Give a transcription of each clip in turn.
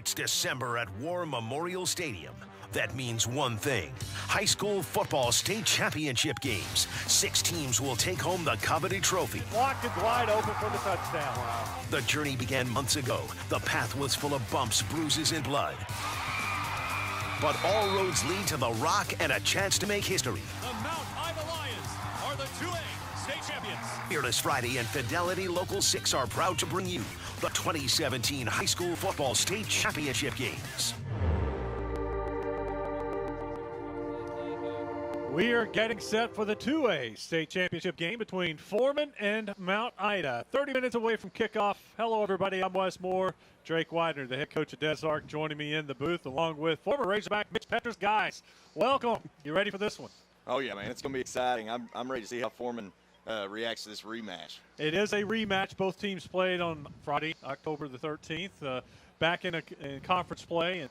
It's December at War Memorial Stadium. That means one thing. High school football state championship games. 6 teams will take home the coveted trophy. Blocked and wide open for the touchdown. Wow. The journey began months ago. The path was full of bumps, bruises, and blood. But all roads lead to the Rock and a chance to make history. The Mount Ida Lions are the 2A state champions. Fearless Friday and Fidelity Local 6 are proud to bring you the 2017 High School Football State Championship Games. We are getting set for the 2A state championship game between Foreman and Mount Ida. 30 minutes away from kickoff. Hello, everybody. I'm Wes Moore. Drake Widener, the head coach of Des Arc, joining me in the booth, along with former Razorback Mitch Petrus. Guys, welcome. You ready for this one? Oh, yeah, man. It's going to be exciting. I'm ready to see how Foreman reacts to this rematch. It is a rematch. Both teams played on Friday, October the 13th, back in conference play. And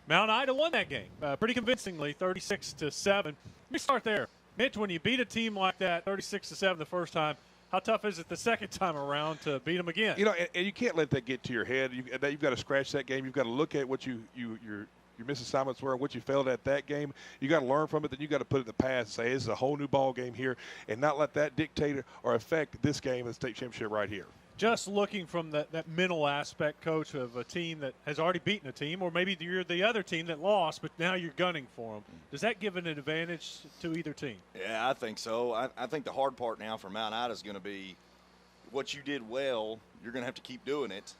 Mount Ida won that game pretty convincingly, 36-7. Let me start there. Mitch, when you beat a team like that, 36-7 the first time, how tough is it the second time around to beat them again? You know, and you can't let that get to your head. You've got to scratch that game. You've got to look at what your misassignments were and what you failed at that game. You got to learn from it. Then you got to put it in the past and say, this is a whole new ball game here, and not let that dictate or affect this game, the state championship right here. Just looking from that mental aspect, Coach, of a team that has already beaten a team, or maybe you're the other team that lost, but now you're gunning for them. Does that give an advantage to either team? Yeah, I think so. I think the hard part now for Mount Ida is going to be what you did well, you're going to have to keep doing it,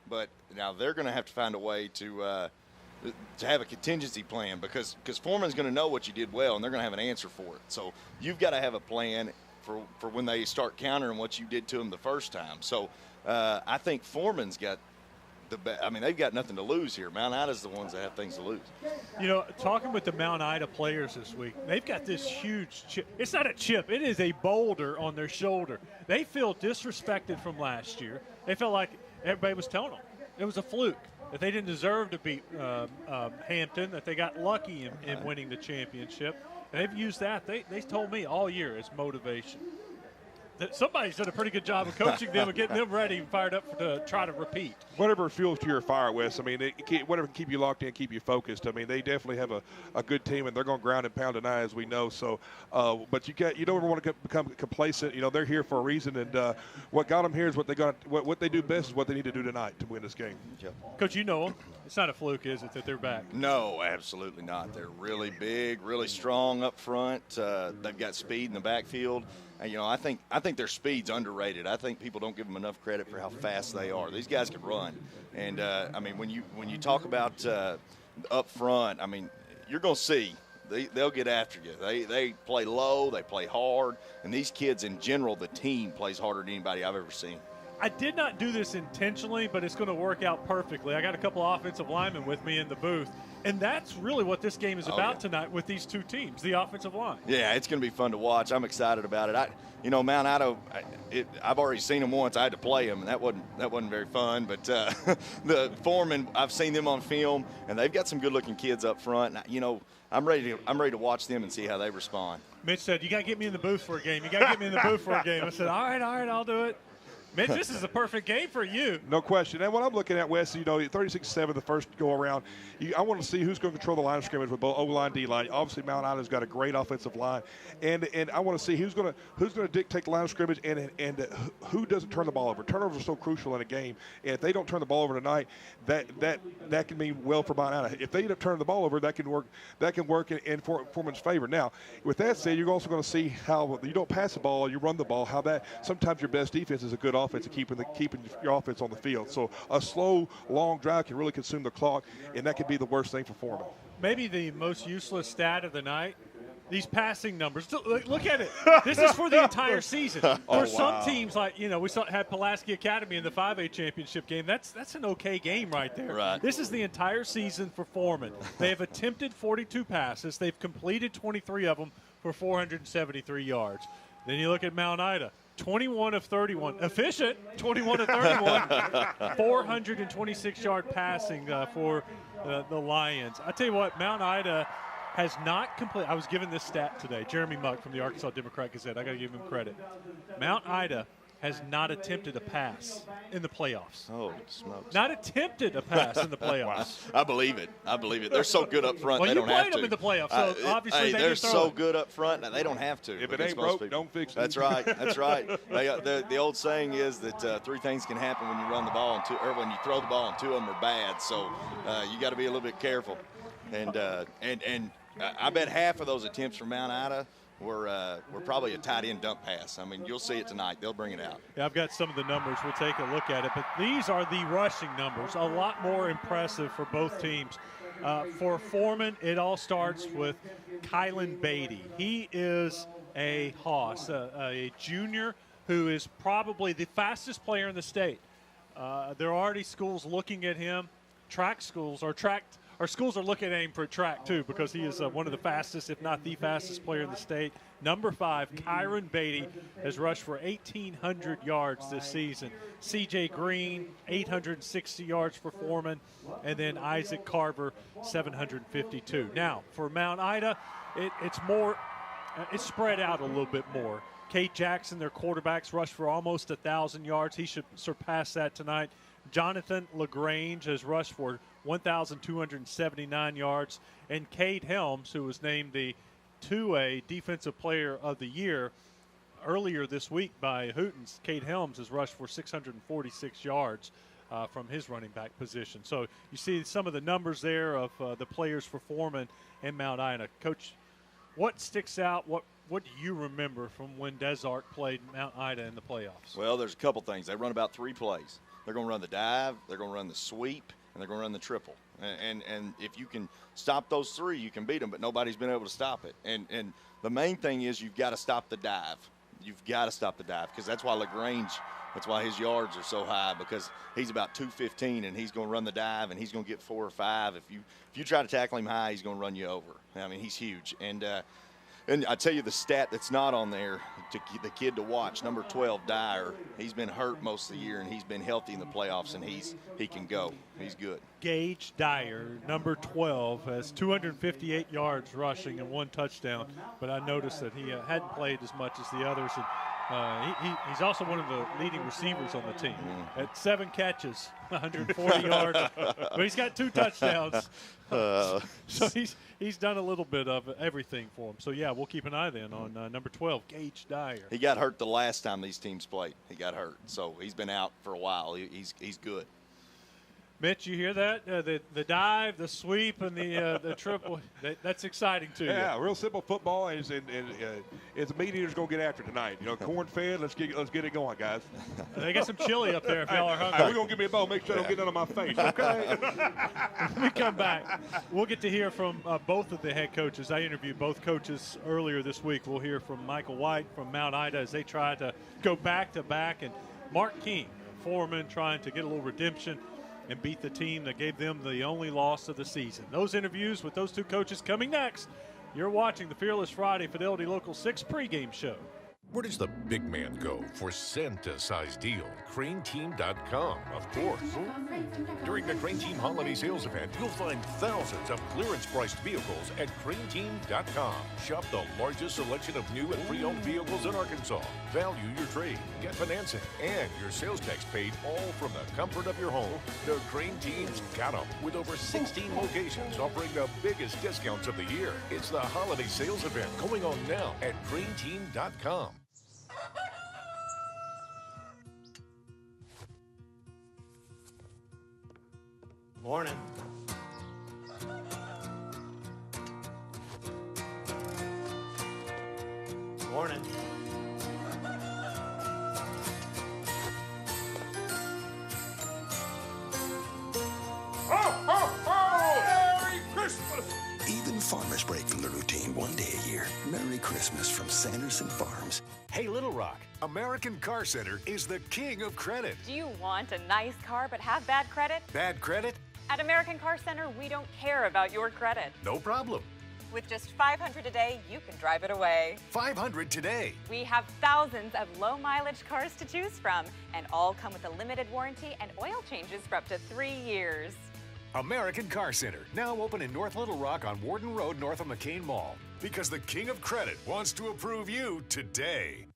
but now they're going to have to find a way to have a contingency plan because Foreman's going to know what you did well, and they're going to have an answer for it. So you've got to have a plan for when they start countering what you did to them the first time. So I think Foreman's got they've got nothing to lose here. Mount Ida's the ones that have things to lose. You know, talking with the Mount Ida players this week, they've got this huge chip. It's not a chip. It is a boulder on their shoulder. They feel disrespected from last year. They felt like everybody was telling them it was a fluke, that they didn't deserve to beat Hampton, that they got lucky in winning the championship. And they've used that. They told me all year as motivation. That somebody's done a pretty good job of coaching them and getting them ready and fired up to try to repeat. Whatever fuels to your fire, Wes. I mean, whatever can keep you locked in, keep you focused. I mean, they definitely have a good team, and they're going to ground and pound tonight, as we know. So, but you don't ever want to become complacent. You know, they're here for a reason, and what got them here is what they do best is what they need to do tonight to win this game. Yep. Coach, you know them. It's not a fluke, is it, that they're back? No, absolutely not. They're really big, really strong up front. They've got speed in the backfield. And, you know, I think their speed's underrated. I think people don't give them enough credit for how fast they are. These guys can run. And, I mean, when you talk about up front, I mean, you're going to see they'll get after you. They play low, they play hard. And these kids in general, the team plays harder than anybody I've ever seen. I did not do this intentionally, but it's going to work out perfectly. I got a couple of offensive linemen with me in the booth, and that's really what this game is about tonight with these two teams, the offensive line. Yeah, it's going to be fun to watch. I'm excited about it. Mount Ida, I've already seen them once. I had to play them, and that wasn't very fun. But the Foreman, I've seen them on film, and they've got some good-looking kids up front. And, you know, I'm ready to watch them and see how they respond. Mitch said, "You got to get me in the booth for a game. You got to get me in the booth for a game." I said, all right, I'll do it. Mitch, this is a perfect game for you. No question. And what I'm looking at, Wes, 36-7 the first go-around. I want to see who's going to control the line of scrimmage with both O-line, D-line. Obviously, Mount Ida's got a great offensive line. And I want to see who's going to dictate the line of scrimmage and who doesn't turn the ball over. Turnovers are so crucial in a game. And if they don't turn the ball over tonight, that can mean well for Mount Ida. If they end up turning the ball over, that can work in Foreman's favor. Now, with that said, you're also going to see how you don't pass the ball, you run the ball, how that sometimes your best defense is a good offense and keeping your offense on the field. So a slow, long drive can really consume the clock, and that could be the worst thing for Foreman. Maybe the most useless stat of the night, these passing numbers. Look at it. This is for the entire season. For some teams, like, we had Pulaski Academy in the 5A championship game. That's an okay game right there. Right. This is the entire season for Foreman. They have attempted 42 passes. They've completed 23 of them for 473 yards. Then you look at Mount Ida. 21 of 31. Efficient, 21 of 31. 426-yard passing for the Lions. I tell you what, Mount Ida has not completed. I was given this stat today. Jeremy Muck from the Arkansas Democrat Gazette. I got to give him credit. Mount Ida has not attempted a pass in the playoffs. Oh, smokes. Not attempted a pass in the playoffs. I believe it. I believe it. They're so good up front, Well, they don't have to. you played them in the playoffs, so obviously they they're can throw so it. good up front, they don't have to. If it ain't broke, don't fix it. That's right. That's right. The old saying is that 3 things can happen when you run the ball, or when you throw the ball, and 2 of them are bad. So you got to be a little bit careful. And I bet half of those attempts from Mount Ida were probably a tight end dump pass. I mean, you'll see it tonight. They'll bring it out. Yeah, I've got some of the numbers. We'll take a look at it. But these are the rushing numbers, a lot more impressive for both teams. For Foreman, it all starts with Kylan Beatty. He is a hoss, a junior who is probably the fastest player in the state. There are already schools looking at him. Our schools are looking at him for track, too, because he is one of the fastest, if not the fastest player in the state. Number 5, Kyron Beatty, has rushed for 1,800 yards this season. C.J. Green, 860 yards for Foreman, and then Isaac Carver, 752. Now, for Mount Ida, it's spread out a little bit more. Kate Jackson, their quarterbacks, rushed for almost 1,000 yards. He should surpass that tonight. Jonathan LaGrange has rushed for 1,279 yards. And Cade Helms, who was named the 2A Defensive Player of the Year earlier this week by Hootens, Cade Helms has rushed for 646 yards from his running back position. So you see some of the numbers there of the players for Foreman and Mount Ida. Coach, what sticks out? What do you remember from when Desart played Mount Ida in the playoffs? Well, there's a couple things. They run about 3 plays. They're going to run the dive, they're going to run the sweep, and they're going to run the triple. And if you can stop those 3, you can beat them, but nobody's been able to stop it. And the main thing is you've got to stop the dive. You've got to stop the dive, because that's why LaGrange, that's why his yards are so high, because he's about 215, and he's going to run the dive, and he's going to get 4 or 5. If you try to tackle him high, he's going to run you over. I mean, he's huge. And I tell you the stat that's not on there, the kid to watch, number 12, Dyer. He's been hurt most of the year, and he's been healthy in the playoffs, and he can go. He's good. Gage Dyer, number 12, has 258 yards rushing and 1 touchdown. But I noticed that he hadn't played as much as the others. And he's also one of the leading receivers on the team at 7 catches, 140 yards. But he's got 2 touchdowns. So he's done a little bit of everything for him. So, yeah, we'll keep an eye then on number 12, Gage Dyer. He got hurt the last time these teams played. He got hurt. So he's been out for a while. He's good. Mitch, you hear that? The dive, the sweep, and the triple. That's exciting too. Yeah, real simple football, and the meat eaters going to get after tonight. You know, corn-fed. Let's get it going, guys. They got some chili up there if y'all are hungry. We're going to give me a bowl. Make sure I don't get none on my face, okay? When we come back, we'll get to hear from both of the head coaches. I interviewed both coaches earlier this week. We'll hear from Michael White from Mount Ida as they try to go back-to-back, and Mark King, Foreman, trying to get a little redemption and beat the team that gave them the only loss of the season. Those interviews with those 2 coaches coming next. You're watching the Fearless Friday Fidelity Local 6 pregame show. Where does the big man go for Santa-sized deal? CraneTeam.com, of course. During the Crane Team Holiday Sales Event, you'll find thousands of clearance-priced vehicles at CraneTeam.com. Shop the largest selection of new and pre-owned vehicles in Arkansas. Value your trade, get financing, and your sales tax paid all from the comfort of your home. The Crane Team's got them, with over 16 locations offering the biggest discounts of the year. It's the Holiday Sales Event going on now at CraneTeam.com. Morning. Morning. Merry Christmas! Even farmers break from the routine one day a year. Merry Christmas from Sanderson Farms. Hey, Little Rock, American Car Center is the king of credit. Do you want a nice car but have bad credit? Bad credit? At American Car Center, we don't care about your credit. No problem. With just $500 a day, you can drive it away. $500 today. We have thousands of low-mileage cars to choose from, and all come with a limited warranty and oil changes for up to 3 years. American Car Center, now open in North Little Rock on Warden Road north of McCain Mall. Because the king of credit wants to approve you today.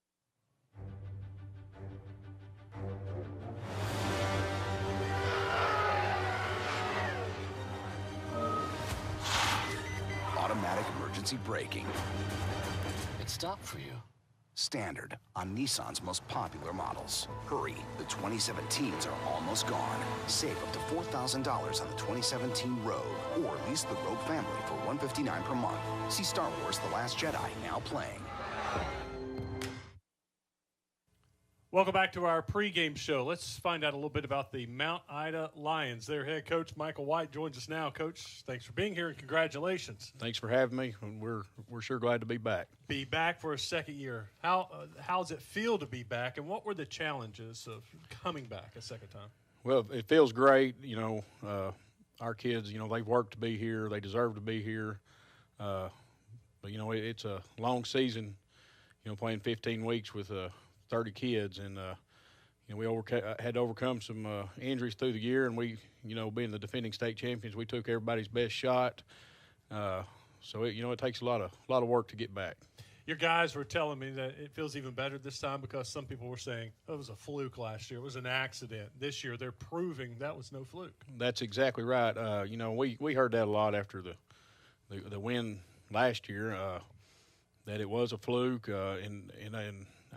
emergency braking. It stopped for you. Standard on Nissan's most popular models. Hurry, the 2017s are almost gone. Save up to $4,000 on the 2017 Rogue, or lease the Rogue family for $159 per month. See Star Wars The Last Jedi now playing. Welcome back to our pregame show. Let's find out a little bit about the Mount Ida Lions. Their head coach, Michael White, joins us now. Coach, thanks for being here and congratulations. Thanks for having me. We're sure glad to be back. Be back for a second year. How's it feel to be back, and what were the challenges of coming back a second time? Well, it feels great. Our kids, they've worked to be here. They deserve to be here. But, it's a long season, playing 15 weeks with 30 kids, and we had to overcome some injuries through the year, and we, being the defending state champions, we took everybody's best shot. So it takes a lot of work to get back. Your guys were telling me that it feels even better this time because some people were saying it was a fluke last year, it was an accident. This year they're proving that was no fluke. That's exactly right. We heard that a lot after the win last year, that it was a fluke, and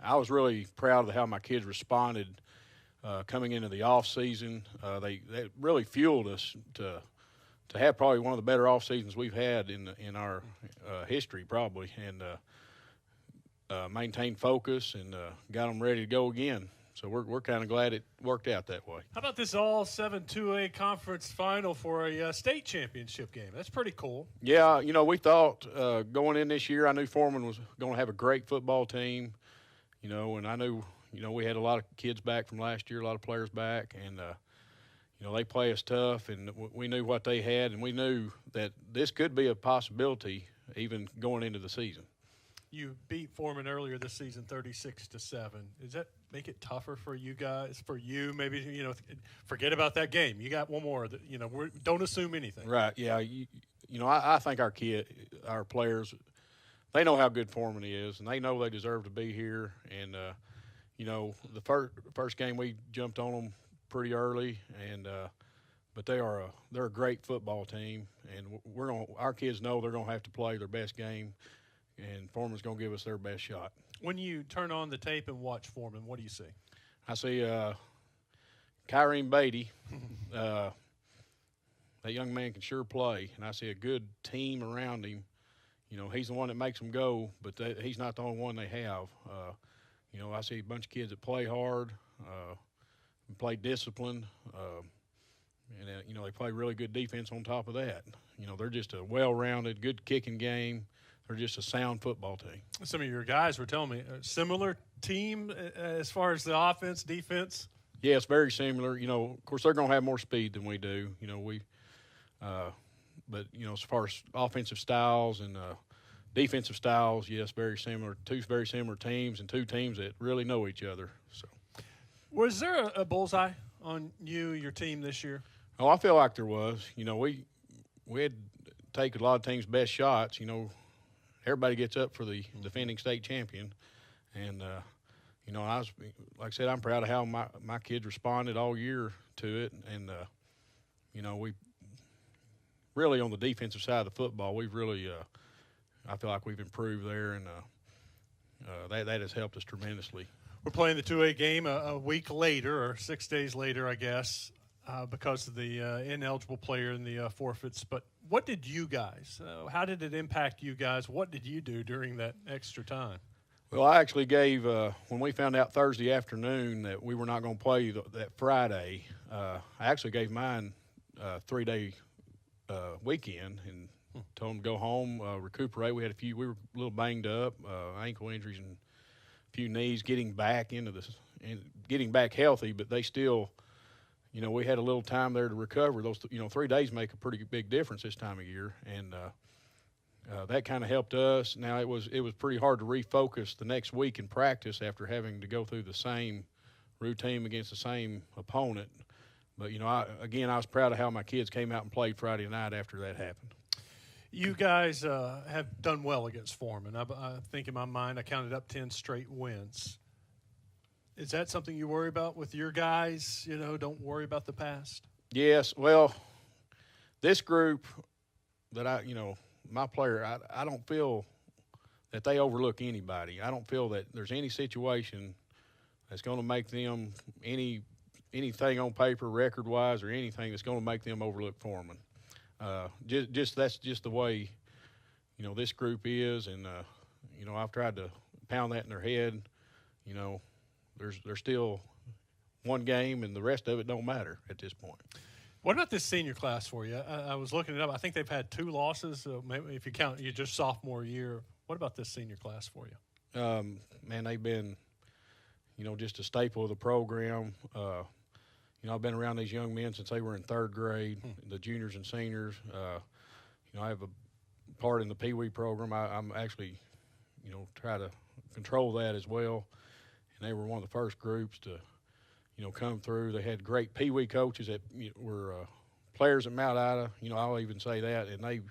I was really proud of how my kids responded coming into the off season. They really fueled us to have probably one of the better off seasons we've had in our history, probably, and maintained focus and got them ready to go again. So we're kind of glad it worked out that way. How about this all 7-2A conference final for a state championship game? That's pretty cool. Yeah, we thought going in this year, I knew Foreman was going to have a great football team. And I knew, we had a lot of kids back from last year, a lot of players back, and, they play us tough, and we knew what they had, and we knew that this could be a possibility even going into the season. You beat Foreman earlier this season 36-7. Does that make it tougher for you guys, for you? Maybe, forget about that game. You got one more. Don't assume anything. Right, yeah. I think our players – they know how good Foreman is, and they know they deserve to be here. And the first game we jumped on them pretty early, and but they're a great football team, and our kids know they're gonna have to play their best game, and Foreman's gonna give us their best shot. When you turn on the tape and watch Foreman, what do you see? I see Kyrene Beatty. That young man can sure play, and I see a good team around him. He's the one that makes them go, but he's not the only one they have. I see a bunch of kids that play hard, and play disciplined, and, they play really good defense on top of that. They're just a well-rounded, good kicking game. They're just a sound football team. Some of your guys were telling me a similar team as far as the offense, defense? Yeah, it's very similar. Of course, they're going to have more speed than we do. But, as far as offensive styles and defensive styles, yes, very similar. Two very similar teams and two teams that really know each other. So, was there a bullseye on your team this year? Oh, I feel like there was. We had to take a lot of teams' best shots. Everybody gets up for the defending state champion. And, I was, like I said, I'm proud of how my kids responded all year to it. And, we really on the defensive side of the football, we've really I feel like we've improved there, and that has helped us tremendously. We're playing the 2A game a week later, or 6 days later, I guess, because of the ineligible player and the forfeits. But what did you guys how did it impact you guys? What did you do during that extra time? Well, I actually gave when we found out Thursday afternoon that we were not going to play that Friday, I actually gave mine 3-day weekend and told them to go home, recuperate. We were a little banged up, ankle injuries and a few knees, getting back into this and getting back healthy, but they still, we had a little time there to recover. Those, 3 days make a pretty big difference this time of year, and that kind of helped us. Now it was pretty hard to refocus the next week in practice after having to go through the same routine against the same opponent. But, I was proud of how my kids came out and played Friday night after that happened. You guys have done well against Foreman. I think in my mind I counted up 10 straight wins. Is that something you worry about with your guys? Don't worry about the past? Yes. Well, this group that my player, I don't feel that they overlook anybody. I don't feel that there's any situation that's going to make them anything on paper, record-wise, or anything that's going to make them overlook Foreman. That's just the way, this group is, and I've tried to pound that in their head. There's still one game, and the rest of it don't matter at this point. What about this senior class for you? I was looking it up. I think they've had 2 losses, maybe if you count your just sophomore year. What about this senior class for you? Man, they've been, just a staple of the program. I've been around these young men since they were in 3rd grade, the juniors and seniors. I have a part in the Pee Wee program. I'm actually, try to control that as well. And they were one of the first groups to, come through. They had great Pee Wee coaches that were players at Mount Ida. I'll even say that. And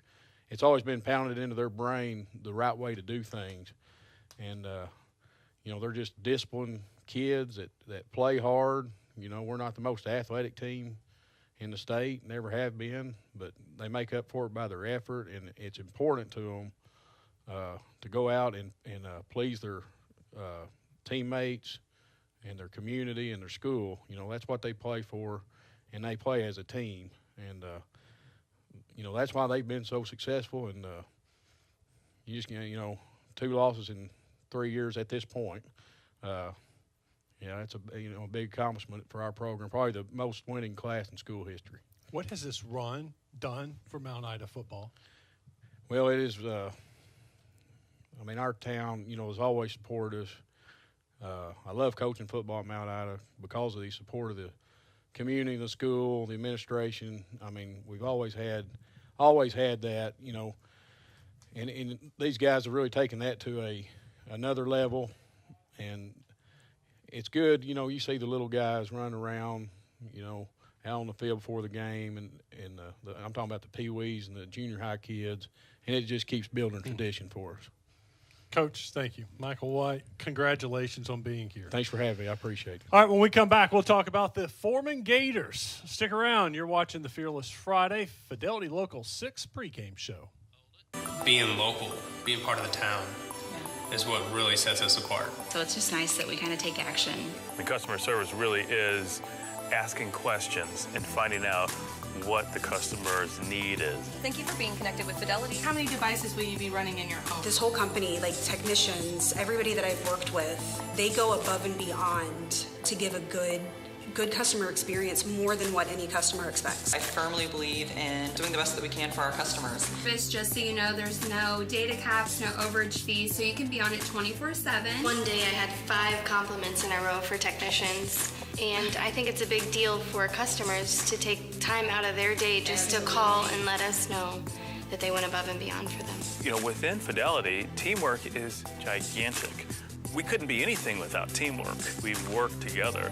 it's always been pounded into their brain the right way to do things. And, they're just disciplined kids that play hard. We're not the most athletic team in the state, never have been, but they make up for it by their effort, and it's important to them to go out and please their teammates and their community and their school. That's what they play for, and they play as a team. And, that's why they've been so successful. And you just, 2 losses in 3 years at this point. It's a big accomplishment for our program, probably the most winning class in school history. What has this run done for Mount Ida football? Well, it is our town, has always supported us. I love coaching football at Mount Ida because of the support of the community, the school, the administration. We've always had that, and these guys have really taken that to another level, and it's good, you see the little guys running around, out on the field before the game, and I'm talking about the Pee Wees and the junior high kids, and it just keeps building tradition for us. Coach, thank you. Michael White, congratulations on being here. Thanks for having me. I appreciate it. All right, when we come back, we'll talk about the Foreman Gators. Stick around. You're watching the Fearless Friday Fidelity Local 6 pregame show. Being local, being part of the town, is what really sets us apart. So it's just nice that we kind of take action. The customer service really is asking questions and finding out what the customer's need is. Thank you for being connected with Fidelity. How many devices will you be running in your home? This whole company, technicians, everybody that I've worked with, they go above and beyond to give a good customer experience, more than what any customer expects. I firmly believe in doing the best that we can for our customers. Just so you know, there's no data caps, no overage fees, so you can be on it 24/7. One day I had 5 compliments in a row for technicians, and I think it's a big deal for customers to take time out of their day just to call and let us know that they went above and beyond for them. Within Fidelity, teamwork is gigantic. We couldn't be anything without teamwork. We work together.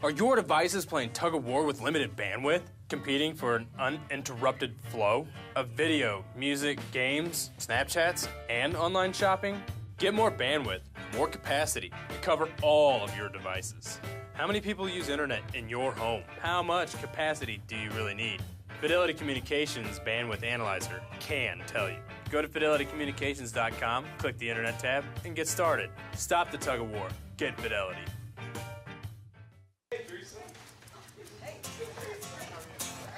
Are your devices playing tug-of-war with limited bandwidth? Competing for an uninterrupted flow of video, music, games, Snapchats, and online shopping? Get more bandwidth, more capacity to cover all of your devices. How many people use internet in your home? How much capacity do you really need? Fidelity Communications Bandwidth Analyzer can tell you. Go to fidelitycommunications.com, click the internet tab, and get started. Stop the tug-of-war. Get Fidelity.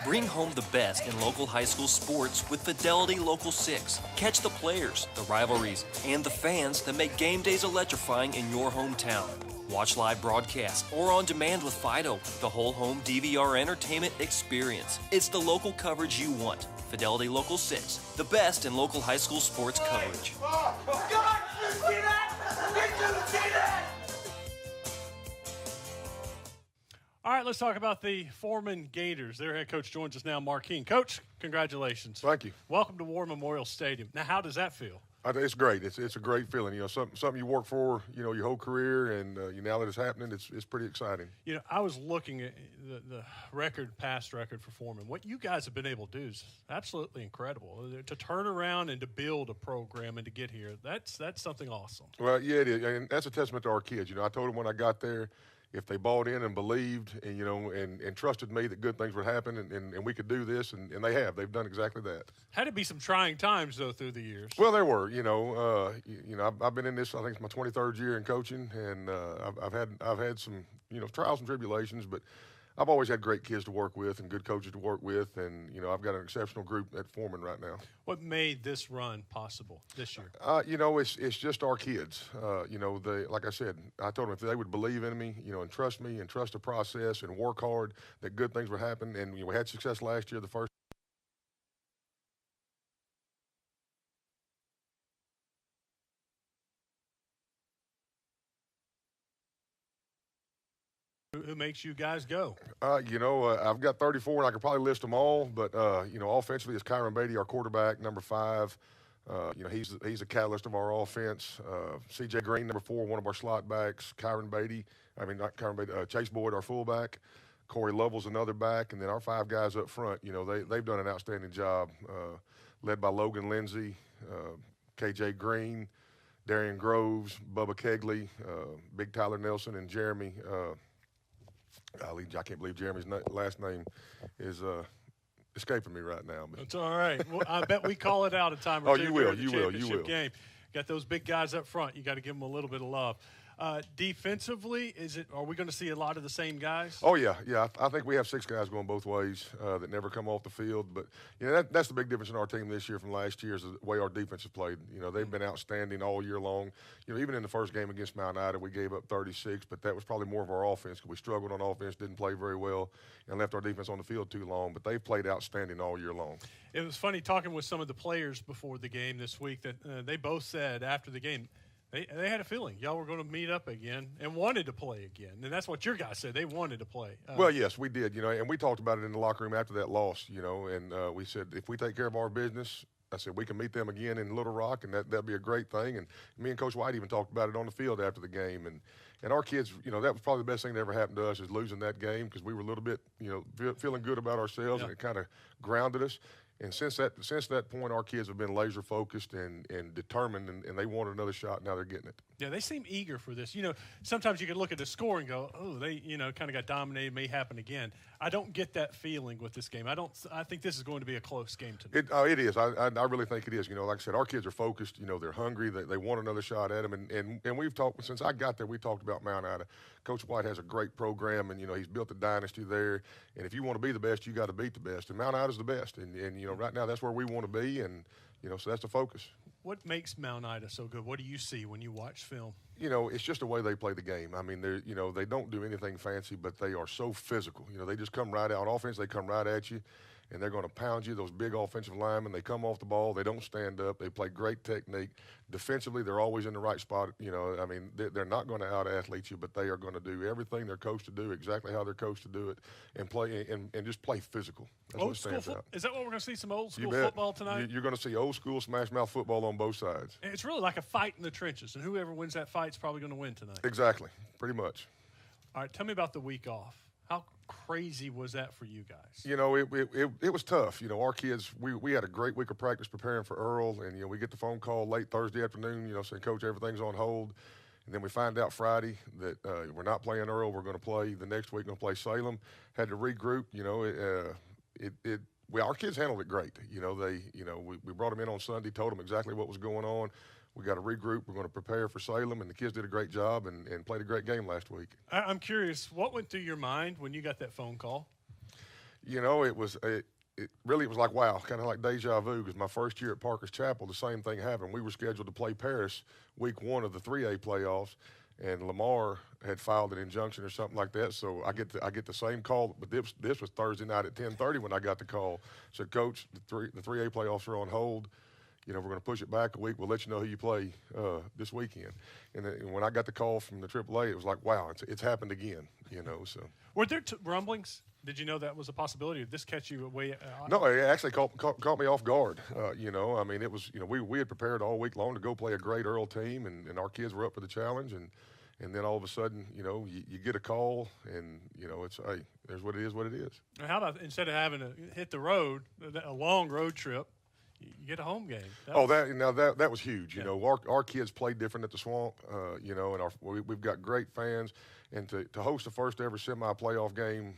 Bring home the best in local high school sports with Fidelity Local 6. Catch the players, the rivalries, and the fans that make game days electrifying in your hometown. Watch live broadcasts or on demand with Fido, the whole home DVR entertainment experience. It's the local coverage you want. Fidelity Local 6, the best in local high school sports coverage. All right, let's talk about the Foreman Gators. Their head coach joins us now, Mark King. Coach, congratulations. Thank you. Welcome to War Memorial Stadium. Now, how does that feel? It's great. It's a great feeling. Something you work for, your whole career, and now that it's happening, it's pretty exciting. I was looking at the past record for Foreman. What you guys have been able to do is absolutely incredible. To turn around and to build a program and to get here, that's something awesome. Well, yeah, it is, and that's a testament to our kids. I told them when I got there, if they bought in and believed and, and trusted me that good things would happen and we could do this, and they have. They've done exactly that. Had to be some trying times, though, through the years. Well, there were. I've been in this, I think it's my 23rd year in coaching, and I've had some, trials and tribulations, but I've always had great kids to work with and good coaches to work with, and, I've got an exceptional group at Foreman right now. What made this run possible this year? It's just our kids. Like I said, I told them if they would believe in me, and trust me and trust the process and work hard, that good things would happen. And we had success last year, the first. Who makes you guys go? I've got 34, and I could probably list them all. But offensively, it's Kyron Beatty, our quarterback, number 5. He's a catalyst of our offense. C.J. Green, number 4, one of our slot backs. Chase Boyd, our fullback. Corey Lovell's another back, and then our 5 guys up front. They've done an outstanding job, led by Logan Lindsay, K.J. Green, Darian Groves, Bubba Kegley, Big Tyler Nelson, and Jeremy. I can't believe Jeremy's last name is escaping me right now. But. It's all right. Well, I bet we call it out a time or two. You will. Game. Got those big guys up front. You got to give them a little bit of love. Defensively, are we going to see a lot of the same guys? Oh, yeah. I think we have 6 guys going both ways that never come off the field. But, that's the big difference in our team this year from last year is the way our defense has played. They've been outstanding all year long. Even in the first game against Mount Ida, we gave up 36, but that was probably more of our offense because we struggled on offense, didn't play very well, and left our defense on the field too long. But they've played outstanding all year long. It was funny talking with some of the players before the game this week that they both said after the game, They had a feeling y'all were going to meet up again and wanted to play again. And that's what your guys said. They wanted to play. Well, yes, we did, and we talked about it in the locker room after that loss, and we said if we take care of our business, I said we can meet them again in Little Rock, and that'd be a great thing. And me and Coach White even talked about it on the field after the game. And our kids, that was probably the best thing that ever happened to us is losing that game because we were a little bit, feeling good about ourselves, and it kind of grounded us. And since that point, our kids have been laser focused and determined, and they wanted another shot. Now they're getting it. Yeah, they seem eager for this. Sometimes you can look at the score and go, "Oh, they, kind of got dominated. May happen again." I don't get that feeling with this game. I think this is going to be a close game tonight. It is. I really think it is. Like I said, our kids are focused. They're hungry. They want another shot at them. And we've talked since I got there. We talked about Mount Ida. Coach White has a great program, and he's built a dynasty there. And if you want to be the best, you got to beat the best. And Mount Ida's the best. And right now that's where we want to be. And so that's the focus. What makes Mount Ida so good? What do you see when you watch film? It's just the way they play the game. I mean, they don't do anything fancy, but they are so physical. They just come right out. On offense, they come right at you, and they're going to pound you. Those big offensive linemen, they come off the ball. They don't stand up. They play great technique. Defensively, they're always in the right spot. They're not going to out-athlete you, but they are going to do everything they're coached to do, exactly how they're coached to do it, and play and just play physical. That's old school football. Is that what we're going to see, some old school football tonight? You're going to see old school smash-mouth football on both sides. And it's really like a fight in the trenches, and whoever wins that fight is probably going to win tonight. Exactly, pretty much. All right, tell me about the week off. How crazy was that for you guys? It was tough. Our kids, we had a great week of practice preparing for Earl, and, we get the phone call late Thursday afternoon, saying, Coach, everything's on hold. And then we find out Friday that we're not playing Earl. We're going to play the next week, going to play Salem. Had to regroup. Our kids handled it great. We brought them in on Sunday, told them exactly what was going on. We got to regroup. We're going to prepare for Salem, and the kids did a great job and played a great game last week. I'm curious, what went through your mind when you got that phone call? It really was like, wow, kind of like deja vu, because my first year at Parker's Chapel, the same thing happened. We were scheduled to play Paris week 1 of the 3A playoffs, and Lamar had filed an injunction or something like that. So I get the same call, but this was Thursday night at 10:30 when I got the call. Said, Coach, the 3A playoffs are on hold. We're going to push it back a week. We'll let you know who you play this weekend. And when I got the call from the AAA, it was like, wow, it's happened again. So were there rumblings? Did you know that was a possibility? Did this catch you way? No, it actually caught me off guard. It was we had prepared all week long to go play a great Earl team, and our kids were up for the challenge, and then all of a sudden, you get a call, and it's there's what it is. How about instead of having to hit the road, a long road trip? you get a home game. That was huge. You know, our kids played different at the Swamp. You know, and we've got great fans, and to host the first ever semi-playoff game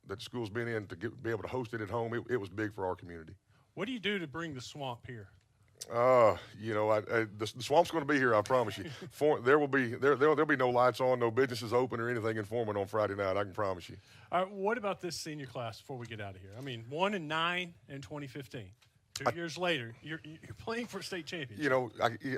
that the school's been in, be able to host it at home, it was big for our community. What do you do to bring the Swamp here? You know, the Swamp's going to be here. I promise you. There'll be no lights on, no businesses open or anything in Foreman on Friday night. I can promise you. All right. What about this senior class before we get out of here? I mean, 1-9 in 2015. 2 years later, you're playing for a state championship. You know,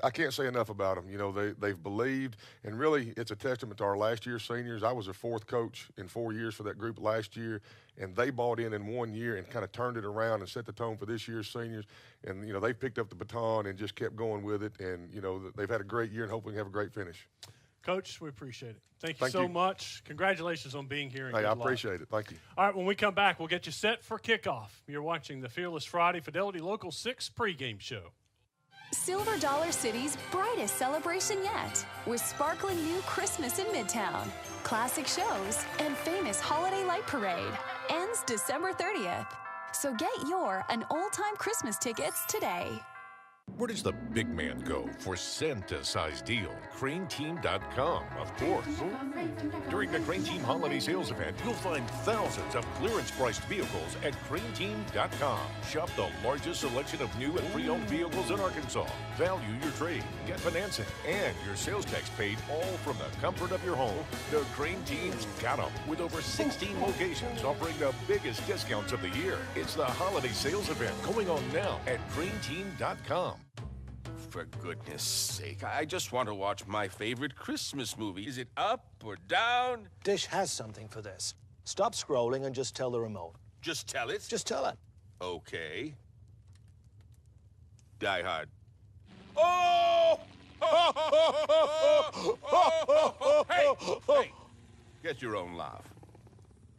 I can't say enough about them. You know, they've believed, and really it's a testament to our last year's seniors. I was a fourth coach in 4 years for that group last year, and they bought in 1 year and kind of turned it around and set the tone for this year's seniors. And, you know, they picked up the baton and just kept going with it. And, you know, they've had a great year and hopefully have a great finish. Coach, we appreciate it. Thank you so much. Congratulations on being here. And I appreciate it. Thank you. All right, when we come back, we'll get you set for kickoff. You're watching the Fearless Friday Fidelity Local 6 pregame show. Silver Dollar City's brightest celebration yet, with sparkling new Christmas in Midtown, classic shows, and famous holiday light parade. Ends December 30th. So get your An Old Time Christmas tickets today. Where does the big man go for Santa-sized deal? CraneTeam.com, of course. During the Crane Team Holiday Sales Event, you'll find thousands of clearance-priced vehicles at CraneTeam.com. Shop the largest selection of new and pre-owned vehicles in Arkansas. Value your trade, get financing, and your sales tax paid, all from the comfort of your home. The Crane Team's got them, with over 16 locations offering the biggest discounts of the year. It's the Holiday Sales Event going on now at CraneTeam.com. For goodness sake, I just want to watch my favorite Christmas movie. Is it up or down? Dish has something for this. Stop scrolling and just tell the remote. Just tell it? Just tell it. Okay. Die Hard. Oh! Hey! Get your own laugh.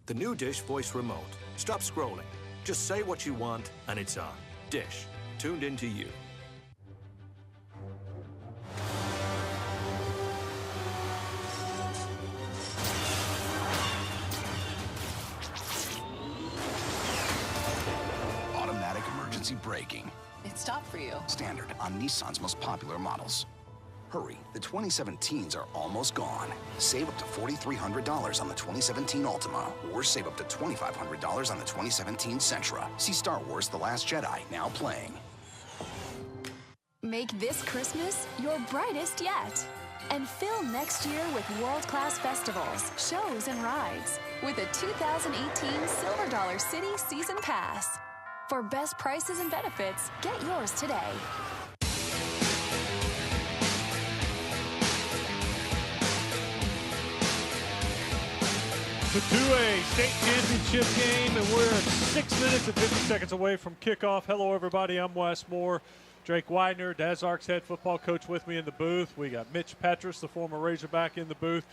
The new Dish voice remote. Stop scrolling. Just say what you want, and it's on. Dish. Tuned into you. Automatic emergency braking. It stopped for you. Standard on Nissan's most popular models. Hurry, the 2017s are almost gone. Save up to $4,300 on the 2017 Altima, or save up to $2,500 on the 2017 Sentra. See Star Wars The Last Jedi, now playing. Make this Christmas your brightest yet. And fill next year with world-class festivals, shows, and rides with a 2018 Silver Dollar City Season Pass. For best prices and benefits, get yours today. The 2A state championship game, and we're 6 minutes and 50 seconds away from kickoff. Hello, everybody. I'm Wes Moore. Drake Widener, Dazark's head football coach, with me in the booth. We got Mitch Petrus, the former Razorback, in the booth.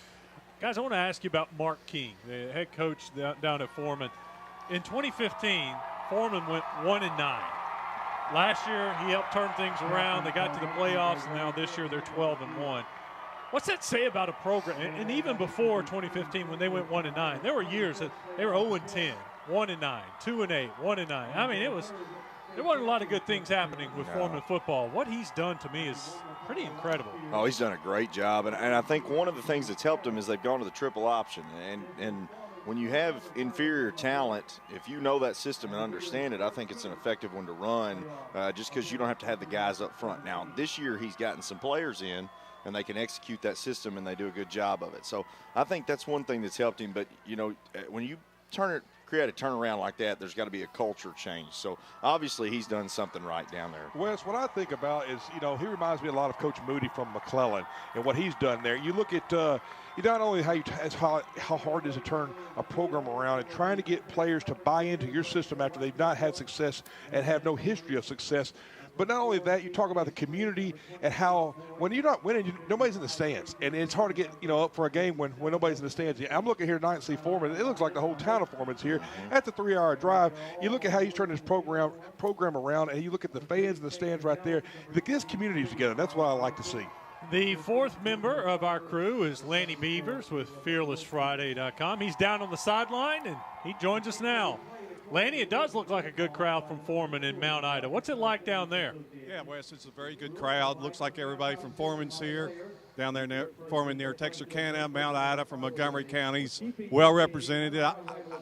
Guys, I want to ask you about Mark King, the head coach down at Foreman. In 2015, Foreman went 1-9. Last year, he helped turn things around. They got to the playoffs, and now this year they're 12-1. What's that say about a program? And even before 2015, when they went 1-9, there were years that they were 0-10, 1-9, 2-8, 1-9. I mean, there wasn't a lot of good things happening with Foreman football. What he's done to me is pretty incredible. Oh, he's done a great job. And I think one of the things that's helped him is they've gone to the triple option. And when you have inferior talent, if you know that system and understand it, I think it's an effective one to run just because you don't have to have the guys up front. Now, this year he's gotten some players in, and they can execute that system, and they do a good job of it. So I think that's one thing that's helped him. But, you know, when you create a turnaround like that, there's got to be a culture change. So obviously he's done something right down there. Wes, what I think about is, you know, he reminds me a lot of Coach Moody from McClellan and what he's done there. You look at not only how hard it is to turn a program around and trying to get players to buy into your system after they've not had success and have no history of success. But not only that, you talk about the community and how when you're not winning, nobody's in the stands. And it's hard to get, you know, up for a game when nobody's in the stands. I'm looking here tonight and see Foreman. It looks like the whole town of Foreman's here. That's a 3-hour drive. You look at how he's turning his program around, and you look at the fans in the stands right there. This community is together. That's what I like to see. The fourth member of our crew is Lanny Beavers with FearlessFriday.com. He's down on the sideline, and he joins us now. Lanny, it does look like a good crowd from Foreman in Mount Ida. What's it like down there? Yeah, Wes, it's a very good crowd. Looks like everybody from Foreman's here. Down there, Foreman near Texarkana, Mount Ida from Montgomery counties, well represented.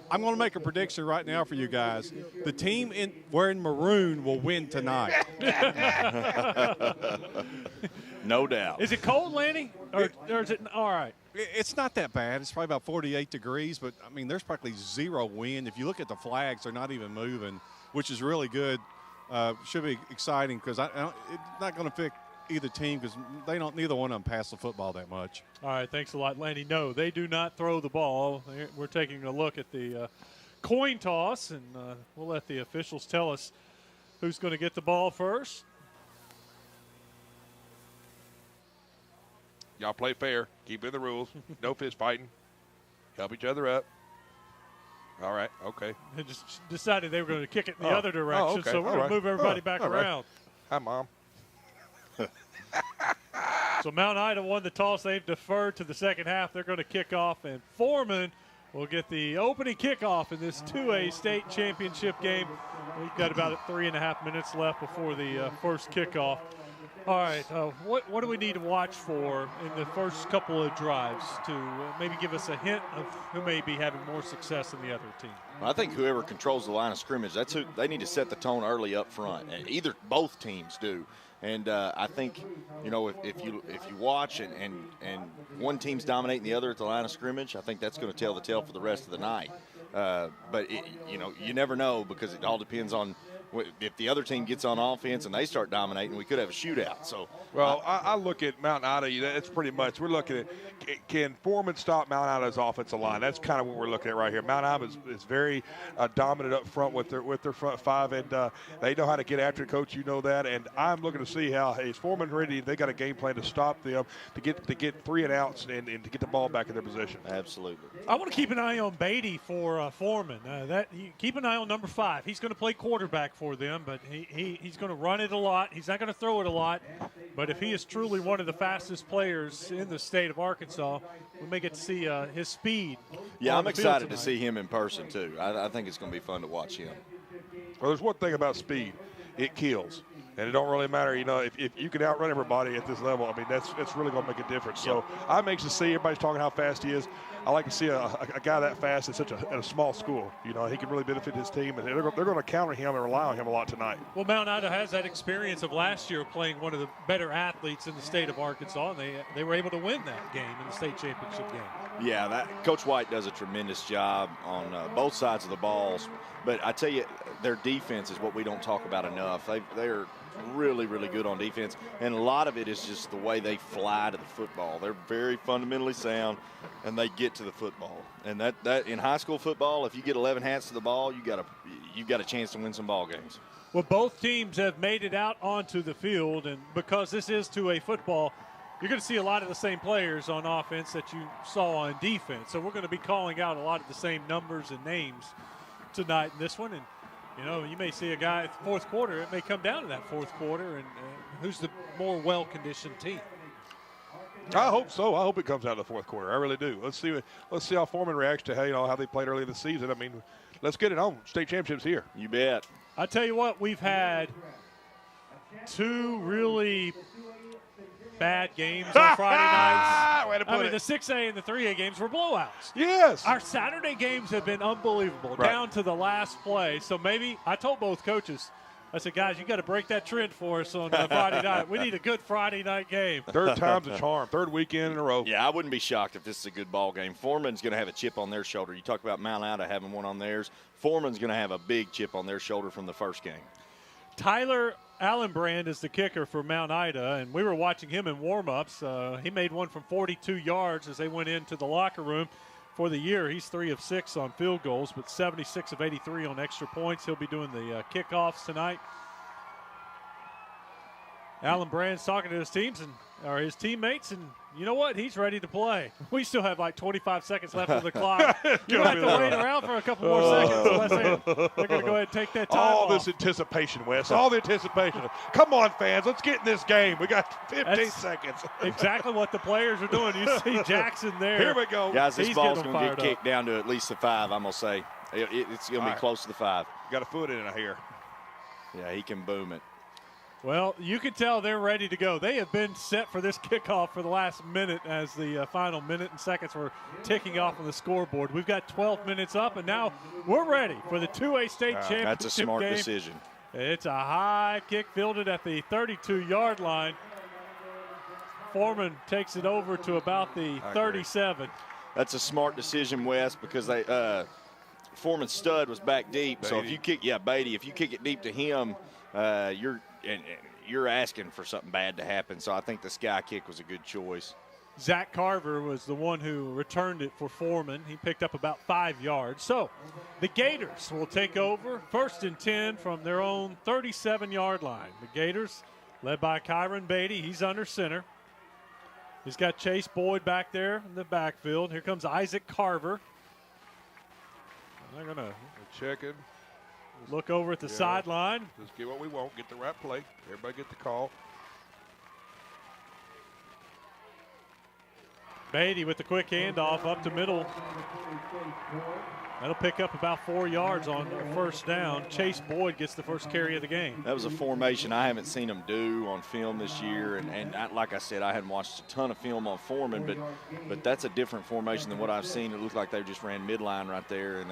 I'm going to make a prediction right now for you guys. The team wearing maroon will win tonight. No doubt. Is it cold, Lanny, or is it all right? It's not that bad. It's probably about 48 degrees, but, I mean, there's practically zero wind. If you look at the flags, they're not even moving, which is really good. Should be exciting because it's not going to pick either team because neither one of them pass the football that much. All right, thanks a lot, Lanny. No, they do not throw the ball. We're taking a look at the coin toss, and we'll let the officials tell us who's going to get the ball first. Y'all play fair. Keep in the rules. No fist fighting. Help each other up. All right, okay. They just decided they were going to kick it in the other direction, okay. so we're going to move everybody back around. Hi, Mom. So Mount Ida won the toss. They've deferred to the second half. They're going to kick off, and Foreman will get the opening kickoff in this 2A state championship game. We've got about 3.5 minutes left before the first kickoff. All right, what do we need to watch for in the first couple of drives to maybe give us a hint of who may be having more success than the other team? I think whoever controls the line of scrimmage, that's who they need to set the tone early up front, and both teams do. And I think, if you watch and one team's dominating the other at the line of scrimmage, I think that's going to tell the tale for the rest of the night. But you never know because it all depends on if the other team gets on offense and they start dominating, we could have a shootout. So, well, I look at Mount Ida. That's pretty much we're looking at. Can Foreman stop Mount Ida's offensive line? That's kind of what we're looking at right here. Mount Ida is very dominant up front with their front five, and they know how to get after it, Coach. You know that, and I'm looking to see how is Foreman ready. They got a game plan to stop them to get 3 and outs and to get the ball back in their position. Absolutely. I want to keep an eye on Beatty for Foreman. Keep an eye on number 5. He's going to play quarterback for them, but he's going to run it a lot. He's not going to throw it a lot, but if he is truly one of the fastest players in the state of Arkansas, we may get to see his speed. Yeah, I'm excited to see him in person too. I think it's going to be fun to watch him. Well, there's one thing about speed. It kills. And it don't really matter, if you can outrun everybody at this level, I mean, that's really going to make a difference. So I'm anxious to see everybody's talking how fast he is. I like to see a guy that fast at a small school. He can really benefit his team, and they're going to counter him and rely on him a lot tonight. Well, Mount Ida has that experience of last year playing one of the better athletes in the state of Arkansas, and they were able to win that game in the state championship game. Yeah, Coach White does a tremendous job on both sides of the balls. But I tell you, their defense is what we don't talk about enough. They're really, really good on defense, and a lot of it is just the way they fly to the football. They're very fundamentally sound, and they get to the football. And that in high school football, if you get 11 hats to the ball, you got a chance to win some ball games. Well, both teams have made it out onto the field, and because this is 2A football, you're going to see a lot of the same players on offense that you saw on defense. So we're going to be calling out a lot of the same numbers and names tonight in this one. And you may see a guy at the fourth quarter. It may come down to that fourth quarter, and who's the more well-conditioned team. I hope so. I hope it comes out of the fourth quarter. I really do. Let's see how Foreman reacts to how they played early in the season. I mean, let's get it on. State championships here. You bet. I tell you what, we've had 2 really bad games on Friday nights. The 6A and the 3A games were blowouts. Yes. Our Saturday games have been unbelievable, down to the last play. So maybe I told both coaches, I said, guys, you got to break that trend for us on Friday night. We need a good Friday night game. Third time's a charm. Third weekend in a row. Yeah, I wouldn't be shocked if this is a good ball game. Foreman's going to have a chip on their shoulder. You talk about Mount Ida having one on theirs. Foreman's going to have a big chip on their shoulder from the first game. Tyler Allenbrand is the kicker for Mount Ida, and we were watching him in warm-ups. He made one from 42 yards as they went into the locker room. For the year, he's 3 of 6 on field goals, but 76 of 83 on extra points. He'll be doing the kickoffs tonight. Allenbrand's talking to his his teammates, and you know what? He's ready to play. We still have like 25 seconds left on the clock. You're going to have to wait around for a couple more seconds. They're going to go ahead and take that time off. This anticipation, Wes. All the anticipation. Come on, fans. Let's get in this game. We got 15 seconds. Exactly what the players are doing. You see Jackson there. Here we go. Guys, this ball's going to get kicked down to at least the 5, I'm going to say. It's going to be close to the 5. Got a foot in it here. Yeah, he can boom it. Well, you can tell they're ready to go. They have been set for this kickoff for the last minute as the final minute and seconds were ticking off on the scoreboard. We've got 12 minutes up, and now we're ready for the 2A state championship That's a smart game. decision. It's a high kick fielded at the 32-yard line. Foreman takes it over to about the 37. That's a smart decision, Wes, because Foreman's stud was back deep. Beatty. So if you kick, Beatty, if you kick it deep to him, you're asking for something bad to happen. So I think the sky kick was a good choice. Zach Carver was the one who returned it for Foreman. He picked up about 5 yards. So the Gators will take over 1st and 10 from their own 37-yard line. The Gators led by Kyron Beatty. He's under center. He's got Chase Boyd back there in the backfield. Here comes Isaac Carver. They're going to check it. Look over at the sideline. Just get what we want. Get the right play. Everybody get the call. Beatty with the quick handoff up to middle. That'll pick up about 4 yards on first down. Chase Boyd gets the first carry of the game. That was a formation I haven't seen them do on film this year. Like I said, I hadn't watched a ton of film on Foreman, but that's a different formation than what I've seen. It looked like they just ran midline right there.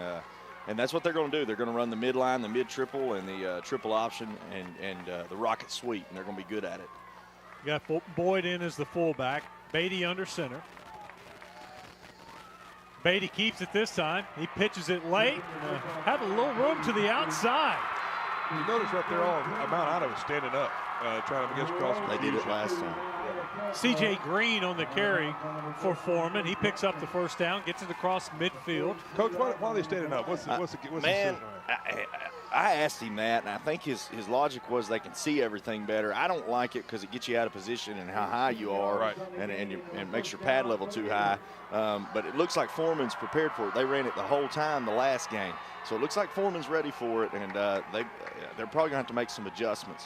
And that's what they're going to do. They're going to run the midline, the mid-triple, and the triple option, and the rocket sweep, and they're going to be good at it. You got Boyd in as the fullback. Beatty under center. Beatty keeps it this time. He pitches it late. Have a little room to the outside. You notice right there on Mount Ida was standing up, trying to get across. They did it last time. C.J. Green on the carry for Foreman. He picks up the first down, gets it across midfield. Coach, why are they standing up? What's man, I asked him that, and I think his logic was they can see everything better. I don't like it because it gets you out of position and how high you are, and makes your pad level too high. But it looks like Foreman's prepared for it. They ran it the whole time the last game. So it looks like Foreman's ready for it, and they're probably going to have to make some adjustments.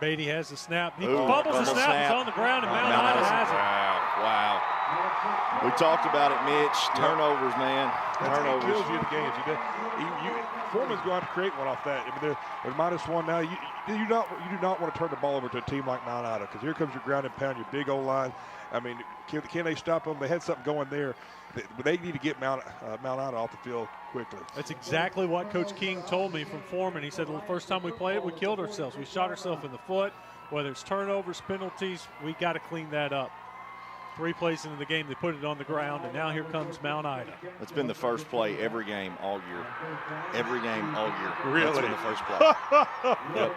Beatty has the snap. He fumbles the snap. It's on the ground, and Mount Ida has it. Wow. We talked about it, Mitch. Turnovers, man. Turnovers. It kills you in the games. Foreman's going to create one off that. I mean, they're -1 now. You do not want to turn the ball over to a team like Mount Ida, because here comes your ground and pound, your big O-line. I mean, can they stop them? They had something going there. They need to get Mount Ida off the field quickly. That's exactly what Coach King told me from Foreman. He said, well, the first time we played it, we killed ourselves. We shot ourselves in the foot. Whether it's turnovers, penalties, we got to clean that up. 3 plays into the game, they put it on the ground, and now here comes Mount Ida. It's been the first play every game all year. Every game all year. Really? That's been the first play. Yep.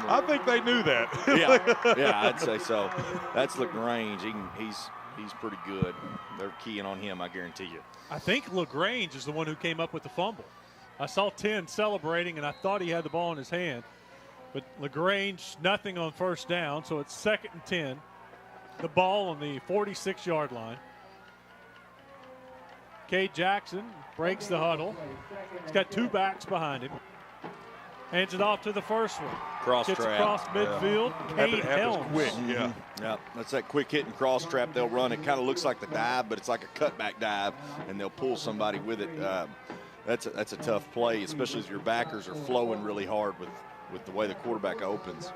I think they knew that. yeah, I'd say so. That's LaGrange. He's pretty good. They're keying on him, I guarantee you. I think LaGrange is the one who came up with the fumble. I saw 10 celebrating, and I thought he had the ball in his hand. But LaGrange, nothing on first down, so it's 2nd and 10. The ball on the 46-yard line. Cade Jackson breaks the huddle. He's got 2 backs behind him. Hands it off to the first one. Cross Gets trap. across midfield. Cade Helms. Quick, Yeah, that's that quick hit and cross trap they'll run. It kind of looks like the dive, but it's like a cutback dive, and they'll pull somebody with it. That's a tough play, especially as your backers are flowing really hard with the way the quarterback opens.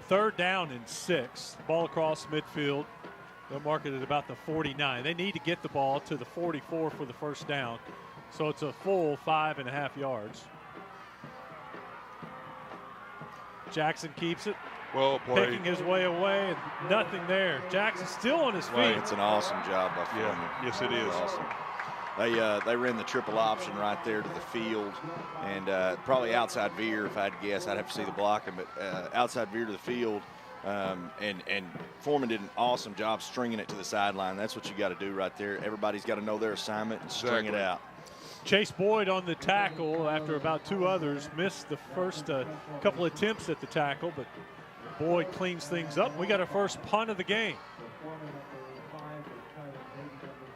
3rd down and 6. Ball across midfield. They'll mark it at about the 49. They need to get the ball to the 44 for the first down. So it's a full 5.5 yards. Jackson keeps it. Well played. Picking his way away, and nothing there. Jackson still on his feet. It's an awesome job by Foreman. Yes, it is. Awesome. They ran the triple option right there to the field, and probably outside veer. If I had to guess, I'd have to see the blocking, but outside veer to the field, and Foreman did an awesome job stringing it to the sideline. That's what you got to do right there. Everybody's got to know their assignment and string it out. Chase Boyd on the tackle after about 2 others missed the first couple attempts at the tackle, but Boyd cleans things up. We got our first punt of the game.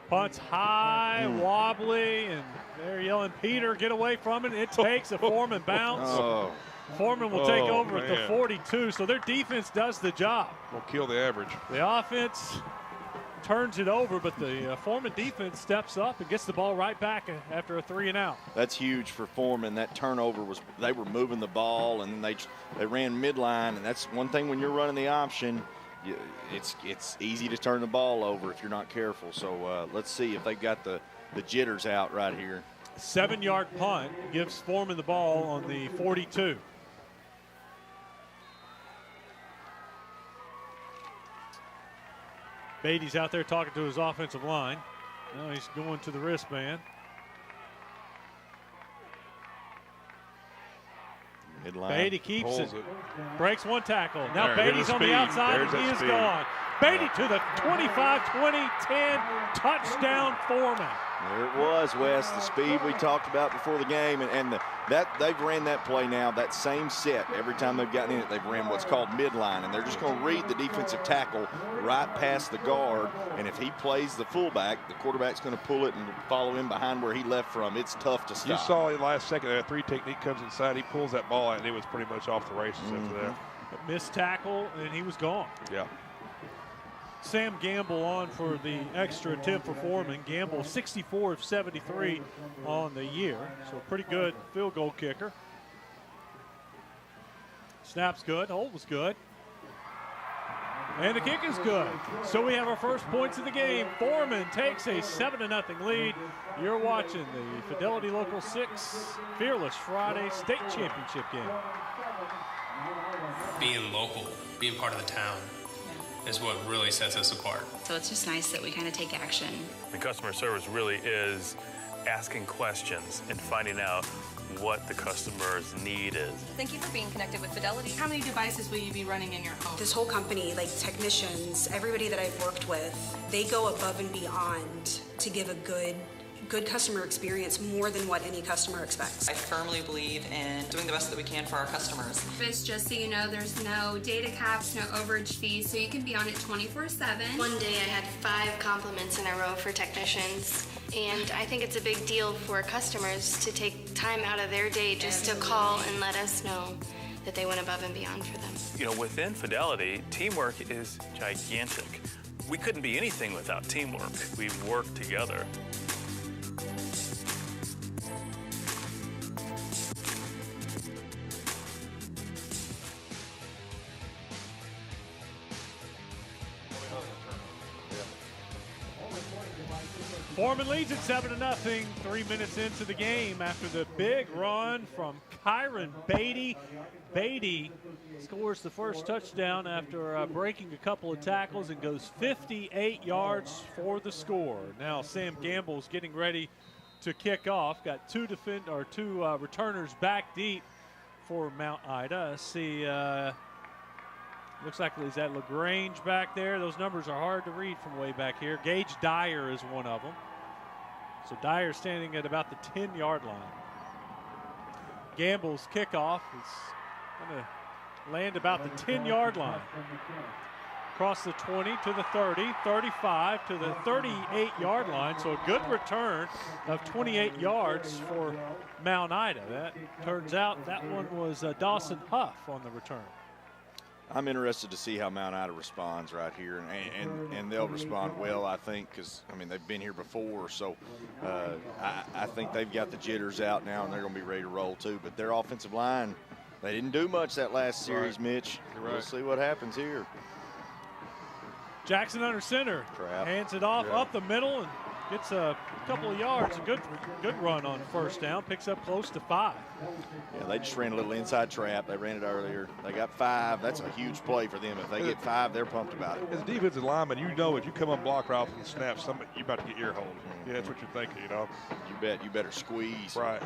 Punt's high, wobbly, and they're yelling, Peter, get away from it. It takes a Foreman bounce. Foreman will take over at the 42, so their defense does the job. Will kill the average. The offense turns it over, but the Foreman defense steps up and gets the ball right back after a 3 and out. That's huge for Foreman. That turnover was, they were moving the ball, and they ran midline, and that's one thing when you're running the option. It's easy to turn the ball over if you're not careful. So let's see if they've got the jitters out right here. 7-yard punt gives Foreman the ball on the 42. Beatty's out there talking to his offensive line. Now he's going to the wristband. Midline. Beatty keeps it. Breaks one tackle. Now There, Beatty's on the outside, There's and he that is speed. gone. Beatty to the 25, 20, 10. Touchdown, Foreman. There it was, Wes, the speed we talked about before the game, and they've ran that play now, that same set. Every time they've gotten in it, they've ran what's called midline, and they're just going to read the defensive tackle right past the guard, and if he plays the fullback, the quarterback's going to pull it and follow him behind where he left from. It's tough to stop. You saw it last second, that 3 technique comes inside, he pulls that ball out, and it was pretty much off the races after that. A missed tackle, and he was gone. Yeah. Sam Gamble on for the extra attempt for Foreman. Gamble 64 of 73 on the year, so pretty good field goal kicker. Snap's good, hold was good. And the kick is good. So we have our first points of the game. Foreman takes a 7-0 lead. You're watching the Fidelity Local 6 Fearless Friday State Championship game. Being local, being part of the town, is what really sets us apart. So it's just nice that we kind of take action. The customer service really is asking questions and finding out what the customer's need is. Thank you for being connected with Fidelity. How many devices will you be running in your home? This whole company, like technicians, everybody that I've worked with, they go above and beyond to give a good customer experience, more than what any customer expects. I firmly believe in doing the best that we can for our customers. Just so you know, there's no data caps, no overage fees, so you can be on it 24/7. One day I had 5 compliments in a row for technicians, and I think it's a big deal for customers to take time out of their day just to call and let us know that they went above and beyond for them. You know, within Fidelity, teamwork is gigantic. We couldn't be anything without teamwork. We work together. Foreman leads at 7-0, 3 minutes into the game after the big run from Kyron Beatty. Beatty scores the first touchdown after breaking a couple of tackles and goes 58 yards for the score. Now Sam Gamble's getting ready to kick off. Got two returners back deep for Mount Ida. See, looks like is that LaGrange back there. Those numbers are hard to read from way back here. Gage Dyer is one of them. So Dyer standing at about the 10-yard line. Gamble's kickoff is going to land about the 10-yard line. Across the 20 to the 30, 35 to the 38-yard line. So a good return of 28 yards for Mount Ida. That turns out that one was Dawson Huff on the return. I'm interested to see how Mount Ida responds right here, and they'll respond well, I think, because, I mean, they've been here before, so I think they've got the jitters out now, and they're going to be ready to roll too. But their offensive line, they didn't do much that last series, Mitch. We'll see what happens here. Jackson under center, hands it off up the middle and gets a couple of yards. A good run on first down, picks up close to 5. Yeah, they just ran a little inside trap. They ran it earlier. They got 5. That's a huge play for them. If they get 5, they're pumped about it. As a defensive lineman, you know if you come on block route and snap, you're about to get ear hold. Yeah, that's what you're thinking, you know. You bet. You better squeeze. Right.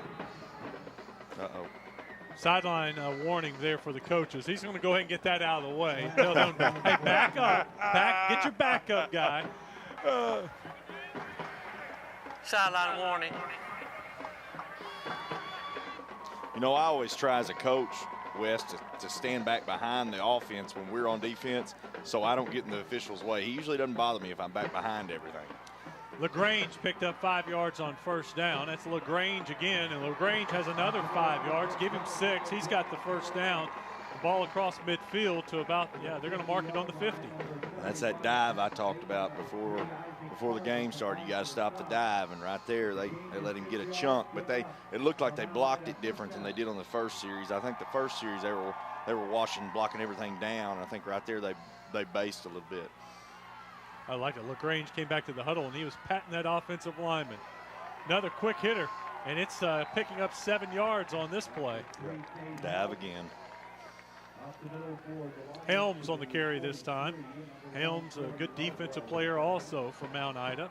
Uh-oh. Sideline warning there for the coaches. He's going to go ahead and get that out of the way. Tell them, hey, back up. Get your back up, guy. Sideline warning. You know, I always try as a coach, Wes, to stand back behind the offense when we're on defense so I don't get in the official's way. He usually doesn't bother me if I'm back behind everything. LaGrange picked up 5 yards on first down. That's LaGrange again, and LaGrange has another 5 yards. Give him 6. He's got the first down. The ball across midfield to about, they're going to mark it on the 50. That's that dive I talked about before the game started. You got to stop the dive, and right there they let him get a chunk. But it looked like they blocked it different than they did on the first series. I think the first series they were blocking everything down. I think right there they based a little bit. I like it. LaGrange came back to the huddle, and he was patting that offensive lineman. Another quick hitter, and it's picking up 7 yards on this play. Dive again. Helms on the carry this time. Helms, a good defensive player also for Mount Ida.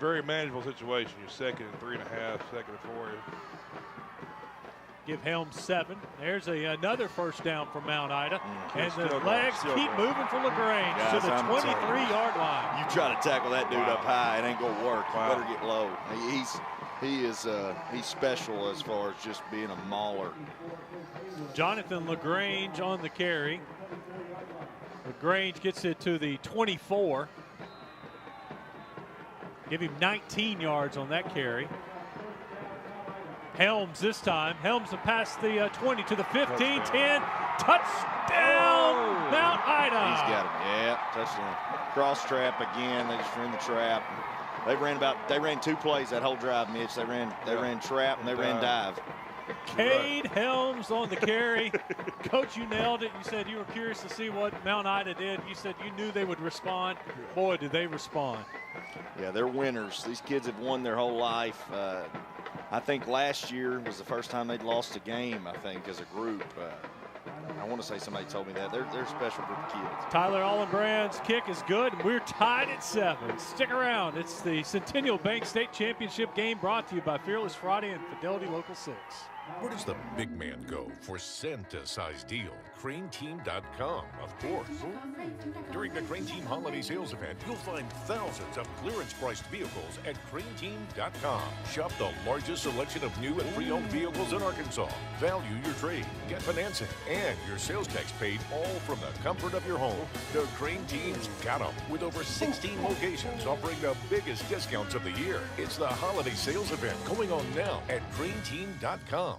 Very manageable situation. You're 2nd and 3.5, 2nd and 4. Give Helms 7. There's another first down for Mount Ida. And the Still legs going. keep moving for LaGrange to the 23-yard line. You try to tackle that dude up high, it ain't going to work. You better get low. He's special as far as just being a mauler. Jonathan LaGrange on the carry. LaGrange gets it to the 24. Give him 19 yards on that carry. Helms this time. Helms to pass the 20 to the 15, 10. Touchdown, Mount Ida. He's got him. Yeah, touchdown. Cross trap again. They just ran the trap. They ran 2 plays that whole drive, Mitch. They ran trap and they ran dive. Cade Helms on the carry. Coach, you nailed it. You said you were curious to see what Mount Ida did. You said you knew they would respond. Boy, did they respond. Yeah, they're winners. These kids have won their whole life. I think last year was the first time they'd lost a game, I think, as a group. I want to say somebody told me that. They're a special group of kids. Tyler Allenbrand's kick is good, and we're tied at 7. Stick around. It's the Centennial Bank State Championship game brought to you by Fearless Friday and Fidelity Local 6. Where does the big man go for Santa-sized deal? CraneTeam.com, of course. During the Crane Team Holiday Sales Event, you'll find thousands of clearance-priced vehicles at CraneTeam.com. Shop the largest selection of new and pre-owned vehicles in Arkansas. Value your trade, get financing, and your sales tax paid, all from the comfort of your home. The Crane Team's got them, with over 16 locations offering the biggest discounts of the year. It's the Holiday Sales Event going on now at CraneTeam.com.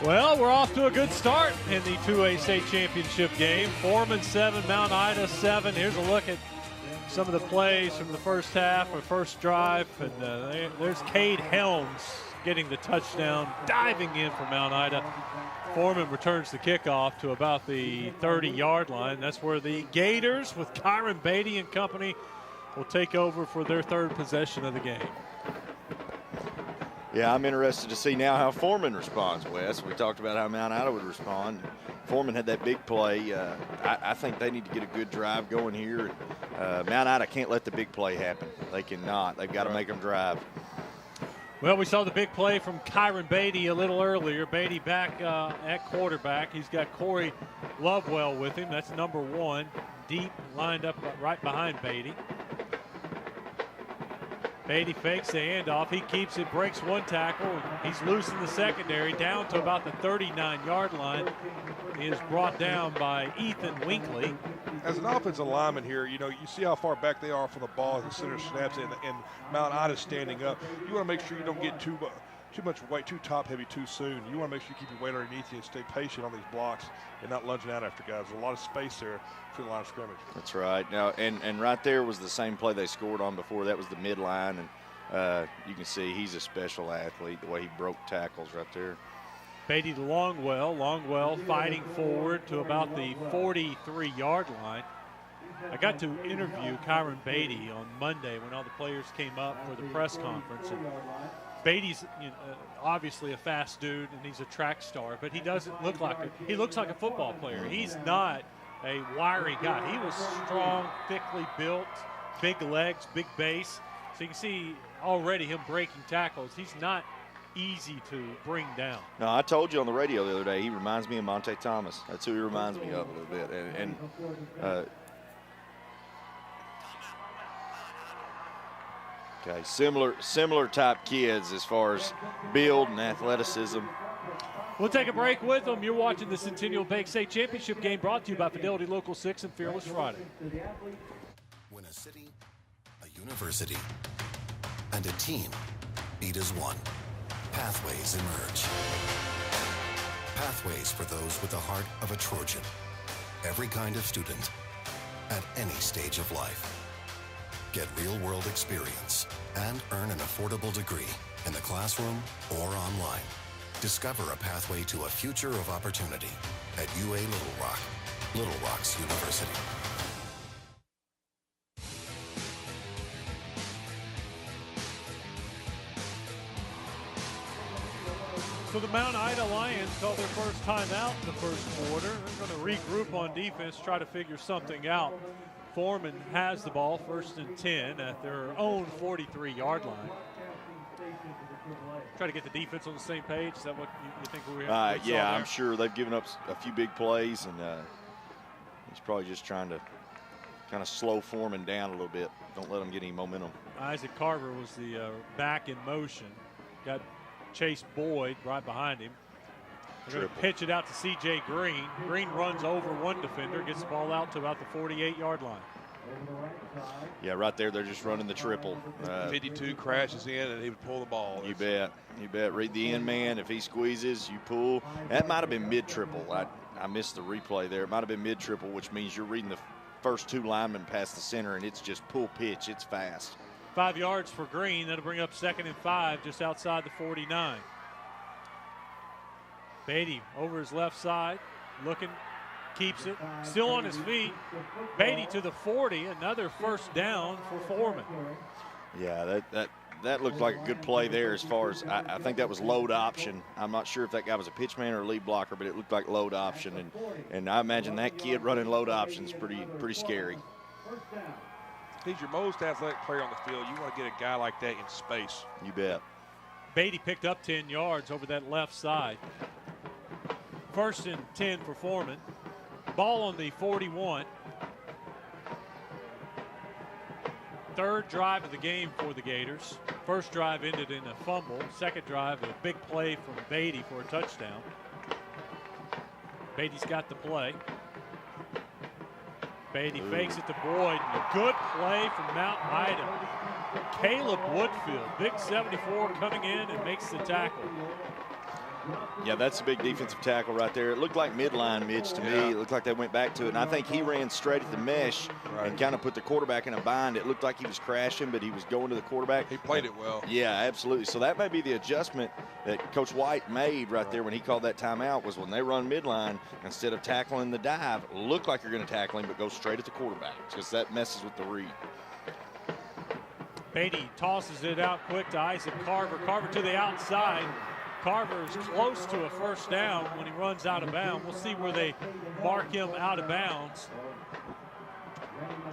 Well, we're off to a good start in the 2A state championship game. Foreman 7, Mount Ida 7. Here's a look at some of the plays from the first half or first drive. And there's Cade Helms getting the touchdown, diving in for Mount Ida. Foreman returns the kickoff to about the 30-yard line. That's where the Gators with Kyron Beatty and company will take over for their 3rd possession of the game. Yeah, I'm interested to see now how Foreman responds, Wes. We talked about how Mount Ida would respond. Foreman had that big play. I think they need to get a good drive going here. Mount Ida can't let the big play happen. They cannot. They've got to make them drive. Well, we saw the big play from Kyron Beatty a little earlier. Beatty back at quarterback. He's got Corey Lovewell with him. That's number 1, deep, lined up right behind Beatty. Beatty fakes the handoff. He keeps it, breaks 1 tackle. He's loose in the secondary, down to about the 39-yard line. He is brought down by Ethan Winkley. As an offensive lineman here, you see how far back they are from the ball as the center snaps in, and Mount Ida's standing up. You want to make sure you don't get too much weight, too top-heavy too soon. You want to make sure you keep your weight underneath you and stay patient on these blocks and not lunging out after guys. There's a lot of space there between the line of scrimmage. That's right. Now, and right there was the same play they scored on before. That was the midline, and you can see he's a special athlete, the way he broke tackles right there. Beatty to Longwell fighting forward to about the 43-yard line. I got to interview Kyron Beatty on Monday when all the players came up for the press conference. And Beatty's obviously a fast dude, and he's a track star, but he doesn't look like it. He looks like a football player. He's not a wiry guy. He was strong, thickly built, big legs, big base. So you can see already him breaking tackles. He's not easy to bring down. No, I told you on the radio the other day, he reminds me of Monte Thomas. That's who he reminds me of a little bit. Okay, similar type kids as far as build and athleticism. We'll take a break with them. You're watching the Centennial Bank State Championship game brought to you by Fidelity Local 6 and Fearless Friday. When a city, a university, and a team beat as one, pathways emerge. Pathways for those with the heart of a Trojan. Every kind of student at any stage of life. Get real-world experience and earn an affordable degree in the classroom or online. Discover a pathway to a future of opportunity at UA Little Rock, Little Rock's University. So the Mount Ida Lions called their first timeout in the first quarter. They're going to regroup on defense, try to figure something out. Foreman has the ball, 1st and 10 at their own 43-yard line. Try to get the defense on the same page. Is that what you think we have? Yeah, I'm sure they've given up a few big plays, and he's probably just trying to kind of slow Foreman down a little bit. Don't let him get any momentum. Isaac Carver was the back in motion. Got Chase Boyd right behind him. They're going to pitch it out to C.J. Green. Green runs over one defender, gets the ball out to about the 48-yard line. Yeah, right there, they're just running the triple. 52 crashes in, and he would pull the ball. You bet. You bet. Read the end man. If he squeezes, you pull. That might have been mid-triple. I missed the replay there. It might have been mid-triple, which means you're reading the first two linemen past the center, and it's just pull pitch. It's fast. 5 yards for Green. That'll bring up 2nd and 5 just outside the 49. Beatty over his left side, looking, keeps it, still on his feet. Beatty to the 40, another first down for Foreman. Yeah, that looked like a good play there as far as, I think that was load option. I'm not sure if that guy was a pitch man or a lead blocker, but it looked like load option. And I imagine that kid running load option is pretty scary. He's your most athletic player on the field. You want to get a guy like that in space. You bet. Beatty picked up 10 yards over that left side. 1st and 10 for Foreman. Ball on the 41. Third drive of the game for the Gators. First drive ended in a fumble. Second drive, a big play from Beatty for a touchdown. Beatty's got the play. Beatty fakes it to Boyd. And a good play from Mount Ida. Caleb Woodfield, big 74, coming in and makes the tackle. Yeah, that's a big defensive tackle right there. It looked like midline, Mitch, to me. It looked like they went back to it. And I think he ran straight at the mesh and kind of put the quarterback in a bind. It looked like he was crashing, but he was going to the quarterback. He played it well. Yeah, absolutely. So that may be the adjustment that Coach White made right there when he called that timeout, was when they run midline, instead of tackling the dive, look like you're going to tackle him, but go straight at the quarterback, because that messes with the read. Beatty tosses it out quick to Isaac Carver. Carver to the outside. Carver is close to a first down when he runs out of bounds. We'll see where they mark him out of bounds.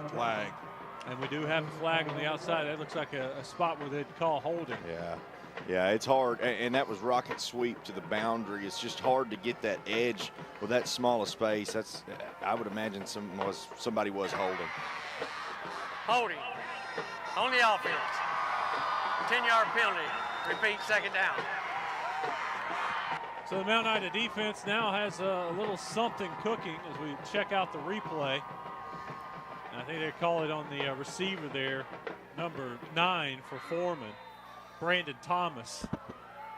Flag. And we do have a flag on the outside. That looks like a spot where they'd call holding. Yeah, it's hard. And that was rocket sweep to the boundary. It's just hard to get that edge with that small a space. That's, I would imagine somebody was holding. Holding on the offense. 10-yard penalty. Repeat, 2nd down. So the Mount Ida defense now has a little something cooking as we check out the replay. And I think they call it on the receiver there, number 9 for Foreman, Brandon Thomas.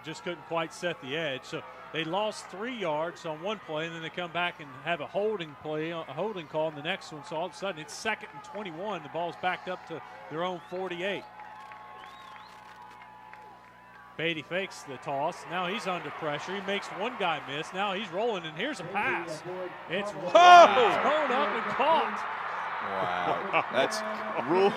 Just couldn't quite set the edge. So they lost 3 yards on one play, and then they come back and have a holding play, a holding call on the next one. So all of a sudden it's 2nd and 21. The ball's backed up to their own 48. Beatty fakes the toss. Now he's under pressure. He makes one guy miss. Now he's rolling, and here's a pass. It's thrown up and caught. Wow. That's rule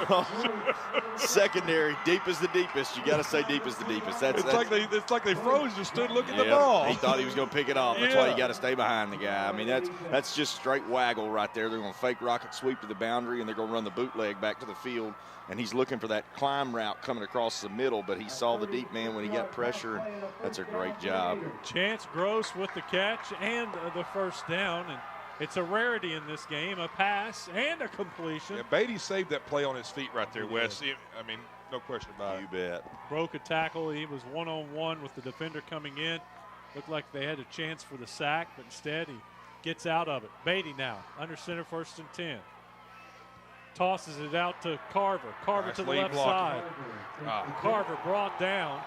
secondary. Deep is the deepest. You got to say deep is the deepest. It's like they froze and stood looking at the ball. He thought he was going to pick it off. That's why you got to stay behind the guy. I mean, that's just straight waggle right there. They're going to fake rocket sweep to the boundary, and they're going to run the bootleg back to the field. And he's looking for that climb route coming across the middle, but he saw the deep man when he got pressure, and that's a great job. Chance Gross with the catch and the first down, and it's a rarity in this game, a pass and a completion. Yeah, Beatty saved that play on his feet right there, Wes. I mean, no question about it. You bet. Broke a tackle. He was one-on-one with the defender coming in. Looked like they had a chance for the sack, but instead he gets out of it. Beatty now under center, 1st and 10. Tosses it out to Carver. Carver to the left side. Carver brought down.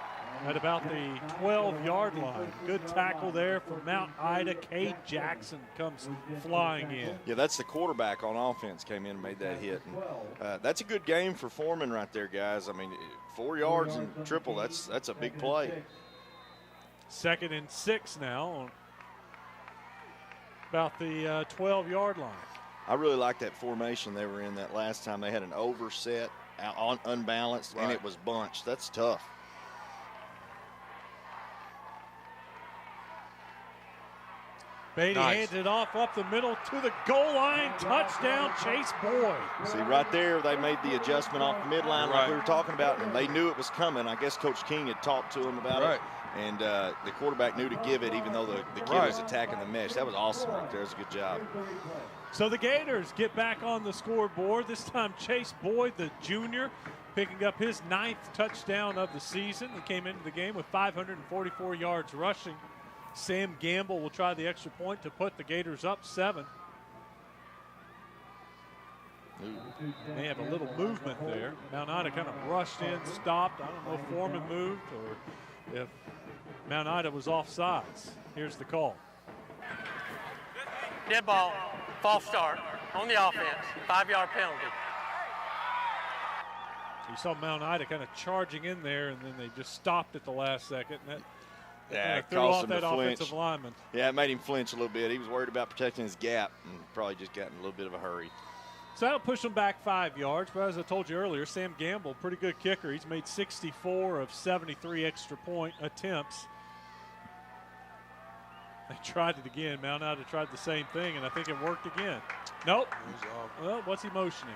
at about the 12-yard line. Good tackle there from Mount Ida. Cade Jackson comes flying in. Yeah, that's the quarterback on offense came in and made that hit. And, that's a good game for Foreman right there, guys. I mean, 4 yards and triple, that's a big play. 2nd and 6 now on about the 12-yard line. I really like that formation they were in that last time. They had an overset, unbalanced, and it was bunched. That's tough. Beatty hands it off up the middle to the goal line. Touchdown, Chase Boyd. See, right there, they made the adjustment off the midline like we were talking about, and they knew it was coming. I guess Coach King had talked to him about it, and the quarterback knew to give it even though the kid was attacking the mesh. That was awesome right there. It was a good job. So the Gators get back on the scoreboard. This time Chase Boyd, the junior, picking up his 9th touchdown of the season. He came into the game with 544 yards rushing. Sam Gamble will try the extra point to put the Gators up 7. They have a little movement there. Mount Ida kind of rushed in, stopped. I don't know if Foreman moved or if Mount Ida was offsides. Here's the call. Dead ball, false start on the offense, 5-yard penalty. You saw Mount Ida kind of charging in there, and then they just stopped at the last second. And that threw off that offensive lineman. Yeah, it made him flinch a little bit. He was worried about protecting his gap and probably just got in a little bit of a hurry. So that'll push them back 5 yards. But as I told you earlier, Sam Gamble, pretty good kicker. He's made 64 of 73 extra point attempts. They tried it again. Mount Ida tried the same thing, and I think it worked again. Nope. Well, what's he motioning?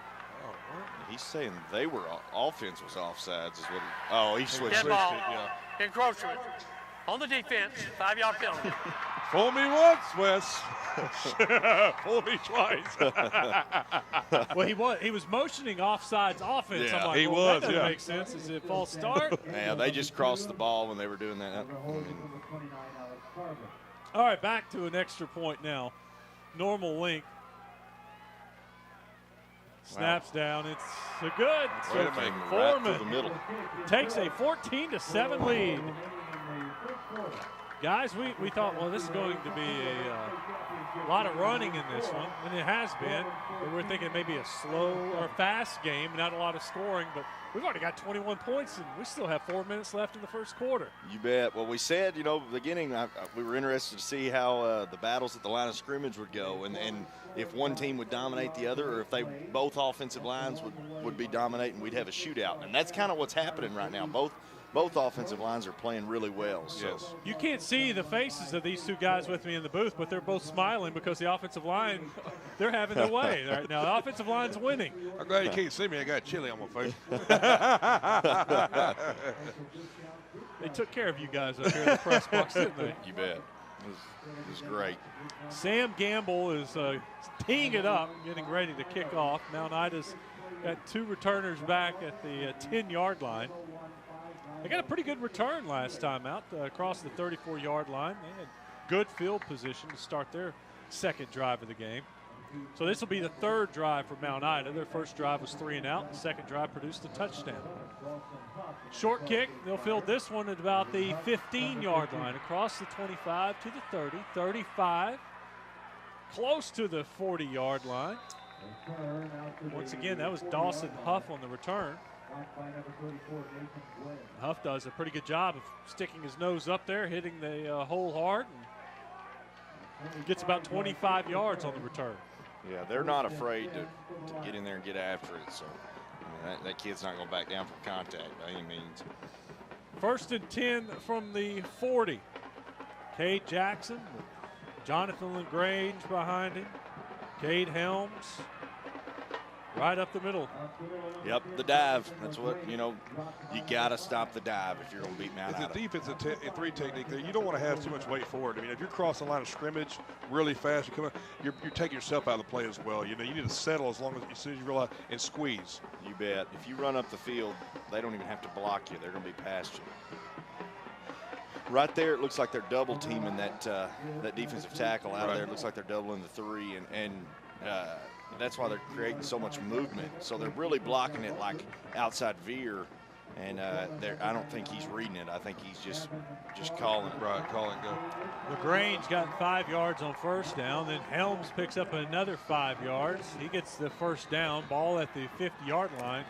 He's saying they were offense was offsides. Is what he switched. Dead ball, encroachment on the defense, 5-yard penalty. Fool me once, Wes. Fool me twice. Well, he was motioning offsides offense. Yeah, I'm like, he that doesn't was. make sense. Is it false start? Yeah, they just crossed the ball when they were doing that. All right, back to an extra point now. Normal length. Snaps down. It's a good. So Foreman takes a 14-7 lead. Guys, we thought, well, this is going to be a lot of running in this one, and it has been. But we're thinking maybe a slow or fast game, not a lot of scoring, but we've already got 21 points, and we still have 4 minutes left in the first quarter. You bet. Well, we said, at the beginning, we were interested to see how the battles at the line of scrimmage would go, and if one team would dominate the other, or if both offensive lines would be dominating, we'd have a shootout. And that's kind of what's happening right now. Both offensive lines are playing really well. So. Yes. You can't see the faces of these two guys with me in the booth, but they're both smiling because the offensive line, they're having their way right now. The offensive line's winning. I'm glad you can't see me. I got chili on my face. They took care of you guys up here in the press box, didn't they? You bet. It was great. Sam Gamble is teeing it up, getting ready to kick off. Mount Ida's got 2 returners back at the 10-yard line. They got a pretty good return last time out across the 34-yard line. They had good field position to start their second drive of the game. So this will be the 3rd drive for Mount Ida. Their first drive was 3 and out. The second drive produced a touchdown. Short kick, they'll field this one at about the 15-yard line, across the 25 to the 30, 35, close to the 40-yard line. Once again, that was Dawson Huff on the return. Huff does a pretty good job of sticking his nose up there, hitting the hole hard, and gets about 25 yards on the return. Yeah, they're not afraid to get in there and get after it. So that kid's not going to back down from contact by any means. 1st and 10 from the 40. Cade Jackson, Jonathan LaGrange behind him. Cade Helms. Right up the middle. Yep, the dive. That's what, you got to stop the dive if you're going to beat Mount Ida. It's a defensive 3 technique there. You don't want to have too much weight forward. I mean, if you're crossing the line of scrimmage really fast, you're taking yourself out of the play as well. You need to settle as soon as you realize and squeeze. You bet. If you run up the field, they don't even have to block you. They're going to be past you. Right there, it looks like they're double teaming that defensive tackle out of there. It looks like they're doubling the 3, and that's why they're creating so much movement. So they're really blocking it like outside veer And I don't think he's reading it. I think he's just calling it. Right, calling go. LaGrange got 5 yards on first down. Then Helms picks up another 5 yards. He gets the first down. Ball at the 50-yard line.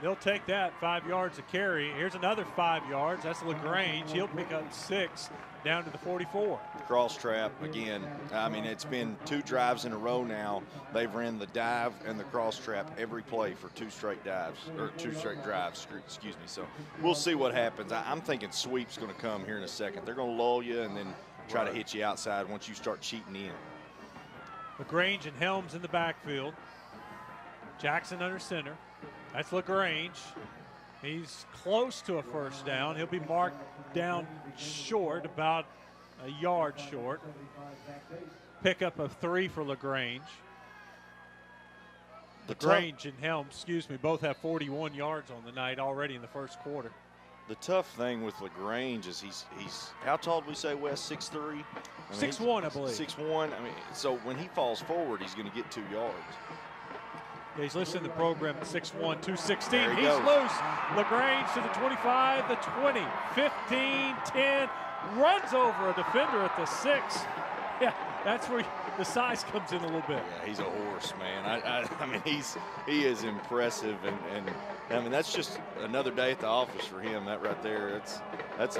They'll take that, 5 yards to carry. Here's another 5 yards. That's LaGrange. He'll pick up 6 down to the 44. Cross trap again. I mean, it's been 2 drives in a row now. They've ran the dive and the cross trap every play for 2 straight dives, or 2 straight drives, excuse me. So we'll see what happens. I'm thinking sweep's going to come here in a second. They're going to lull you and then try to hit you outside once you start cheating in. LaGrange and Helms in the backfield. Jackson under center. That's LaGrange. He's close to a first down. He'll be marked down short, about a yard short. Pickup of 3 for LaGrange. LaGrange and Helms, both have 41 yards on the night already in the first quarter. The tough thing with LaGrange is he's how tall did we say, Wes? 6'3"? 6'1", I believe. 6'1". I mean, so when he falls forward, he's going to get 2 yards. Yeah, he's listening to the program at 6'1", 216. He's loose. LaGrange to the 25, the 20, 15, 10. Runs over a defender at the 6. Yeah, that's where the size comes in a little bit. Yeah, he's a horse, man. I mean, he is impressive, and I mean that's just another day at the office for him. That right there,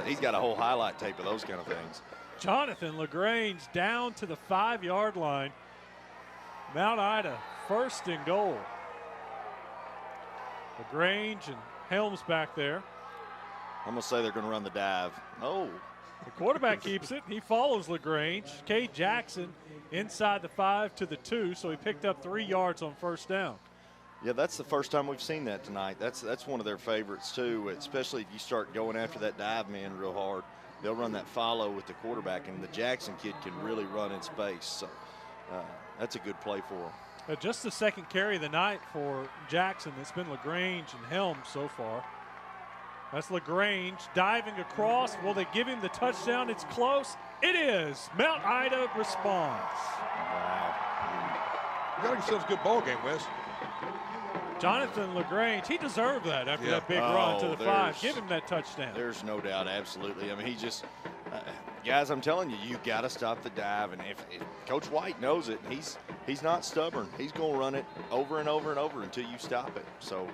he's got a whole highlight tape of those kind of things. Jonathan LaGrange down to the 5-yard line. Mount Ida 1st and goal. LaGrange and Helms back there. I'm going to say they're going to run the dive. Oh. The quarterback keeps it. He follows LaGrange. Cade Jackson inside the 5 to the 2, so he picked up 3 yards on first down. Yeah, that's the first time we've seen that tonight. That's one of their favorites, too, especially if you start going after that dive man real hard. They'll run that follow with the quarterback, and the Jackson kid can really run in space. So that's a good play for him. Just the second carry of the night for Jackson. It's been LaGrange and Helms so far. That's LaGrange diving across. Will they give him the touchdown? It's close. It is. Mount Ida responds. Wow. We got ourselves a good ball game, Wes. Jonathan LaGrange, he deserved that after that big run to the 5. Give him that touchdown. There's no doubt, absolutely. I mean, he just, guys, I'm telling you, you got to stop the dive. And if Coach White knows it, he's not stubborn. He's going to run it over and over and over until you stop it. So,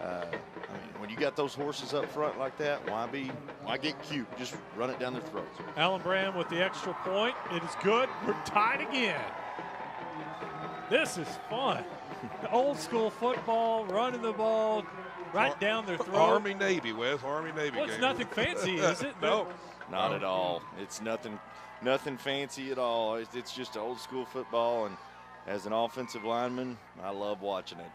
I mean, when you got those horses up front like that, why get cute? Just run it down their throats. Allen Bram with the extra point. It is good. We're tied again. This is fun. Old school football, running the ball right down their throat. Army-Navy, Wes. Army-Navy. Well, it's nothing fancy, is it? No. Not at all. It's nothing fancy at all. It's just old school football, and as an offensive lineman, I love watching it.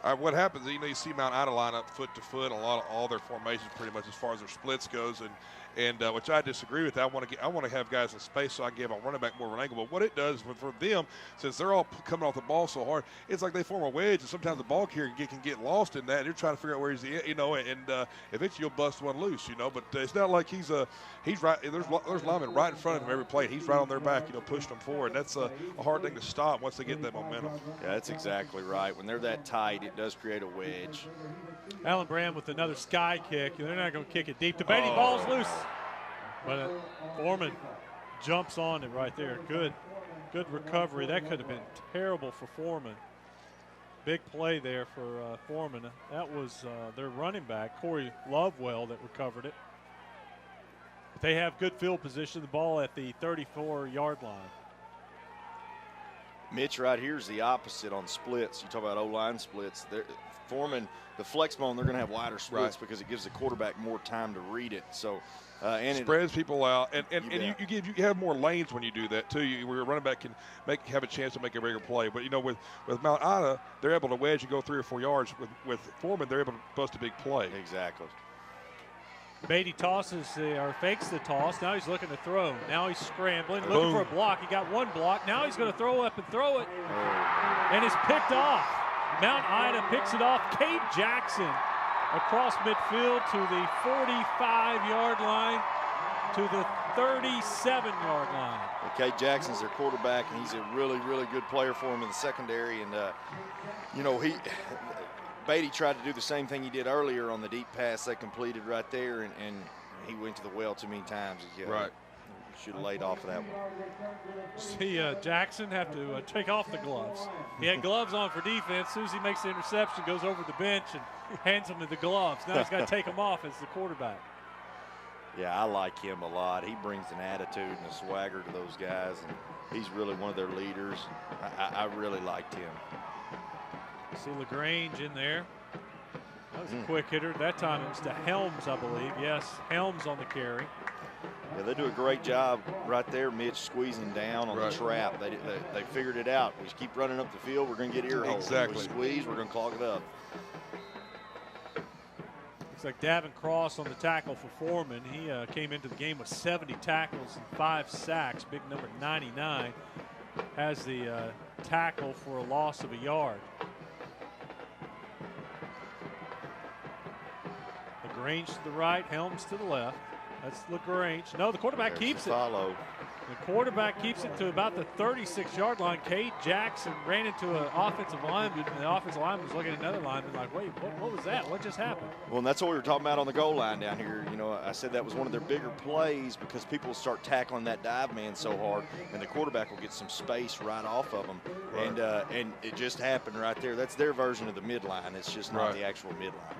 All right, what happens, you see Mount Ida line up foot to foot, all their formations pretty much as far as their splits goes, and which I disagree with. I want to have guys in space so I can give a running back more of an angle. But what it does for them, since they're all coming off the ball so hard, it's like they form a wedge, and sometimes the ball carrier can get lost in that. They're trying to figure out where he's, and eventually you'll bust one loose, But it's not like he's right. There's linemen right in front of him every play. He's right on their back, pushing them forward. That's a hard thing to stop once they get that momentum. Yeah, that's exactly right. When they're that tight, it does create a wedge. Allen Bram with another sky kick. They're not going to kick it deep. The Beatty ball's loose. But Foreman jumps on it right there. Good recovery. That could have been terrible for Foreman. Big play there for Foreman. That was their running back, Corey Lovewell, that recovered it. But they have good field position. The ball at the 34-yard line. Mitch right here is the opposite on splits. You talk about O-line splits. Foreman, the flex bone, they're going to have wider splits because it gives the quarterback more time to read it. So, and spreads people out, and you have more lanes when you do that too. Where your running back can have a chance to make a bigger play. But with Mount Ida, they're able to wedge and go 3 or 4 yards. With Foreman, they're able to bust a big play. Exactly. Beatty tosses or fakes the toss. Now he's looking to throw. Now he's scrambling, looking for a block. He got one block. Now he's going to throw up and throw it, and it's picked off. Mount Ida picks it off. Cade Jackson across midfield to the 45-yard line, to the 37-yard line. Okay, Jackson's their quarterback, and he's a really, really good player for him in the secondary. And, Beatty tried to do the same thing he did earlier on the deep pass they completed right there, and he went to the well too many times. Right. Should have laid off of that one. See Jackson have to take off the gloves. He had gloves on for defense. As soon as he makes the interception, goes over the bench and hands him the gloves. Now he's got to take them off as the quarterback. Yeah, I like him a lot. He brings an attitude and a swagger to those guys, and he's really one of their leaders. I really liked him. See LaGrange in there. That was a quick hitter. That time it was to Helms, I believe. Yes, Helms on the carry. Yeah, they do a great job right there, Mitch, squeezing down on the trap. They figured it out. We just keep running up the field, we're going to get ear holes. Exactly. We squeeze, we're going to clog it up. Looks like Davin Cross on the tackle for Foreman. He came into the game with 70 tackles and 5 sacks. Big number 99 has the tackle for a loss of a yard. LaGrange to the right, Helms to the left. That's LaGrange. No, the quarterback keeps it. Follow. The quarterback keeps it to about the 36-yard line. Cade Jackson ran into an offensive lineman, and the offensive lineman was looking at another lineman like, wait, what was that? What just happened? Well, and that's what we were talking about on the goal line down here. You know, I said that was one of their bigger plays because people start tackling that dive man so hard, and the quarterback will get some space right off of them. Right. And it just happened right there. That's their version of the midline. It's just not the actual midline.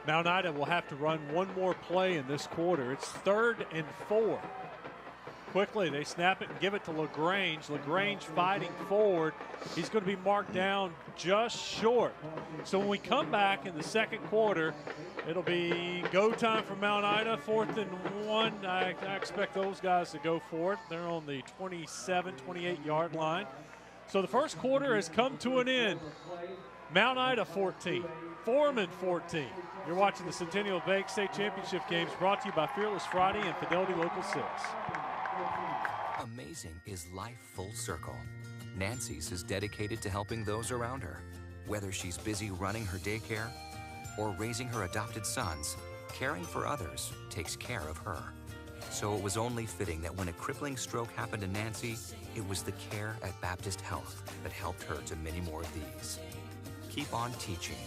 Mount Ida will have to run one more play in this quarter. It's 3rd and 4. Quickly, they snap it and give it to LaGrange. LaGrange fighting forward. He's going to be marked down just short. So when we come back in the second quarter, it'll be go time for Mount Ida, 4th and 1. I expect those guys to go for it. They're on the 27, 28-yard line. So the first quarter has come to an end. Mount Ida 14, Foreman 14. You're watching the Centennial Bank State Championship games brought to you by Fearless Friday and Fidelity Local 6. Amazing is life full circle. Nancy's is dedicated to helping those around her. Whether she's busy running her daycare or raising her adopted sons, caring for others takes care of her. So it was only fitting that when a crippling stroke happened to Nancy, it was the care at Baptist Health that helped her to many more of these. Keep on teaching,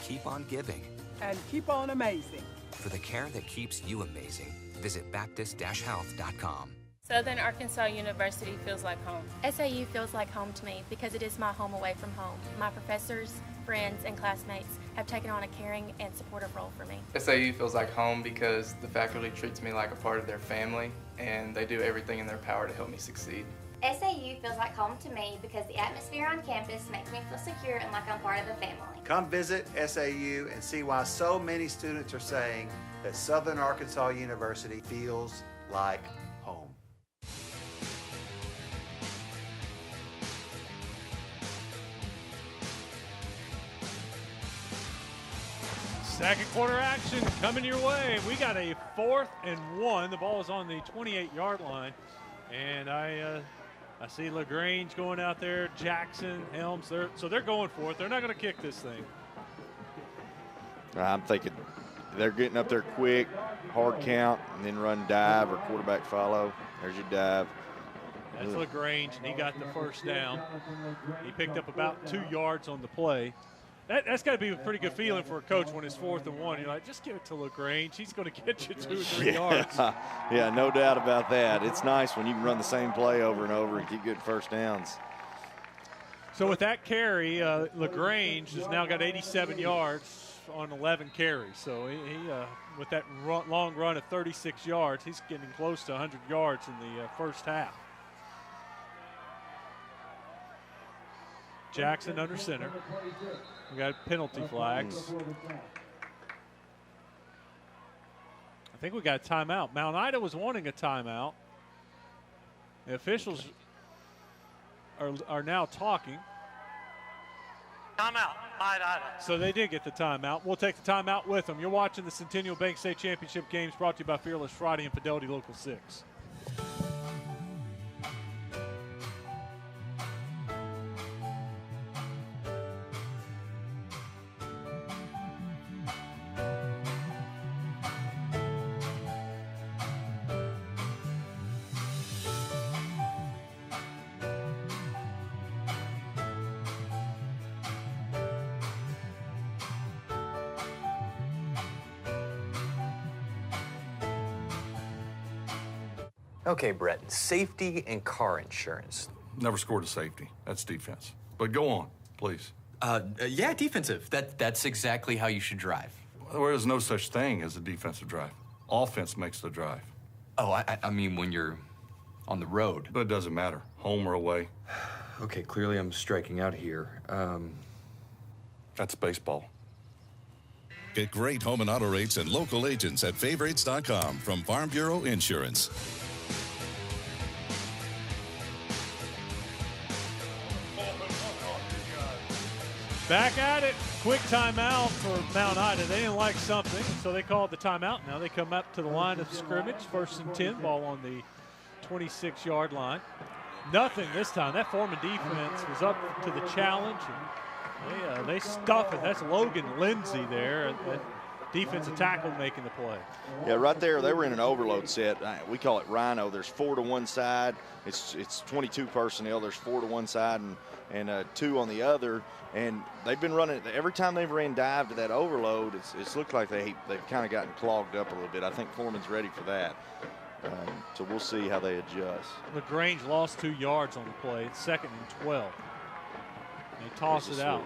keep on giving, and keep on amazing. For the care that keeps you amazing, visit Baptist-Health.com. Southern Arkansas University feels like home. SAU feels like home to me because it is my home away from home. My professors, friends, and classmates have taken on a caring and supportive role for me. SAU feels like home because the faculty treats me like a part of their family, and they do everything in their power to help me succeed. SAU feels like home to me because the atmosphere on campus makes me feel secure and like I'm part of a family. Come visit SAU and see why so many students are saying that Southern Arkansas University feels like home. Second quarter action coming your way. We got a 4th and 1. The ball is on the 28-yard line. And I see LaGrange going out there, Jackson, Helms. They're going for it. They're not going to kick this thing. I'm thinking they're getting up there quick, hard count, and then run dive or quarterback follow. There's your dive. That's LaGrange, and he got the first down. He picked up about 2 yards on the play. That's got to be a pretty good feeling for a coach when it's 4th and 1. You're like, just give it to LaGrange. He's going to get you 2 or 3 yards. Yeah, no doubt about that. It's nice when you can run the same play over and over and keep getting first downs. So with that carry, LaGrange has now got 87 yards on 11 carries. So he with that long run of 36 yards, he's getting close to 100 yards in the first half. Jackson under center. We got penalty flags. I think we got a timeout. Mount Ida was wanting a timeout. The officials are now talking. Timeout, Ida. So they did get the timeout. We'll take the timeout with them. You're watching the Centennial Bank State Championship games brought to you by Fearless Friday and Fidelity Local 6. Okay, Brett, safety and car insurance. Never scored a safety. That's defense. But go on, please. Yeah, defensive. That's exactly how you should drive. There is no such thing as a defensive drive. Offense makes the drive. Oh, I mean when you're on the road. But it doesn't matter, home or away. Okay, clearly I'm striking out here. That's baseball. Get great home and auto rates and local agents at favorites.com from Farm Bureau Insurance. Back at it. Quick timeout for Mount Ida. They didn't like something, so they called the timeout. Now they come up to the line of scrimmage. 1st and 10, ball on the 26-yard line. Nothing this time. That Foreman defense was up to the challenge. And they stuff it. That's Logan Lindsay there. That defensive tackle making the play. Yeah, right there, they were in an overload set. We call it Rhino. There's 4 to one side. It's 22 personnel. There's 4 to one side and 2 on the other. And they've been running, every time they've ran dive to that overload, it's looked like they've kind of gotten clogged up a little bit. I think Foreman's ready for that. So we'll see how they adjust. LaGrange lost 2 yards on the play. It's 2nd and 12. They toss it out.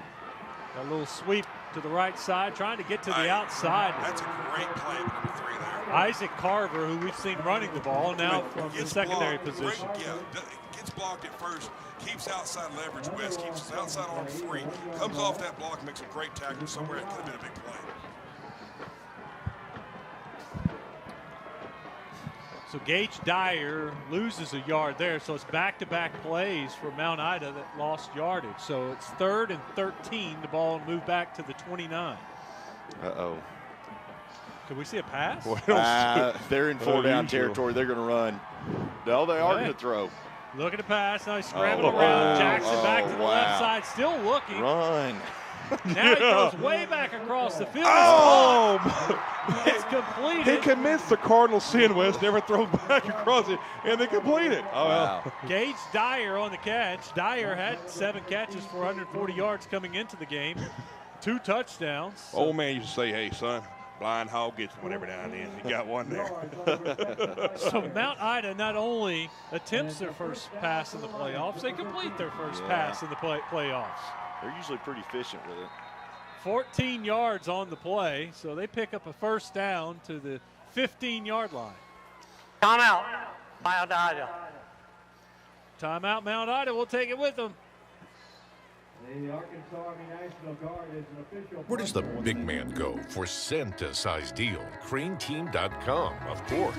A little sweep to the right side, trying to get to the outside. That's a great play with number 3 there. Isaac Carver, who we've seen running the ball, now from the secondary position. Gets blocked at first, keeps outside leverage. West keeps his outside arm free, comes off that block, makes a great tackle somewhere. It could have been a big play. So Gage Dyer loses a yard there, so it's back-to-back plays for Mount Ida that lost yardage. So it's 3rd and 13. The ball moved back to the 29. Uh-oh. Can we see a pass? They're in 4-down territory. They're going to run. No, they are going to throw. Looking to pass. Now he's scrambling around. Jackson back to the left side, still looking. Run. Now he goes way back across the field. It's completed. He commits the cardinal sin, West, never throws back across it, and they complete it. Oh, wow. Gage Dyer on the catch. Dyer had 7 catches for 140 yards coming into the game. 2 touchdowns. Old man used to say, hey, son, blind hog gets one every now and then. He got one there. So Mount Ida not only attempts their first pass in the playoffs, they complete their first pass in the playoffs. They're usually pretty efficient with it. 14 yards on the play, so they pick up a first down to the 15-yard line. Timeout, Mount Ida. Timeout, Mount Ida. We'll take it with them. The Arkansas Army National Guard is an official. Where does the big man go for Santa-sized deal? CraneTeam.com, of course.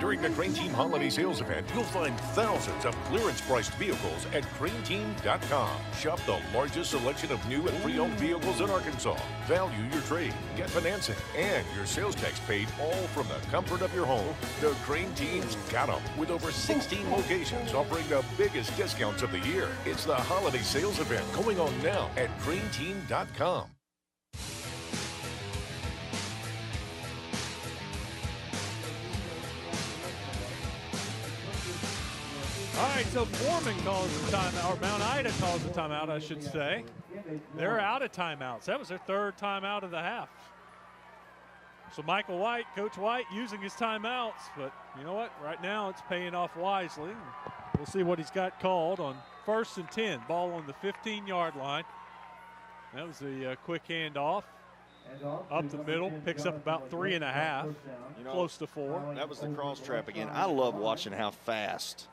During the Crane Team Holiday Sales Event, you'll find thousands of clearance-priced vehicles at CraneTeam.com. Shop the largest selection of new and pre-owned vehicles in Arkansas. Value your trade, get financing, and your sales tax paid, all from the comfort of your home. The Crane Team's got them, with over 16 locations offering the biggest discounts of the year. It's the Holiday Sales Event, going on now at CraneTeam.com. All right, so Foreman calls the timeout, or Mount Ida calls the timeout, I should say. They're out of timeouts. That was their 3rd timeout of the half. So Michael White, Coach White, using his timeouts, but you know what? Right now it's paying off wisely. We'll see what he's got called on 1st and 10. Ball on the 15-yard line. That was a quick handoff. Up the middle, picks up about 3.5, close to 4. That was the cross trap again. I love watching how fast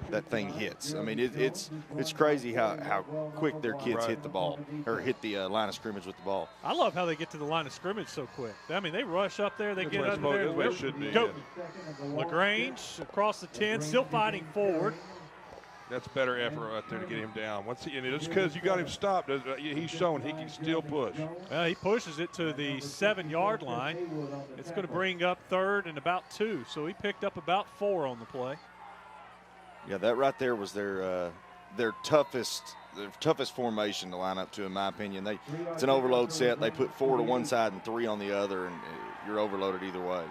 that thing hits. I mean, it's crazy how quick their kids hit the ball, or hit the line of scrimmage with the ball. I love how they get to the line of scrimmage so quick. I mean, they rush up there, they get under there. That's where it should be. Go. LaGrange across the 10, still fighting forward. That's better effort right there to get him down. Once and just because you got him stopped, he's shown he can still push. Well, he pushes it to the 7-yard line. It's going to bring up 3rd and about 2. So he picked up about 4 on the play. Yeah, that right there was their toughest formation to line up to, in my opinion. It's an overload set. They put 4 to one side and 3 on the other, and you're overloaded either way.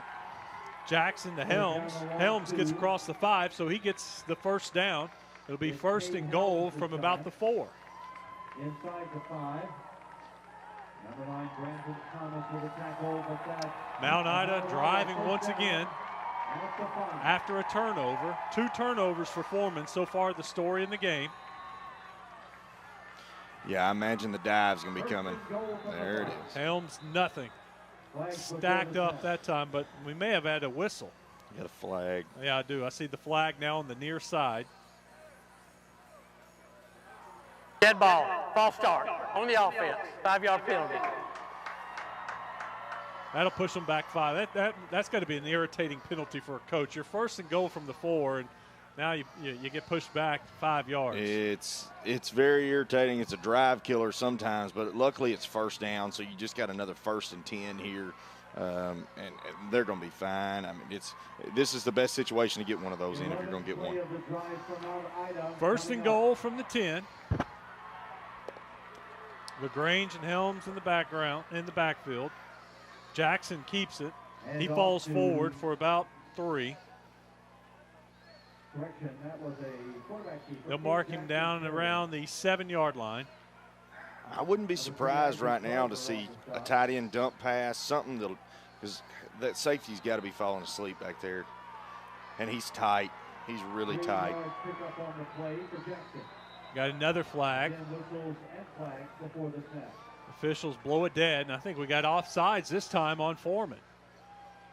Jackson to Helms. Helms gets across the 5, so he gets the first down. It'll be 1st and goal from about the 4. Inside the 5. Number 9, Brandon Thomas with a tackle, but that. Mount Ida driving once again. after a turnover. 2 turnovers for Foreman so far, the story in the game. Yeah, I imagine the dive's going to be coming. There it is. Helms, nothing. Stacked up that time, but we may have had a whistle. You got a flag. Yeah, I do. I see the flag now on the near side. Dead ball, false start on the offense, 5-yard penalty. That'll push them back 5. That's got to be an irritating penalty for a coach. You're 1st and goal from the 4, and now you get pushed back 5 yards. It's very irritating. It's a drive killer sometimes, but luckily it's 1st down, so you just got another 1st and 10 here, and they're going to be fine. I mean, this is the best situation to get one of those in if you're going to get one. 1st and goal from the 10. LaGrange and Helms in the backfield. Jackson keeps it. He falls forward for about 3. They'll mark him down around the 7-yard line. I wouldn't be surprised right now to see a tight end dump pass, something that'll, because that safety's got to be falling asleep back there. And he's tight. He's really tight. Got another flag. Officials blow it dead, and I think we got offsides this time on Foreman.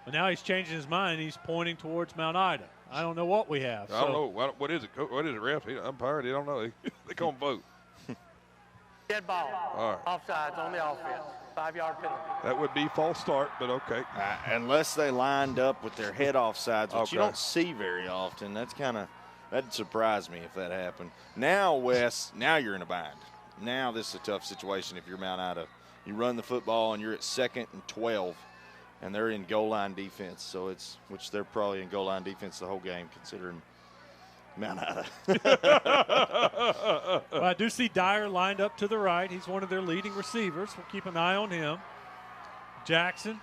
But now he's changing his mind. He's pointing towards Mount Ida. I don't know what we have. I don't know. What is it? What is it, ref? Umpire, they don't know. They can't vote. Dead ball, all right. offsides on the offense, 5-yard penalty. That would be false start, but okay. Unless they lined up with their head offsides, which you don't see very often. That'd surprise me if that happened. Now, Wes, now you're in a bind. Now this is a tough situation if you're Mount Ida. You run the football and you're at 2nd and 12, and they're in goal line defense. So which they're probably in goal line defense the whole game, considering Mount Ida. Well, I do see Dyer lined up to the right. He's one of their leading receivers. We'll keep an eye on him. Jackson.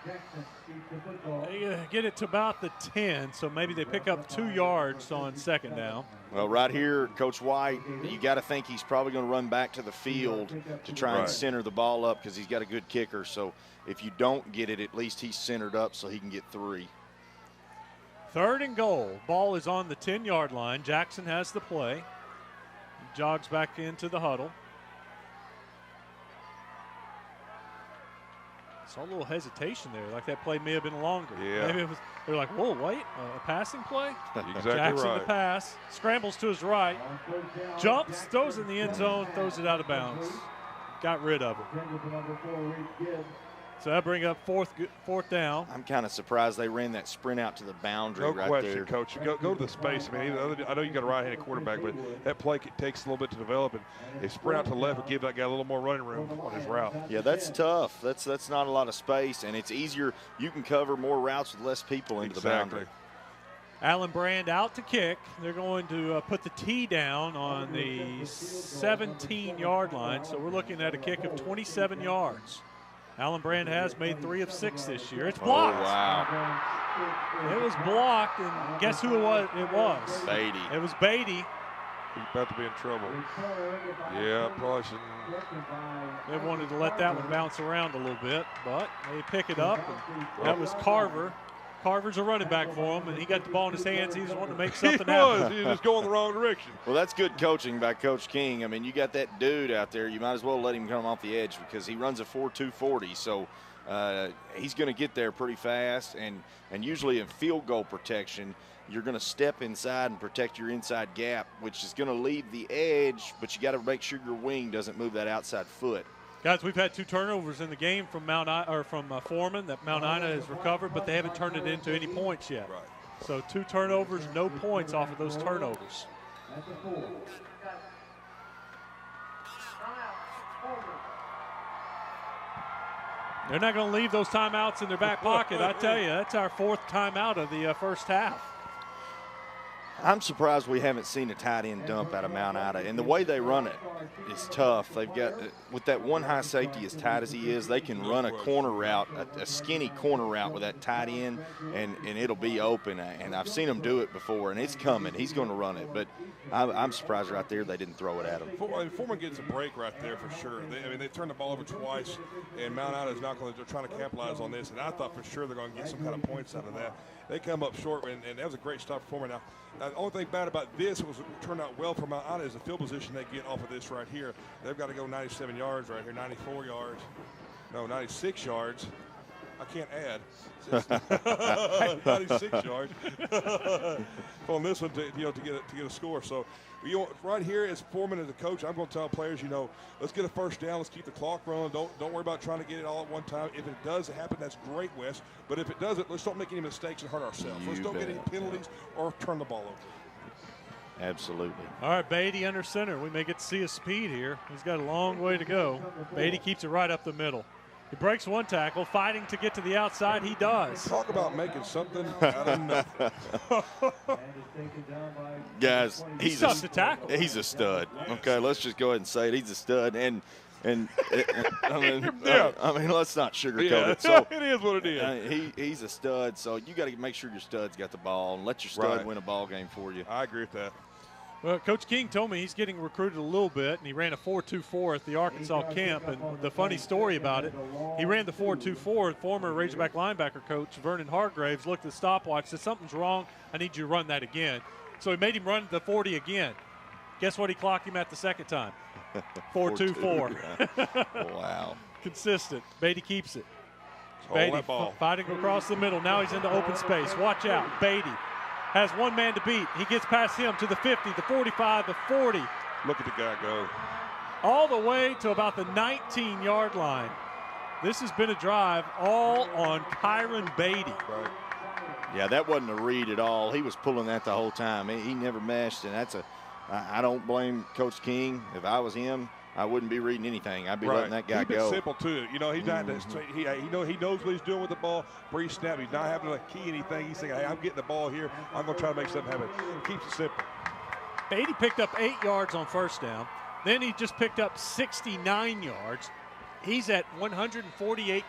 They get it to about the 10, so maybe they pick up 2 yards on 2nd down. Well, right here, Coach White, you got to think he's probably going to run back to the field to try and center the ball up because he's got a good kicker. So if you don't get it, at least he's centered up so he can get 3. 3rd and goal. Ball is on the 10-yard line. Jackson has the play. He jogs back into the huddle. Saw a little hesitation there, like that play may have been longer. Yeah. Maybe they're like, whoa, wait, a passing play? Exactly Jackson right. the pass, scrambles to his right, jumps, throws in the end zone, throws it out of bounds. Got rid of it. So that brings up fourth down. I'm kind of surprised they ran that sprint out to the boundary no right question, there. Coach. Go to the space. I mean, I know you got a right-handed quarterback, but that play takes a little bit to develop, and they sprint out to the left and give that guy a little more running room on his route. Yeah, that's tough. That's not a lot of space, and it's easier. You can cover more routes with less people into the boundary. Allen Brand out to kick. They're going to put the tee down on the 17-yard line, so we're looking at a kick of 27 yards. Allen Brand has made 3 of 6 this year. It's blocked. Oh, wow. It was blocked, and guess who it was? It was Beatty. It was Beatty. He's about to be in trouble. Yeah, probably shouldn't. They wanted to let that one bounce around a little bit, but they pick it up, and that was Carver. Carver's a running back for him, and he got the ball in his hands. He just wanted to make something happen. He was just going the wrong direction. Well, that's good coaching by Coach King. I mean, you got that dude out there. You might as well let him come off the edge because he runs a 4.240, so he's going to get there pretty fast. And usually in field goal protection, you're going to step inside and protect your inside gap, which is going to leave the edge, but you got to make sure your wing doesn't move that outside foot. Guys, we've had 2 turnovers in the game from Foreman that Mount Ida has recovered, but they haven't turned it into any points yet. Right. So 2 turnovers, no points off of those turnovers. They're not going to leave those timeouts in their back pocket. I tell you, that's our 4th timeout of the first half. I'm surprised we haven't seen a tight end dump out of Mount Ida. And the way they run it is tough. They've got, with that one high safety as tight as he is, they can run a corner route, a skinny corner route with that tight end, and it'll be open. And I've seen him do it before, and it's coming. He's going to run it. But I'm surprised right there they didn't throw it at him. Foreman gets a break right there for sure. They turned the ball over twice, and Mount Ida is not going to – they're trying to capitalize on this. And I thought for sure they're going to get some kind of points out of that. They come up short, and that was a great stop for Foreman. Now, the only thing bad about this was it turned out well for Mount Ida is the field position they get off of this right here. They've got to go 97 yards right here, 94 yards. No, 96 yards. I can't add. 96 yards on this one to get a score. So right here as Foreman as a coach, I'm going to tell players, let's get a first down. Let's keep the clock rolling. Don't worry about trying to get it all at one time. If it does happen, that's great, Wes. But if it doesn't, let's don't make any mistakes and hurt ourselves. Let's don't get any penalties or turn the ball over. Absolutely. All right, Beatty under center. We may get to see his speed here. He's got a long way to go. Beatty keeps it right up the middle. He breaks one tackle, fighting to get to the outside. He does. Talk about making something out of nothing. Guys, he's tough to tackle. He's a stud. Okay, let's just go ahead and say it. He's a stud. And I mean, let's not sugarcoat it. So it is what it is. He's a stud. So you got to make sure your stud's got the ball and let your stud win a ball game for you. I agree with that. Well, Coach King told me he's getting recruited a little bit, and he ran a 4.24 at the Arkansas camp. And the funny story about it, he ran the 4.24. Former Razorback linebacker coach Vernon Hargraves looked at the stopwatch, said, something's wrong. I need you to run that again. So he made him run the 40 again. Guess what he clocked him at the second time? 4.24. Wow. Consistent. Beatty keeps it. Beatty fighting across the middle. Now he's into open space. Watch out. Beatty has one man to beat. He gets past him to the 50, the 45, the 40. Look at the guy go. All the way to about the 19-yard line. This has been a drive all on Kyron Beatty. Right. Yeah, that wasn't a read at all. He was pulling that the whole time. He never meshed, and I don't blame Coach King. If I was him, I wouldn't be reading anything. I'd be letting that guy go. Keep it simple too. He's not. He knows what he's doing with the ball. Pre-snap, he's not having to key anything. He's saying, "Hey, I'm getting the ball here. I'm going to try to make something happen." Keeps it simple. Beatty picked up 8 yards on first down. Then he just picked up 69 yards. He's at 148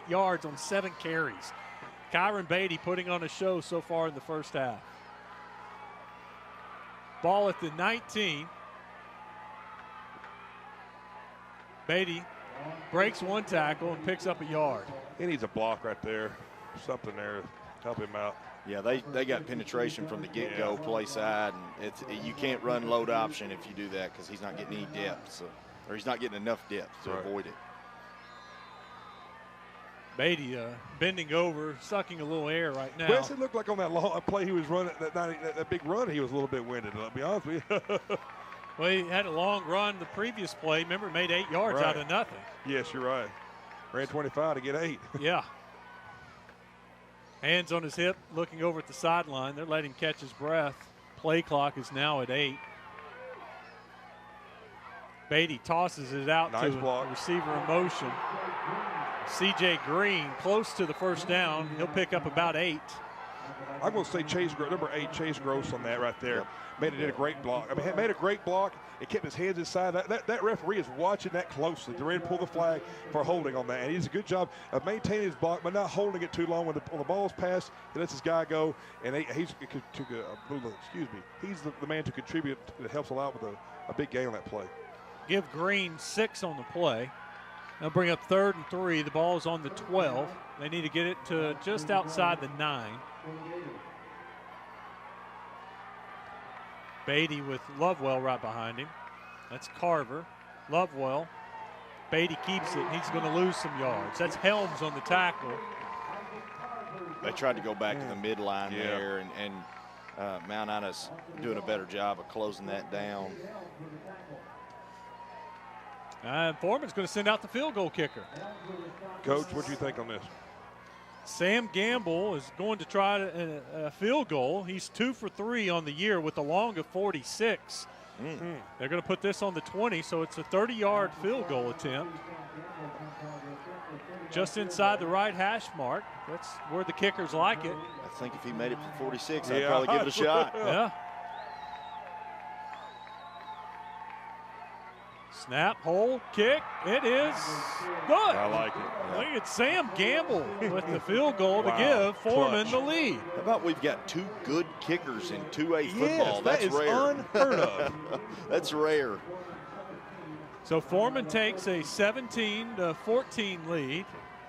yards on 7 carries. Kyron Beatty putting on a show so far in the first half. Ball at the 19. Beatty breaks one tackle and picks up a yard. He needs a block right there, something there to help him out. Yeah, they got penetration from the get-go, play side, and you can't run load option if you do that because he's not getting any depth, or he's not getting enough depth to avoid it. Beatty bending over, sucking a little air right now. Well, it looked like on that long play he was running, that big run, he was a little bit winded, I'll be honest with you. Well, he had a long run the previous play. Remember, made 8 yards out of nothing. Yes, you're right. Ran 25 to get 8. Yeah. Hands on his hip, looking over at the sideline. They're letting him catch his breath. Play clock is now at 8. Beatty tosses it out to the receiver in motion. C.J. Green close to the first down. He'll pick up about 8. I'm going to say number 8, Chase Gross on that right there. Did a great block. Made a great block. It kept his hands inside. That referee is watching that closely. They're ready to pull the flag for holding on that. And he does a good job of maintaining his block, but not holding it too long. When the ball's passed, he lets his guy go. And he's the man to contribute that helps a lot with a big gain on that play. Give Green 6 on the play. They'll bring up 3rd and 3. The ball is on the 12. They need to get it to just outside the 9. Beatty with Lovewell right behind him. That's Carver. Lovewell. Beatty keeps it. He's going to lose some yards. That's Helms on the tackle. They tried to go back to the midline there, and Mount Ida's doing a better job of closing that down. Foreman's going to send out the field goal kicker. Coach, what do you think on this? Sam Gamble is going to try a field goal. He's 2 for 3 on the year with a long of 46. They're going to put this on the 20, so it's a 30-yard field goal attempt. just inside the right hash mark. That's where the kickers like it. I think if he made it for 46, I'd probably give it a shot. Yeah. Snap, hold, kick. It is good. I like it. Look at Sam Gamble with the field goal to give Foreman the lead. How about we've got 2 good kickers in 2A football? That is rare. Unheard of. That's rare. So Foreman takes a 17-14 lead.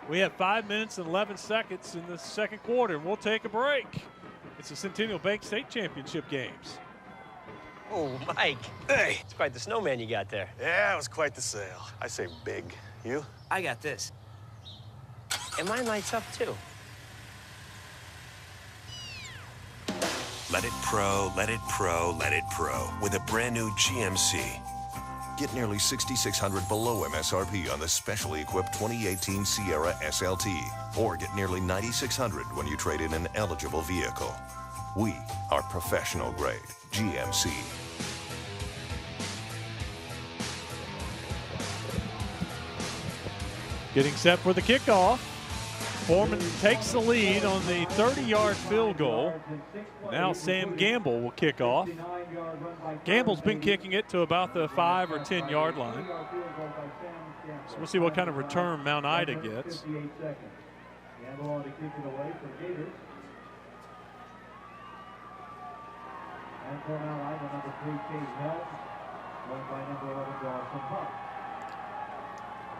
We have 5 minutes and 11 seconds in the second quarter, and we'll take a break. It's the Centennial Bank State Championship games. Oh, Mike. Hey, it's quite the snowman you got there. Yeah, it was quite the sail. I say big. You? I got this. And mine lights up, too. Let it pro, let it pro, let it pro with a brand new GMC. Get nearly $6,600 below MSRP on the specially equipped 2018 Sierra SLT. Or get nearly $9,600 when you trade in an eligible vehicle. We are professional grade GMC. Getting set for the kickoff. Foreman takes the lead on the 30-yard field goal. Now Sam Gamble will kick off. Gamble's been kicking it to about the 5 or 10-yard line. So we'll see what kind of return Mount Ida gets. Gamble on to kick it away for Gators. And for Mount Ida, number 3, Kate Helms, joined by number 11, Dawson Park.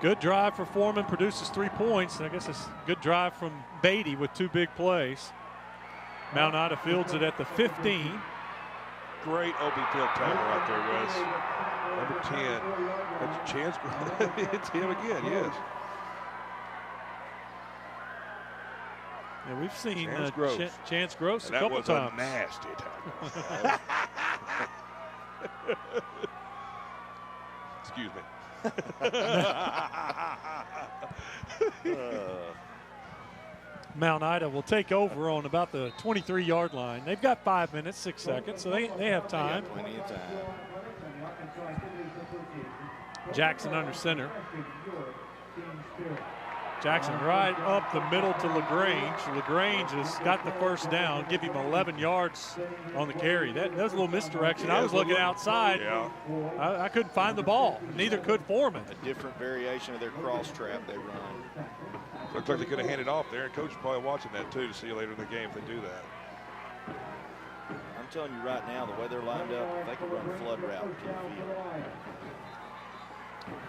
Good drive for Foreman, produces 3 points. And I guess it's a good drive from Beatty with 2 big plays. Mount Ida fields it at the 15. Great open field tackle right there, Wes. Number 10. That's Chance. It's him again, yes. Yeah, we've seen Chance Gross a couple times. That was a nasty tackle. Excuse me. Mount Ida will take over on about the 23-yard line. They've got 5 minutes, 6 seconds, so they have time. Plenty of time. Jackson under center. Jackson right up the middle to LaGrange. LaGrange has got the first down, give him 11 yards on the carry. That was a little misdirection. I was looking outside. Yeah. I couldn't find the ball. Neither could Foreman. A different variation of their cross trap they run. Looks like they could have handed off there, and Coach is probably watching that too to see later in the game if they do that. I'm telling you right now, the way they're lined up, if they could run a flood route to the field.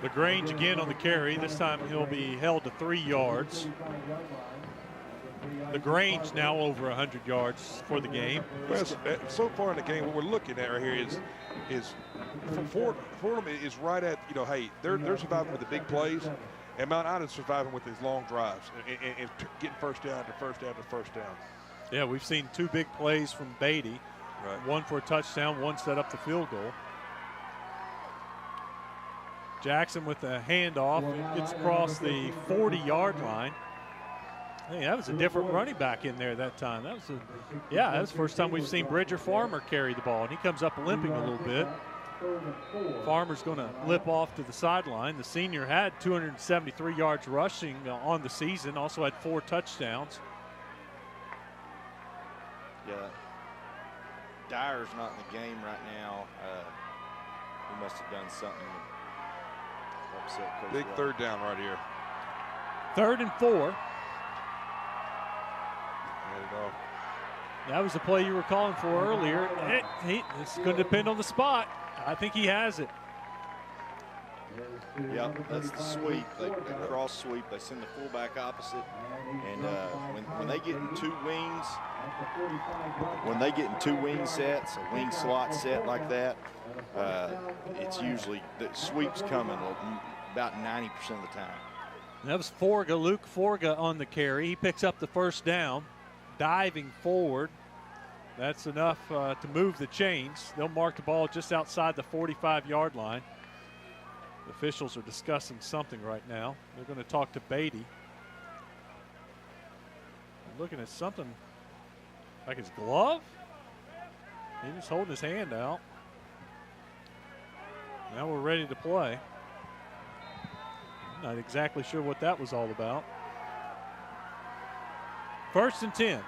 LaGrange again on the carry. This time he'll be held to 3 yards. LaGrange now over 100 yards for the game. Well, so far in the game, what we're looking at right here is Fordham is right at, hey, they're surviving with the big plays, and Mount Ida's surviving with these long drives and getting first down to first down to first down. Yeah, we've seen 2 big plays from Beatty. Right. One for a touchdown, one set up the field goal. Jackson with the handoff. It gets across the 40-yard line. Hey, that was a different running back in there that time. That was the first time we've seen Bridger Farmer carry the ball, and he comes up limping a little bit. Farmer's going to lip off to the sideline. The senior had 273 yards rushing on the season, also had 4 touchdowns. Yeah. Dyer's not in the game right now. He must have done something to upset Coach Big White. third down right here. 3rd and 4. That was the play you were calling for earlier. It's going to depend on the spot. I think he has it. Yep, that's the sweep. They cross sweep. They send the fullback opposite, and when they get in 2 wing sets, a wing slot set like that, it's usually the sweep's coming about 90% of the time. That was Forga, Luke Forga on the carry. He picks up the first down, diving forward. That's enough to move the chains. They'll mark the ball just outside the 45-yard line. The officials are discussing something right now. They're going to talk to Beatty. Looking at something like his glove. He was holding his hand out. Now we're ready to play. Not exactly sure what that was all about. 1st and 10.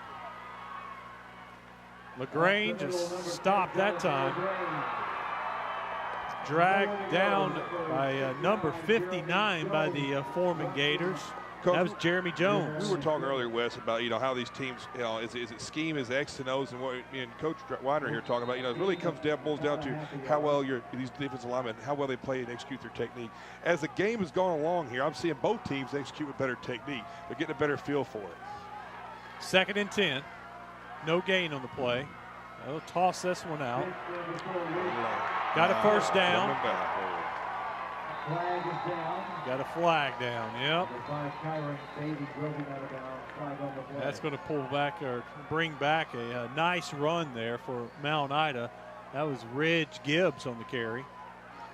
LaGrange is stopped that time. Dragged down by number 59 by the Foreman Gators. Coach, that was Jeremy Jones. We were talking earlier, Wes, about how these teams, is it scheme, is X and O's, and what me and Coach Weiner here talking about. It really boils down to how well these defensive linemen, how well they play and execute their technique. As the game has gone along here, I'm seeing both teams execute with better technique. They're getting a better feel for it. 2nd and 10. No gain on the play. They'll toss this one out. Got a 1st down. Got a flag down, yep. That's going to pull back or bring back a nice run there for Mount Ida. That was Ridge Gibbs on the carry.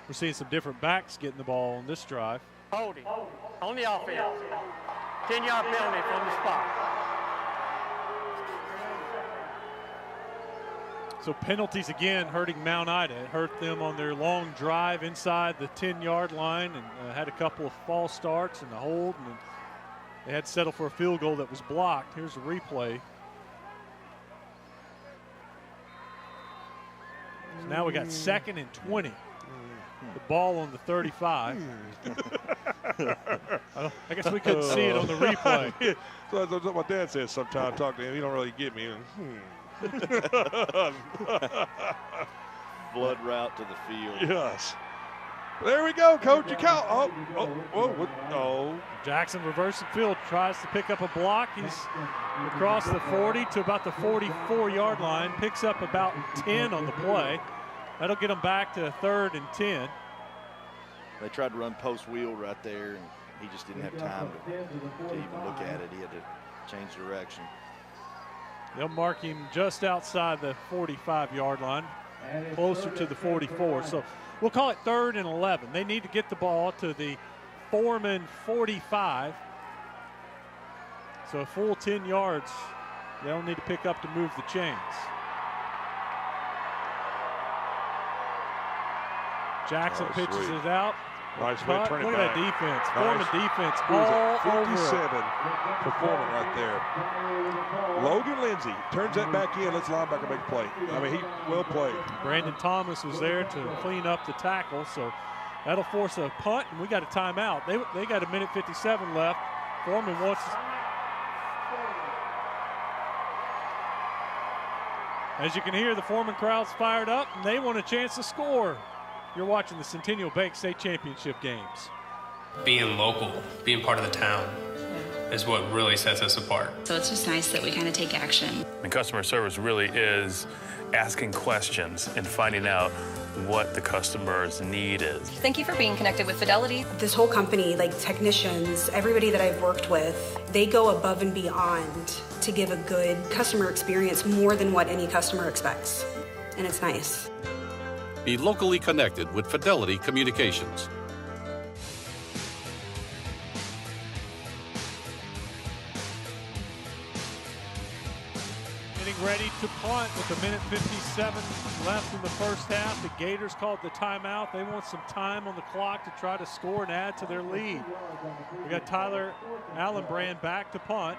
We're seeing some different backs getting the ball on this drive. Holding on the offense. 10-yard penalty from the spot. So penalties again hurting Mount Ida. It hurt them on their long drive inside the 10-yard line and had a couple of false starts and a hold. And they had to settle for a field goal that was blocked. Here's a replay. So now we got 2nd and 20. The ball on the 35. I guess we couldn't see it on the replay. So that's what my dad says sometimes. Talk to him. He don't really get me. Blood route to the field. Yes. There we go, Coach. You count. Oh. Jackson reversing field, tries to pick up a block. He's across the 40 to about the 44-yard line. Picks up about 10 on the play. That'll get him back to 3rd and 10. They tried to run post wheel right there, and he just didn't have time to even look at it. He had to change direction. They'll mark him just outside the 45-yard line, closer to the 44. So we'll call it 3rd and 11. They need to get the ball to the Foreman 45. So a full 10 yards they'll need to pick up to move the chains. Jackson pitches it out. Nice way to turn it back. Look at that defense. Nice. Foreman defense all 57 over. for Foreman right there. Logan Lindsay turns that back in. Let's linebacker make a play. I mean, he well played. Brandon Thomas was there to clean up the tackle, so that'll force a punt, and we got a timeout. They got a minute 57 left. Foreman wants to. As you can hear, the Foreman crowd's fired up, and they want a chance to score. You're watching the Centennial Bank State Championship games. Being local, being part of the town is what really sets us apart. So it's just nice that we kind of take action. And customer service really is asking questions and finding out what the customer's need is. Thank you for being connected with Fidelity. This whole company, like technicians, everybody that I've worked with, they go above and beyond to give a good customer experience, more than what any customer expects. And it's nice. Be locally connected with Fidelity Communications. Getting ready to punt with a minute 57 left in the first half. The Gators called the timeout. They want some time on the clock to try to score and add to their lead. We got Tyler Allenbrand back to punt.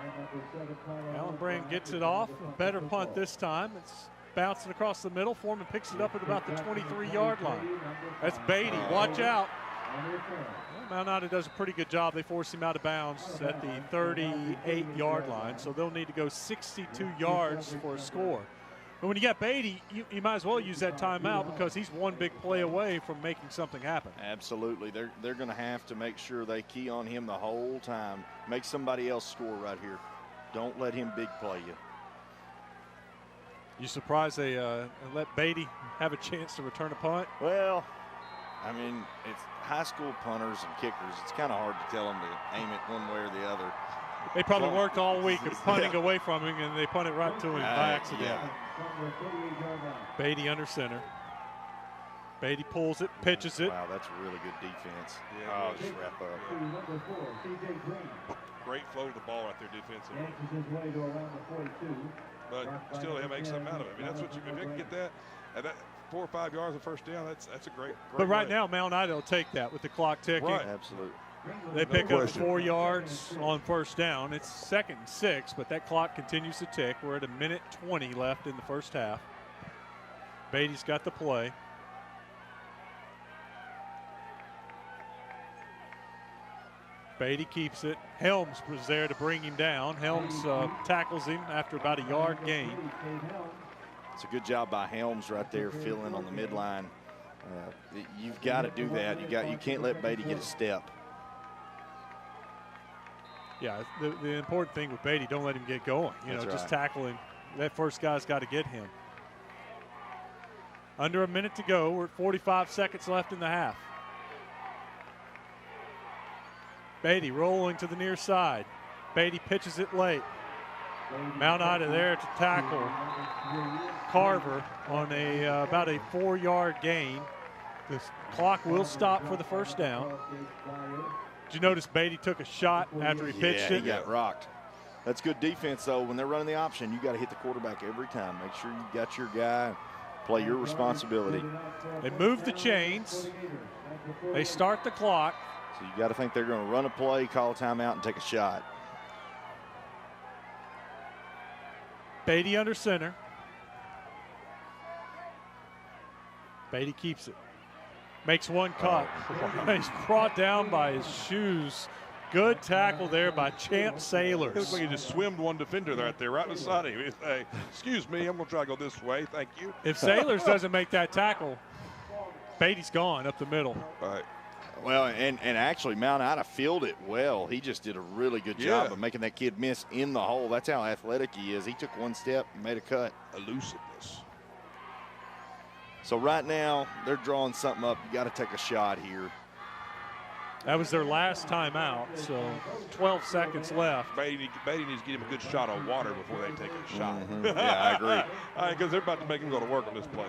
Allenbrand gets it off. A better punt this time. It's bouncing across the middle. Foreman picks it up at about the 23-yard line. That's Beatty. Watch out. Well, Mount Ida does a pretty good job. They force him out of bounds at the 38-yard line, so they'll need to go 62 yards for a score. But when you got Beatty, you might as well use that timeout because he's one big play away from making something happen. Absolutely. They're going to have to make sure they key on him the whole time. Make somebody else score right here. Don't let him big play you. You surprised they let Beatty have a chance to return a punt? Well, I mean, it's high school punters and kickers. It's kind of hard to tell them to aim it one way or the other. They probably worked all week of punting away from him, and they punt it right to him by accident. Yeah. Beatty under center. Beatty pulls it, pitches it. Wow, that's really good defense. Yeah, oh, just wrap up. Great flow to the ball right there defensively. But still, they make something out of it. I mean, that's what if they can get that at that 4 or 5 yards of first down, that's a great But right play. now, Mount Ida will take that with the clock ticking. Right, absolutely. They pick up 4 yards on first down. It's 2nd and 6, but that clock continues to tick. We're at 1:20 left in the first half. Beatty's got the play. Beatty keeps it. Helms was there to bring him down. Helms tackles him after about a yard gain. It's a good job by Helms right there, filling on the midline. You've got to do that. You can't let Beatty get a step. Yeah, the important thing with Beatty, don't let him get going. Just tackle him. That first guy's got to get him. Under a minute to go. We're at 45 seconds left in the half. Beatty rolling to the near side. Beatty pitches it late. Mount Ida there to tackle Carver on about a 4-yard gain. The clock will stop for the first down. Did you notice Beatty took a shot after he pitched it? He got rocked. That's good defense, though. When they're running the option, you got to hit the quarterback every time. Make sure you got your guy. Play your responsibility. They move the chains. They start the clock. So you got to think they're going to run a play, call a timeout, and take a shot. Beatty under center. Beatty keeps it. Makes one cut. He's brought down by his shoes. Good tackle there by Champ Sailors. It looks like he just swimmed one defender right there, right beside him. He's like, excuse me, I'm going to try to go this way. Thank you. If Sailors doesn't make that tackle, Beatty's gone up the middle. All right. Well, and actually, Mount Ida fielded it well. He just did a really good job of making that kid miss in the hole. That's how athletic he is. He took one step and made a cut. Elusiveness. So right now, they're drawing something up. You got to take a shot here. That was their last timeout, so 12 seconds left. Beatty needs to get him a good shot of water before they take a shot. Yeah, I agree. Because they're about to make him go to work on this play.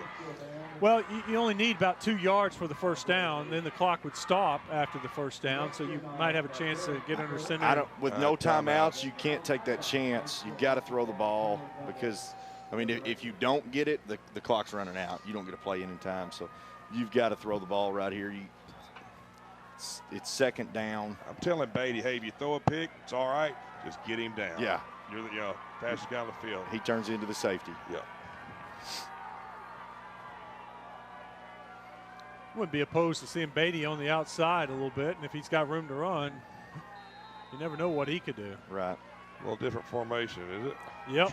Well, you only need about 2 yards for the first down. Then the clock would stop after the first down, so you might have a chance to get under center. With no timeouts, you can't take that chance. You've got to throw the ball because, I mean, if you don't get it, the clock's running out. You don't get to play any time, so you've got to throw the ball right here. It's second down. I'm telling Beatty, hey, if you throw a pick, it's all right. Just get him down. Yeah. You're the fastest guy on the field. He turns into the safety. Yeah. Wouldn't be opposed to seeing Beatty on the outside a little bit, and if he's got room to run, you never know what he could do. Right. A little different formation, is it? Yep.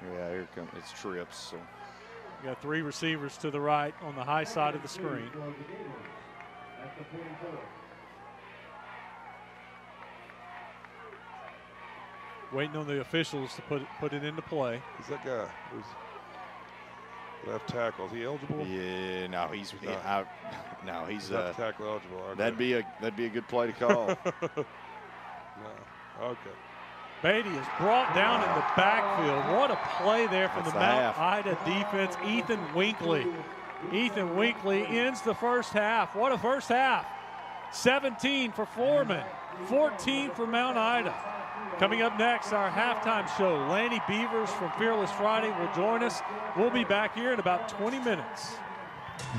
Yeah, here comes it's trips. So you got 3 receivers to the right on the high side of the screen. Waiting on the officials to put it into play. Is that guy who's left tackle? Is he eligible? Yeah, no, he's out. No, he's not tackle eligible. Okay. That'd be a good play to call. No. Okay. Beatty is brought down in the backfield. What a play there from the Mount Ida defense. Ethan Winkley. Ethan Winkley ends the first half. What a first half. 17 for Foreman, 14 for Mount Ida. Coming up next, our halftime show. Lanny Beavers from Fearless Friday will join us. We'll be back here in about 20 minutes.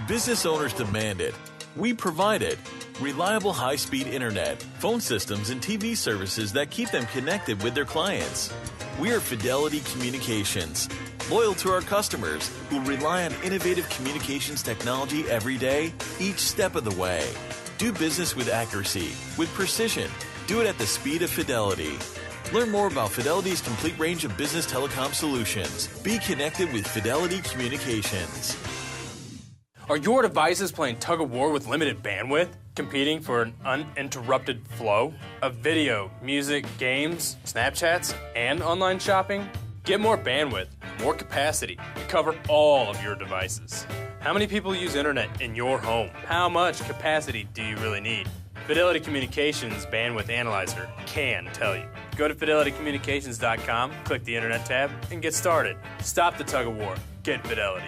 Business owners demand it. We provide it. Reliable high-speed internet, phone systems, and TV services that keep them connected with their clients. We are Fidelity Communications, loyal to our customers who rely on innovative communications technology every day, each step of the way. Do business with accuracy, with precision. Do it at the speed of Fidelity. Learn more about Fidelity's complete range of business telecom solutions. Be connected with Fidelity Communications. Are your devices playing tug of war with limited bandwidth? Competing for an uninterrupted flow of video, music, games, Snapchats, and online shopping? Get more bandwidth, more capacity to cover all of your devices. How many people use internet in your home? How much capacity do you really need? Fidelity Communications Bandwidth Analyzer can tell you. Go to fidelitycommunications.com, click the internet tab, and get started. Stop the tug of war. Get Fidelity.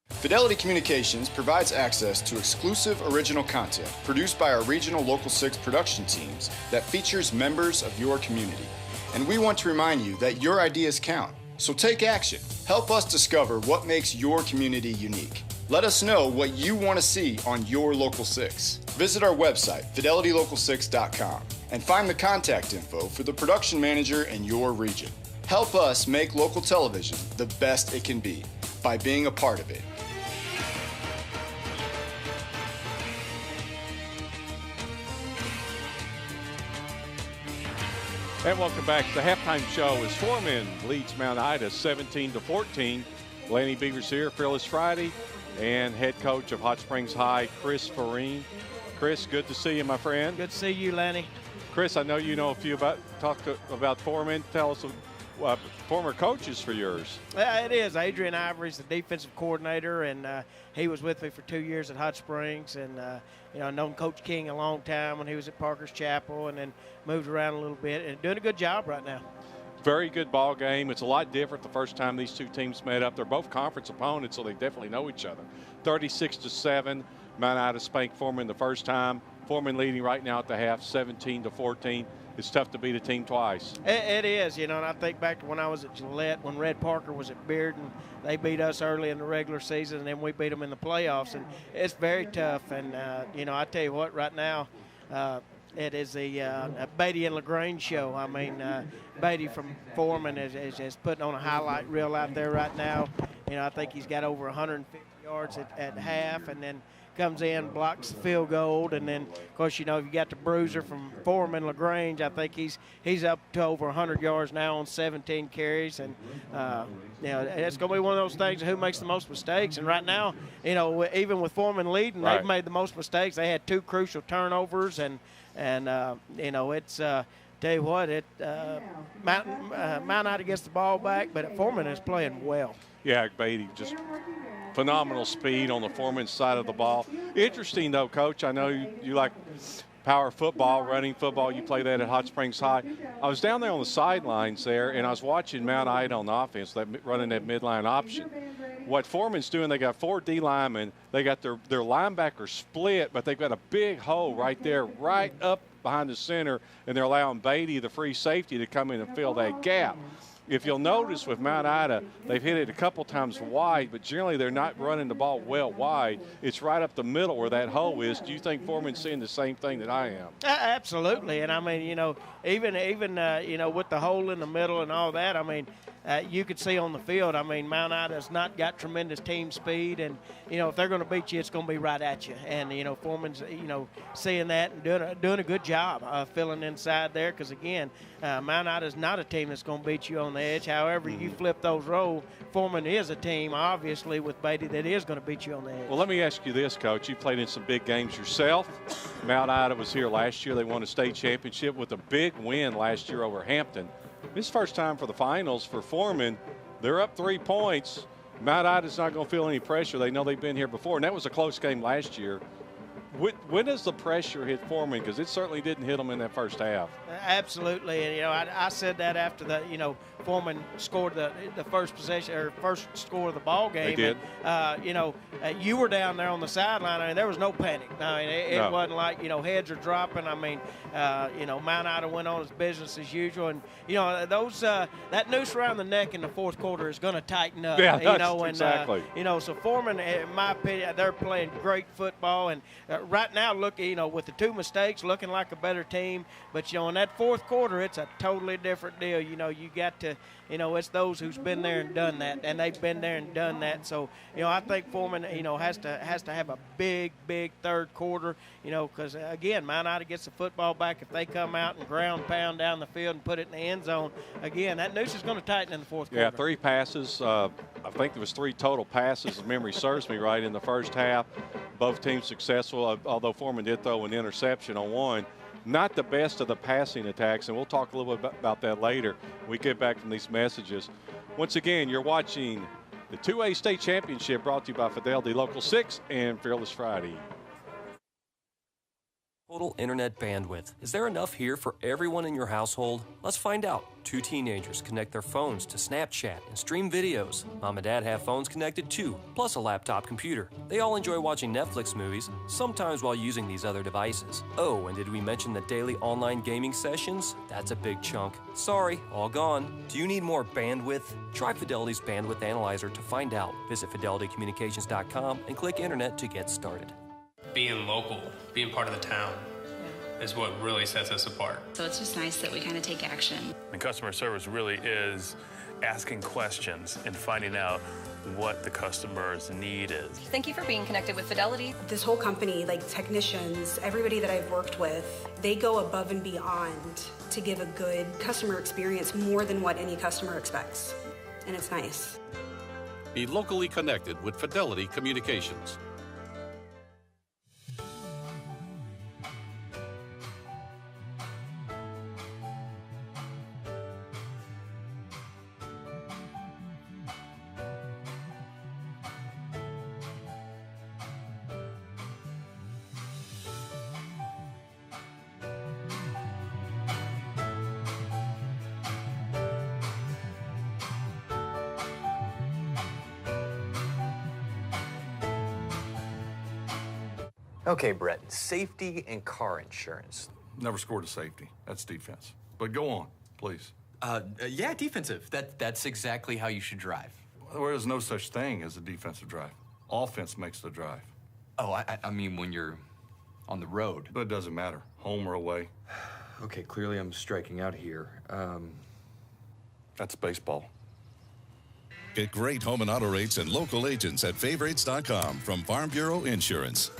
Fidelity Communications provides access to exclusive original content produced by our regional Local 6 production teams that features members of your community. And we want to remind you that your ideas count. So take action. Help us discover what makes your community unique. Let us know what you want to see on your Local 6. Visit our website, fidelitylocal6.com, and find the contact info for the production manager in your region. Help us make local television the best it can be by being a part of it. And welcome back. The halftime show is Foreman leads Mount Ida 17-14. Lanny Beavers here, Fearless Friday, and head coach of Hot Springs High, Chris Foreman. Chris, good to see you, my friend. Good to see you, Lanny. Chris, I know you know a few about Foreman. Tell us former coaches for yours. It is. Adrian Ivory's the defensive coordinator, and he was with me for 2 years at Hot Springs. And, I've known Coach King a long time when he was at Parker's Chapel, and then moved around a little bit and doing a good job right now. Very good ball game. It's a lot different the first time these two teams met up. They're both conference opponents, so they definitely know each other. 36-7, Mount Ida spanked Foreman the first time. Foreman leading right now at the half, 17-14. It's tough to beat a team twice. It is, and I think back to when I was at Gillette, when Red Parker was at Bearden. They beat us early in the regular season, and then we beat them in the playoffs. And it's very tough. And, I tell you what, right now, it is a Beatty and LaGrange show. I mean, Beatty from Foreman is putting on a highlight reel out there right now. I think he's got over 150 yards at half, and then comes in, blocks the field goal, and then, of course, you got the bruiser from Foreman, LaGrange. I think he's up to over 100 yards now on 17 carries, and it's going to be one of those things of who makes the most mistakes. And right now, even with Foreman leading, they've made the most mistakes. They had 2 crucial turnovers, and it's tell you what, Mount Ida gets the ball back, but Foreman is playing well. Yeah, Beatty just phenomenal speed on the Foreman side of the ball. Interesting, though, Coach. I know you like power football, running football. You play that at Hot Springs High. I was down there on the sidelines there, and I was watching Mount Ida on the offense, running that midline option. What Foreman's doing, they got 4 D linemen. They got their linebackers split, but they've got a big hole right there, right up behind the center, and they're allowing Beatty, the free safety, to come in and fill that gap. If you'll notice with Mount Ida, they've hit it a couple times wide, but generally they're not running the ball well wide. It's right up the middle where that hole is. Do you think Foreman's seeing the same thing that I am? Absolutely. And, I mean, even with the hole in the middle and all that, I mean, you could see on the field, I mean, Mount Ida's not got tremendous team speed. And, if they're going to beat you, it's going to be right at you. And, Foreman's, seeing that and doing a good job filling inside there because, again, Mount Ida's not a team that's going to beat you on the edge. However, you flip those roles, Foreman is a team, obviously, with Beatty that is going to beat you on the edge. Well, let me ask you this, Coach. You played in some big games yourself. Mount Ida was here last year. They won a state championship with a big win last year over Hampton. This is first time for the finals for Foreman. They're up 3 points. Mount Ida's not going to feel any pressure. They know they've been here before, and that was a close game last year. When does the pressure hit Foreman? Because it certainly didn't hit them in that first half. Absolutely, and I said that after the Foreman scored the first possession or first score of the ball game. They did. And, you were down there on the sideline. I mean, there was no panic. I mean, it wasn't like heads are dropping. I mean, Mount Ida went on its business as usual, and those that noose around the neck in the fourth quarter is going to tighten up. Yeah, exactly. So Foreman, in my opinion, they're playing great football, and right now, look, with the 2 mistakes, looking like a better team. But in that fourth quarter, it's a totally different deal. You got to, it's those who's been there and done that, and they've been there and done that. So, I think Foreman, has to have a big third quarter. Because again, Mount Ida gets the football back. If they come out and ground pound down the field and put it in the end zone, again, that noose is going to tighten in the fourth quarter. Yeah, 3 passes. I think there was 3 total passes, if memory serves me right, in the first half. Both teams successful, although Foreman did throw an interception on one. Not the best of the passing attacks, and we'll talk a little bit about that later when we get back from these messages. Once again, you're watching the 2A State Championship brought to you by Fidelity Local 6 and Fearless Friday. Total internet bandwidth. Is there enough here for everyone in your household? Let's find out. 2 teenagers connect their phones to Snapchat and stream videos. Mom and Dad have phones connected too, plus a laptop computer. They all enjoy watching Netflix movies, sometimes while using these other devices. Oh, and did we mention the daily online gaming sessions? That's a big chunk. Sorry, all gone. Do you need more bandwidth? Try Fidelity's Bandwidth Analyzer to find out. Visit fidelitycommunications.com and click Internet to get started. Being local, being part of the town, is what really sets us apart. So it's just nice that we kind of take action. And customer service really is asking questions and finding out what the customer's need is. Thank you for being connected with Fidelity. This whole company, like technicians, everybody that I've worked with, they go above and beyond to give a good customer experience more than what any customer expects. And it's nice. Be locally connected with Fidelity Communications. Okay, Brett, safety and car insurance. Never scored a safety. That's defense. But go on, please. Yeah, defensive. That's exactly how you should drive. There is no such thing as a defensive drive. Offense makes the drive. Oh, I mean when you're on the road. But it doesn't matter, home or away. Okay, clearly I'm striking out here. That's baseball. Get great home and auto rates and local agents at favorites.com from Farm Bureau Insurance.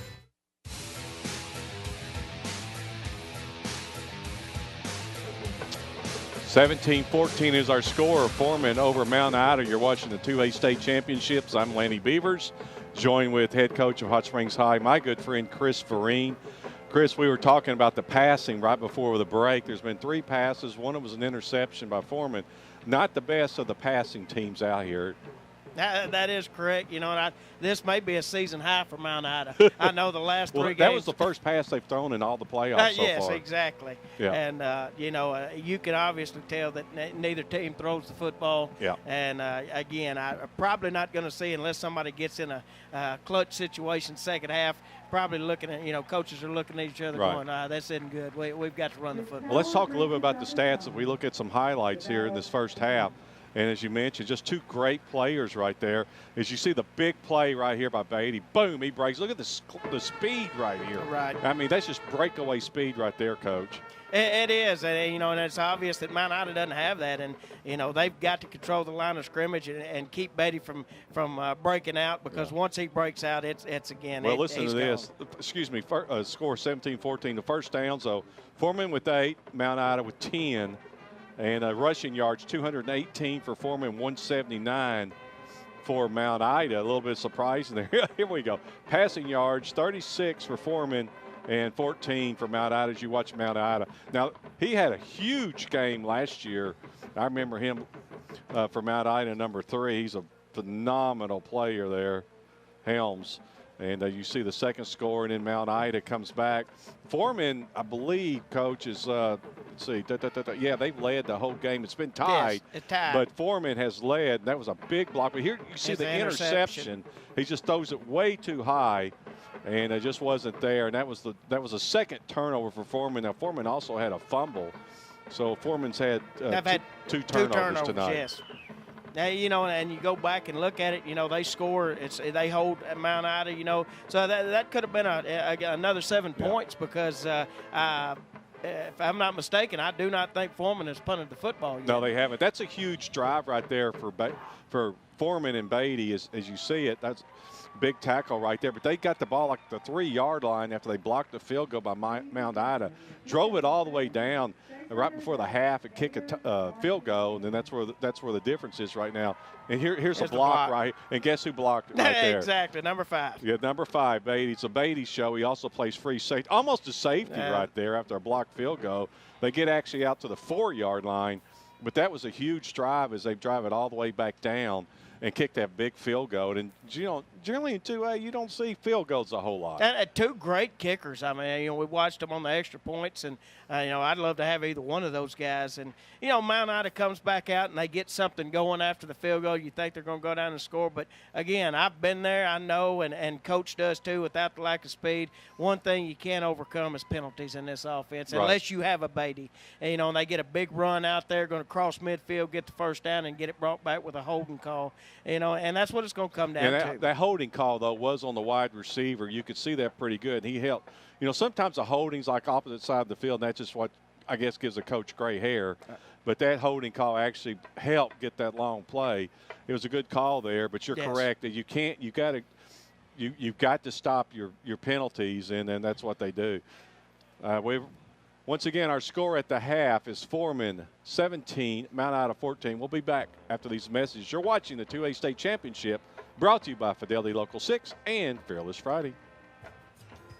17-14 is our score. Foreman over Mount Ida. You're watching the 2A state championships. I'm Lanny Beavers, joined with head coach of Hot Springs High, my good friend Chris Farine. Chris, we were talking about the passing right before the break. There's been 3 passes. One of them was an interception by Foreman. Not the best of the passing teams out here. That is correct. You know, this may be a season high for Mount Ida. I know the last 3 games. That was the first pass they've thrown in all the playoffs so yes, far. Yes, exactly. Yeah. And, you know, you can obviously tell that neither team throws the football. Yeah. And, again, I'm probably not going to see, unless somebody gets in a clutch situation second half, probably looking at, you know, coaches are looking at each other going, this isn't good. We've got to run the football. Well, let's talk a little bit about the stats. If we look at some highlights here in this first half, and as you mentioned, just 2 great players right there. As you see the big play right here by Beatty, boom, he breaks. Look at the speed right here. Right. I mean, that's just breakaway speed right there, Coach. It is, and, you know, and it's obvious that Mount Ida doesn't have that, and, you know, they've got to control the line of scrimmage and keep Beatty from breaking out, because once he breaks out, it's again. Well, listen to this. Excuse me, score 17-14, the first down. So Foreman with 8, Mount Ida with 10. And rushing yards, 218 for Foreman, 179 for Mount Ida. A little bit surprising there. Here we go. Passing yards, 36 for Foreman and 14 for Mount Ida as you watch Mount Ida. Now, he had a huge game last year. I remember him for Mount Ida, number 3. He's a phenomenal player there, Helms. And you see the second score, and then Mount Ida comes back. Foreman, I believe, Coach, is, let's see, yeah, they've led the whole game. It's been tied. Yes, it's tied. But Foreman has led. That was a big block. But here you see the interception. He just throws it way too high, and it just wasn't there. And that was a second turnover for Foreman. Now, Foreman also had a fumble. So Foreman's had, two turnovers tonight. Yes. Now, you know, and you go back and look at it, you know, they score, they hold at Mount Ida, you know. So that could have been another 7 points, because if I'm not mistaken, I do not think Foreman has punted the football yet. No, they haven't. That's a huge drive right there for Foreman and Beatty, as you see it. That's a big tackle right there. But they got the ball like the 3-yard line after they blocked the field goal by Mount Ida. Drove it all the way down right before the half and kick a field goal, and then that's where the difference is right now. And here's a block right, and guess who blocked it right there? Exactly, number 5. Yeah, number 5, Beatty. It's a Beatty show. He also plays free safety, almost a safety right there after a blocked field goal. They get actually out to the 4-yard line, but that was a huge drive as they drive it all the way back down. and kick that big field goal. And generally in 2A, you don't see field goals a whole lot. And two great kickers. I mean, we watched them on the extra points, and I'd love to have either one of those guys. And Mount Ida comes back out and they get something going after the field goal. You think they're going to go down and score, but again, I've been there. I know, and Coach does too. Without the lack of speed, one thing you can't overcome is penalties in this offense, right, unless you have a Beatty. And they get a big run out there, going to cross midfield, get the first down, and get it brought back with a holding call. And that's what it's going to come down to. That holding call, though, was on the wide receiver. You could see that pretty good. He helped. Sometimes a holding's like opposite side of the field, and that's just what I guess gives a coach gray hair. But that holding call actually helped get that long play. It was a good call there, but you're correct that you've got to stop your penalties, and then that's what they do. Once again, our score at the half is Foreman 17, Mount Ida 14. We'll be back after these messages. You're watching the 2A State Championship, brought to you by Fidelity Local 6 and Fearless Friday.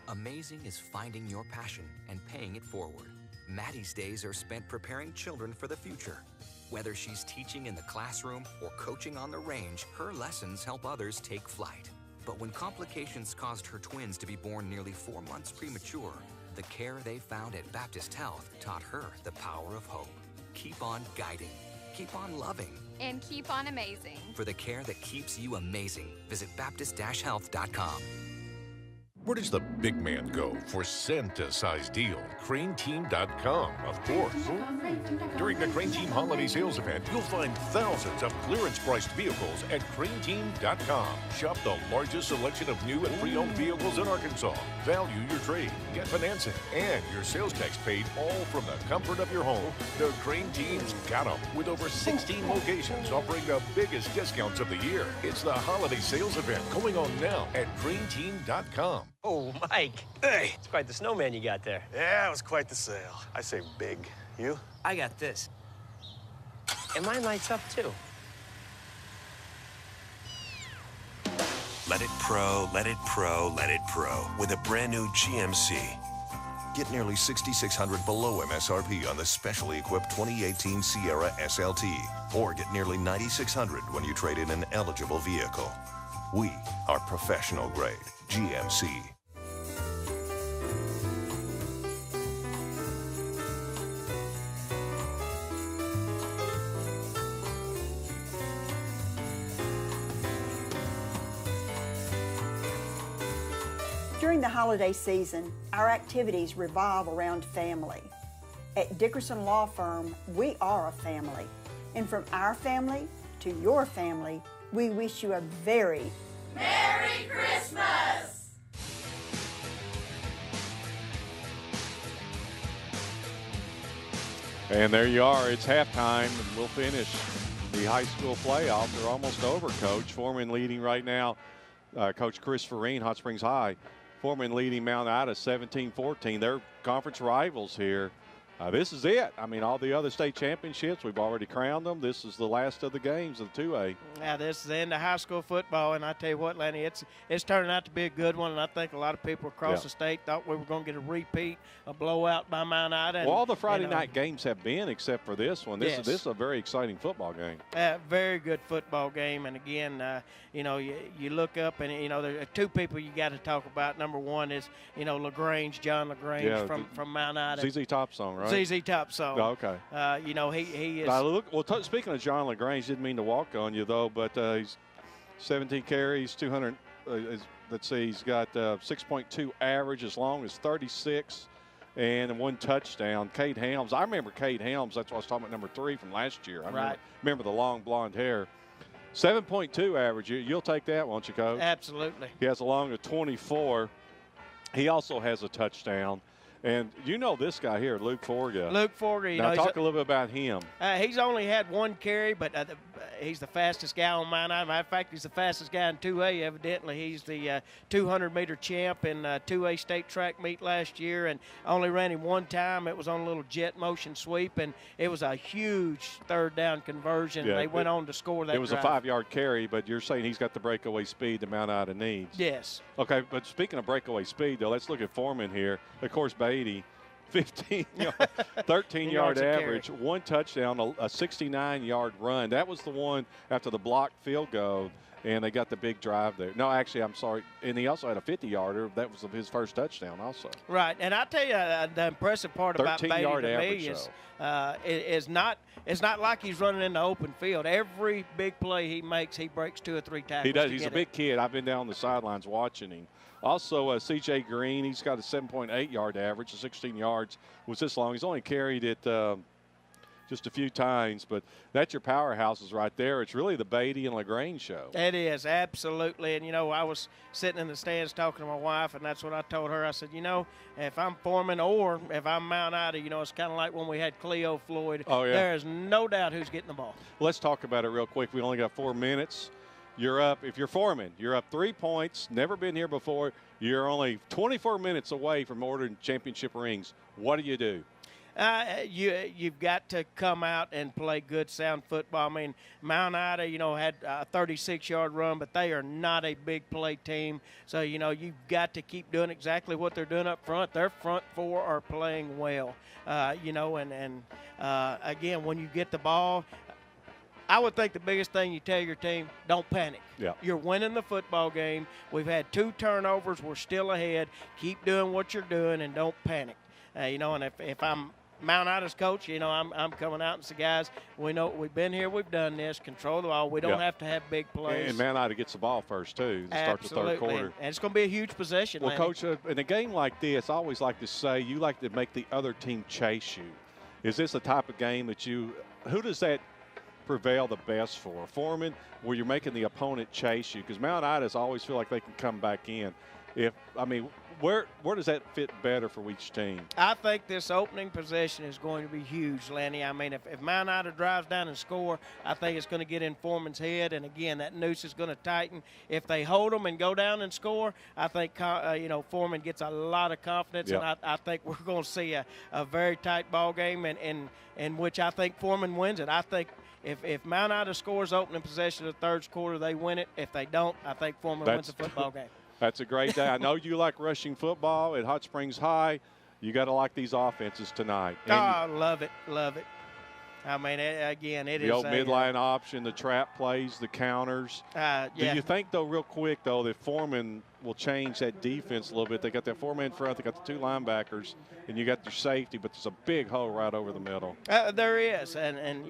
Amazing is finding your passion and paying it forward. Maddie's days are spent preparing children for the future. Whether she's teaching in the classroom or coaching on the range, her lessons help others take flight. But when complications caused her twins to be born nearly 4 months premature, the care they found at Baptist Health taught her the power of hope. Keep on guiding, keep on loving, and keep on amazing. For the care that keeps you amazing, visit Baptist-Health.com. Where does the big man go for Santa-sized deal? CraneTeam.com, of course. During the Crane Team Holiday Sales Event, you'll find thousands of clearance-priced vehicles at CraneTeam.com. Shop the largest selection of new and pre-owned vehicles in Arkansas. Value your trade, get financing, and your sales tax paid, all from the comfort of your home. The Crane Team's got them, with over 16 locations offering the biggest discounts of the year. It's the Holiday Sales Event going on now at CraneTeam.com. Oh, Mike. Hey, it's quite the snowman you got there. Yeah, it was quite the sale. I say big. You? I got this. And mine lights up, too. Let it pro, let it pro, let it pro with a brand new GMC. Get nearly $6,600 below MSRP on the specially equipped 2018 Sierra SLT. Or get nearly $9,600 when you trade in an eligible vehicle. We are professional grade. GMC. During the holiday season, our activities revolve around family. At Dickerson Law Firm, we are a family. And from our family to your family, we wish you a very Merry Christmas! And there you are. It's halftime, and we'll finish the high school playoffs. They're almost over, Coach. Foreman leading right now. Coach Chris Farine, Hot Springs High. Foreman leading Mount Ida 17-14. They're conference rivals here. This is it. I mean, all the other state championships, we've already crowned them. This is the last of the games of the 2A. Yeah, this is the end of high school football, and I tell you what, Lenny, it's turning out to be a good one, and I think a lot of people across the state thought we were going to get a repeat, a blowout by Mount Ida. Well, all the Friday night games have been except for this one. This is a very exciting football game. Very good football game, and again, you look up, and, there are two people you got to talk about. Number one is, LaGrange, John LaGrange from Mount Ida. ZZ Top Song, right? ZZ Top Song. Oh, okay. He is. Well, speaking of John LaGrange, didn't mean to walk on you though, but he's 17 carries, 200. Let's see, he's got 6.2 average, as long as 36, and 1 touchdown. Cade Helms. I remember Cade Helms. That's what I was talking about. Number 3 from last year. I remember the long blonde hair. 7.2 average. You'll take that, won't you, Coach? Absolutely. He has a long of 24. He also has a touchdown. And this guy here, Luke Forga. Luke Forga. Now talk a little bit about him. He's only had 1 carry, but he's the fastest guy on Mount Ida. Matter of fact, he's the fastest guy in 2A, evidently. He's the 200-meter champ in 2A state track meet last year, and only ran him 1 time. It was on a little jet motion sweep, and it was a huge third down conversion. Yeah, they went on to score that It was drive. a 5-yard carry, but you're saying he's got the breakaway speed that Mount Ida needs. Yes. Okay, but speaking of breakaway speed, though, let's look at Foreman here. Of course, Beatty, 13-yard average, one touchdown, a 69-yard run. That was the one after the blocked field goal, and they got the big drive there. No, actually, I'm sorry. And he also had a 50-yarder. That was his first touchdown also. Right. And I tell you, the impressive part about Beatty to me is it's not like he's running in the open field. Every big play he makes, he breaks 2 or 3 tackles. He does. He's a big kid. I've been down the sidelines watching him. Also, C.J. Green, he's got a 7.8-yard average, 16 yards was this long. He's only carried it just a few times, but that's your powerhouses right there. It's really the Beatty and LaGrange show. It is, absolutely. And, I was sitting in the stands talking to my wife, and that's what I told her. I said, if I'm Foreman or if I'm Mount Ida, it's kind of like when we had Cleo Floyd. Oh, yeah. There is no doubt who's getting the ball. Let's talk about it real quick. We only got 4 minutes. You're up, if you're Foreman, you're up 3 points, never been here before. You're only 24 minutes away from ordering championship rings. What do? You've got to come out and play good, sound football. I mean, Mount Ida, had a 36-yard run, but they are not a big play team. So, you've got to keep doing exactly what they're doing up front. Their front four are playing well, again, when you get the ball, I would think the biggest thing you tell your team, don't panic. Yeah. You're winning the football game. We've had 2 turnovers. We're still ahead. Keep doing what you're doing and don't panic. And if I'm Mount Ida's coach, I'm coming out and say, guys, we know we've been here, we've done this, control the ball. We don't have to have big plays. And Mount Ida gets the ball first, too, to start the third quarter. And it's going to be a huge possession. Well, Coach, in a game like this, I always like to say you like to make the other team chase you. Is this the type of game that who does that prevail the best for? Foreman, where you're making the opponent chase you? Because Mount Ida's always feel like they can come back in. Where does that fit better for each team? I think this opening possession is going to be huge, Lenny. I mean, if Mount Ida drives down and score, I think it's going to get in Foreman's head, and again, that noose is going to tighten. If they hold them and go down and score, I think Foreman gets a lot of confidence, and I think we're going to see a very tight ball game, and in which I think Foreman wins it. I think if Mount Ida scores opening possession of the third quarter, they win it. If they don't, I think Foreman wins the football game. That's a great day. I know you like rushing football at Hot Springs High. You got to like these offenses tonight. I love it, love it. I mean, again, it is the old midline option, the trap plays, the counters. Do you think, though, real quick, though, that Foreman will change that defense a little bit? They got that 4-man front, they got the 2 linebackers, and you got your safety, but there's a big hole right over the middle. There is, and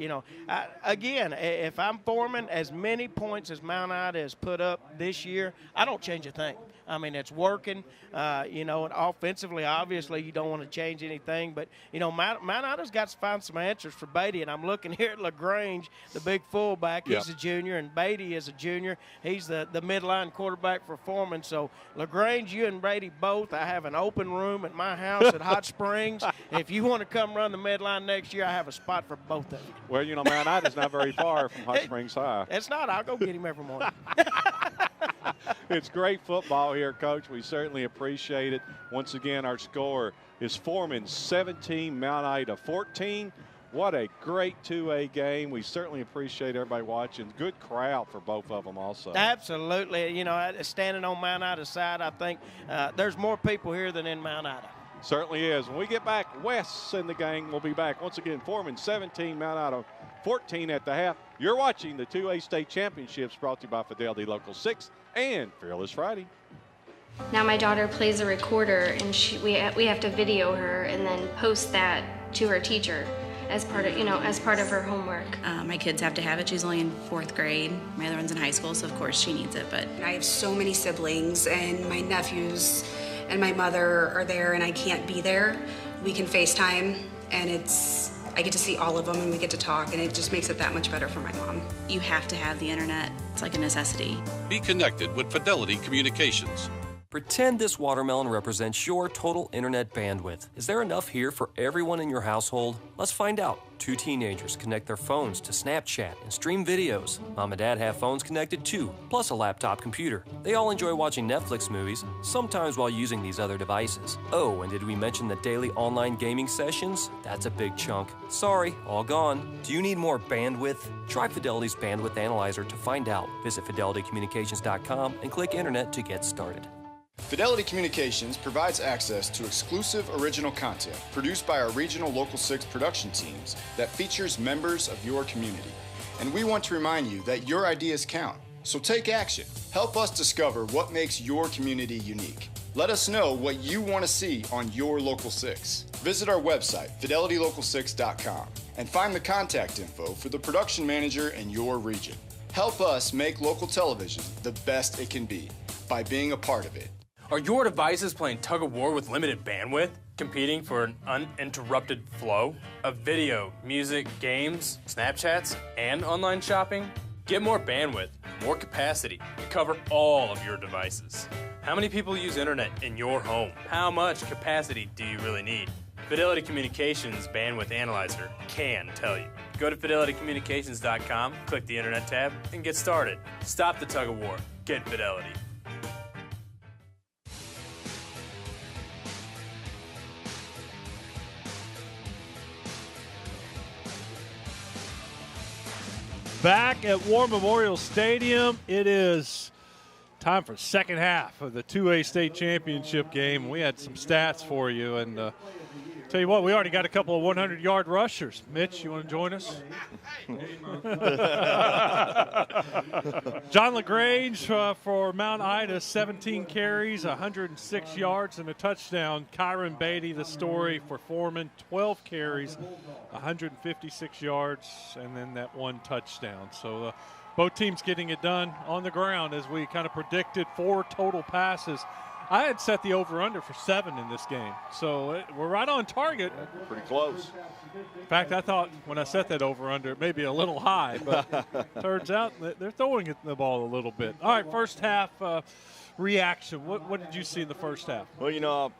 again, if I'm Foreman, as many points as Mount Ida has put up this year, I don't change a thing. I mean, it's working, and offensively, obviously, you don't want to change anything. But, Mount Ida's got to find some answers for Beatty. And I'm looking here at LaGrange, the big fullback. He's a junior, and Beatty is a junior. He's the midline quarterback for Foreman. So, LaGrange, you and Beatty both, I have an open room at my house at Hot Springs. If you want to come run the midline next year, I have a spot for both of you. Well, Mount Ida's not very far from Hot Springs High. It's not. I'll go get him every morning. It's great football here, Coach. We certainly appreciate it. Once again, our score is Foreman 17, Mount Ida 14. What a great 2A game. We certainly appreciate everybody watching. Good crowd for both of them also. Absolutely. Standing on Mount Ida's side, I think there's more people here than in Mount Ida. Certainly is. When we get back, Wes and the gang will be back. Once again, Foreman 17, Mount Ida 14 at the half. You're watching the 2A State Championships brought to you by Fidelity Local 6 and Fearless Friday. Now my daughter plays a recorder, and we have to video her and then post that to her teacher as part of her homework. My kids have to have it. She's only in 4th grade. My other one's in high school, so of course she needs it. But I have so many siblings, and my nephews and my mother are there, and I can't be there. We can FaceTime, and I get to see all of them, and we get to talk, and it just makes it that much better for my mom. You have to have the internet. It's like a necessity. Be connected with Fidelity Communications. Pretend this watermelon represents your total internet bandwidth. Is there enough here for everyone in your household? Let's find out. 2 teenagers connect their phones to Snapchat and stream videos. Mom and Dad have phones connected too, plus a laptop computer. They all enjoy watching Netflix movies, sometimes while using these other devices. Oh, and did we mention the daily online gaming sessions? That's a big chunk. Sorry, all gone. Do you need more bandwidth? Try Fidelity's Bandwidth Analyzer to find out. Visit fidelitycommunications.com and click Internet to get started. Fidelity Communications provides access to exclusive original content produced by our regional Local 6 production teams that features members of your community. And we want to remind you that your ideas count. So take action. Help us discover what makes your community unique. Let us know what you want to see on your Local 6. Visit our website, fidelitylocal6.com, and find the contact info for the production manager in your region. Help us make local television the best it can be by being a part of it. Are your devices playing tug of war with limited bandwidth, competing for an uninterrupted flow of video, music, games, Snapchats, and online shopping? Get more bandwidth, more capacity to cover all of your devices. How many people use internet in your home? How much capacity do you really need? Fidelity Communications Bandwidth Analyzer can tell you. Go to fidelitycommunications.com, click the internet tab, and get started. Stop the tug of war. Get Fidelity. Back at War Memorial Stadium, it is time for second half of the 2A state championship game. We had some stats for you, and tell you what, we already got a couple of 100-yard rushers. Mitch, you want to join us? John LaGrange for Mount Ida, 17 carries, 106 yards, and a touchdown. Kyron Beatty, the story for Foreman, 12 carries, 156 yards, and then that one touchdown. So both teams getting it done on the ground as we kind of predicted, 4 total passes. I had set the over-under for 7 in this game, so we're right on target. Pretty close. In fact, I thought when I set that over-under, it may be a little high, but turns out they're throwing it the ball a little bit. All right, first half reaction. What did you see in the first half? Well, you know,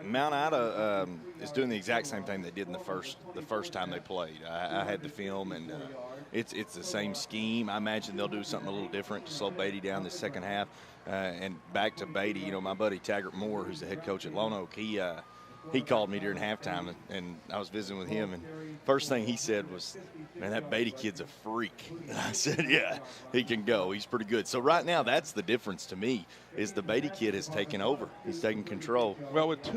Mount Ida is doing the exact same thing they did in the first time they played. I had the film, and it's the same scheme. I imagine they'll do something a little different to slow Beatty down the second half. And back to Beatty, you know, my buddy Taggart Moore, who's the head coach at Lone Oak, he called me during halftime, and I was visiting with him, and first thing he said was, man, that Beatty kid's a freak. And I said, yeah, he can go. He's pretty good. So right now, that's the difference to me, is the Beatty kid has taken over. He's taken control. Well, with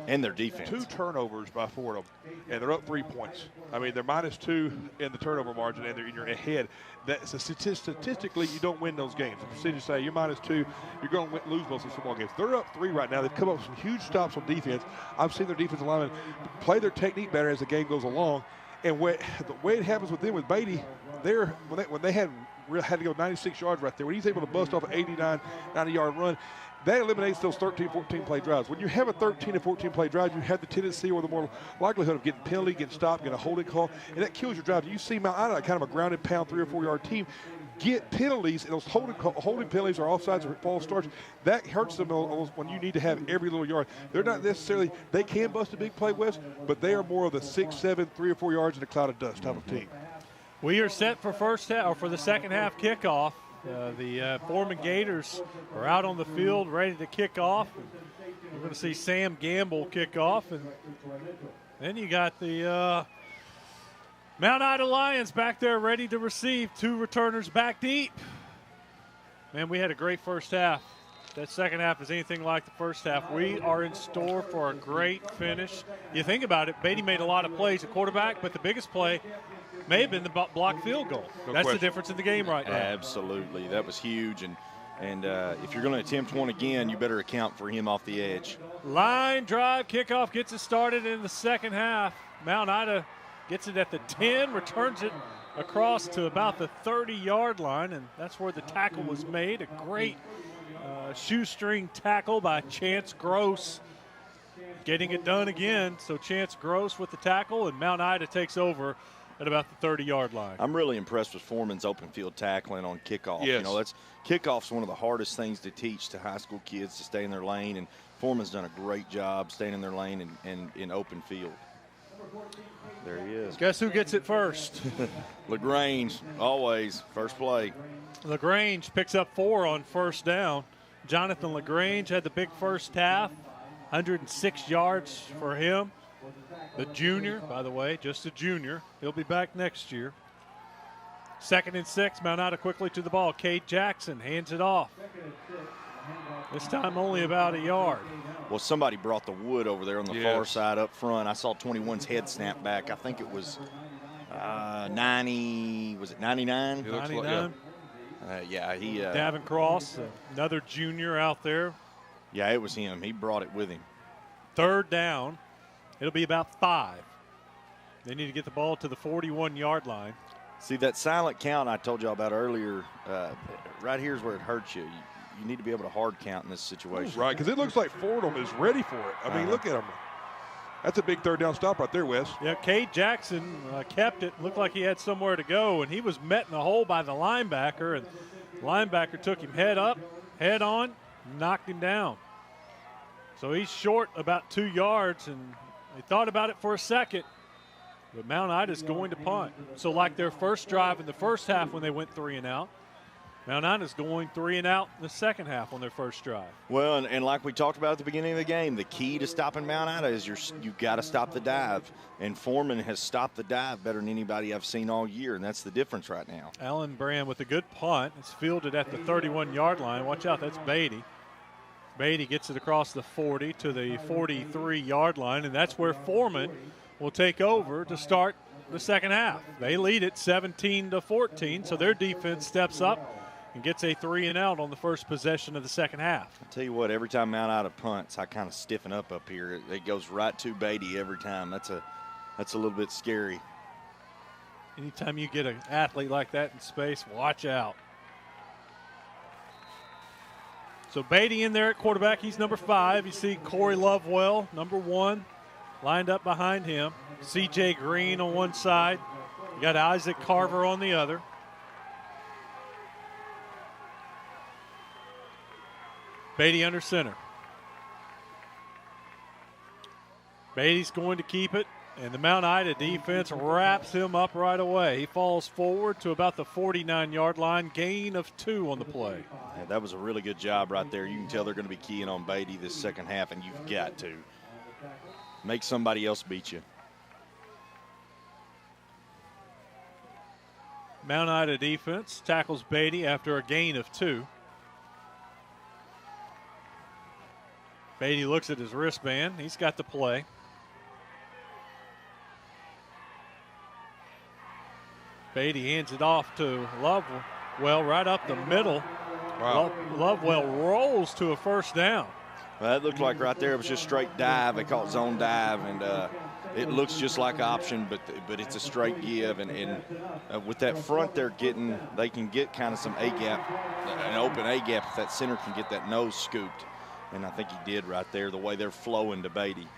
and their defense. 2 turnovers by Fordham, and they're up 3 points. I mean, they're -2 in the turnover margin, and you're ahead. That's statistically, you don't win those games. The procedures say you're -2, you're going to lose most of the football games. They're up 3 right now. They've come up with some huge stops on defense. I've seen their defensive linemen play their technique better as the game goes along. And the way it happens with them, with Beatty, when they had to go 96 yards right there, when he's able to bust off an 89, 90-yard run, that eliminates those 13, 14-play drives. When you have a 13 and 14-play drive, you have the tendency or the more likelihood of getting penalty, getting stopped, getting a holding call, and that kills your drive. You see Mount Ida, kind of a grounded pound, 3 or 4-yard team, get penalties, and those holding penalties or offsides or false starts, that hurts them when you need to have every little yard. They're not necessarily, they can bust a big play, Wes, but they are more of the 6, 7, 3 or 4 yards in a cloud of dust type of team. We are set for for the second half kickoff. The Foreman Gators are out on the field ready to kick off. We're going to see Sam Gamble kick off. And then you got the Mount Ida Lions back there ready to receive. 2 returners back deep. Man, we had a great first half. That second half is anything like the first half. We are in store for a great finish. You think about it, Beatty made a lot of plays at quarterback, but the biggest play may have been the blocked field goal. That's the difference in the game right now. Absolutely. That was huge. And if you're going to attempt one again, you better account for him off the edge. Line drive, kickoff gets it started in the second half. Mount Ida gets it at the 10, returns it across to about the 30-yard line, and that's where the tackle was made. A great shoestring tackle by Chance Gross. Getting it done again. So Chance Gross with the tackle, and Mount Ida takes over at about the 30-yard line. I'm really impressed with Foreman's open field tackling on kickoff. Yes. You know, kickoff's one of the hardest things to teach to high school kids, to stay in their lane, and Foreman's done a great job staying in their lane and in open field. There he is. Guess who gets it first? LaGrange, always, first play. LaGrange picks up 4 on first down. Jonathan LaGrange had the big first half, 106 yards for him. The junior, by the way, just a junior. He'll be back next year. 2nd and 6, Mount Ida quickly to the ball. Cade Jackson hands it off. This time only about a yard. Well, somebody brought the wood over there on the far side up front. I saw 21's head snap back. I think it was 90, was it 99? 99. He Davin Cross, another junior out there. Yeah, it was him. He brought it with him. Third down. It'll be about 5. They need to get the ball to the 41-yard line. See, that silent count I told y'all about earlier, right here is where it hurts you. You need to be able to hard count in this situation. Right, because it looks like Fordham is ready for it. I mean, look at him. That's a big third down stop right there, Wes. Yeah, Cade Jackson kept it. Looked like he had somewhere to go, and he was met in the hole by the linebacker, and the linebacker took him head up, head on, knocked him down. So he's short about 2 yards, and they thought about it for a second, but Mount Ida's going to punt. So like their first drive in the first half when they went 3 and out, Mount Ida's going 3 and out in the second half on their first drive. Well, and like we talked about at the beginning of the game, the key to stopping Mount Ida is you got to stop the dive. And Foreman has stopped the dive better than anybody I've seen all year, and that's the difference right now. Allen Brand with a good punt. It's fielded at the 31-yard line. Watch out, that's Beatty. Beatty gets it across the 40 to the 43-yard line, and that's where Foreman will take over to start the second half. They lead it 17-14, so their defense steps up and gets a 3 and out on the first possession of the second half. I'll tell you what, every time Mount Ida punts, I kind of stiffen up here. It goes right to Beatty every time. That's a little bit scary. Anytime you get an athlete like that in space, watch out. So Beatty in there at quarterback. He's number 5. You see Corey Lovewell, number 1, lined up behind him. C.J. Green on one side. You got Isaac Carver on the other. Beatty under center. Beatty's going to keep it, and the Mount Ida defense wraps him up right away. He falls forward to about the 49-yard line, gain of 2 on the play. Yeah, that was a really good job right there. You can tell they're going to be keying on Beatty this second half, and you've got to make somebody else beat you. Mount Ida defense tackles Beatty after a gain of 2. Beatty looks at his wristband. He's got the play. Beatty hands it off to Lovewell right up the middle. Wow. Lovewell rolls to a first down. Well, that looked like right there it was just straight dive. They call it zone dive, and it looks just like option, but it's a straight give. And with that front they're getting, they can get kind of some A-gap, an open A-gap if that center can get that nose scooped. And I think he did right there, the way they're flowing to Beatty.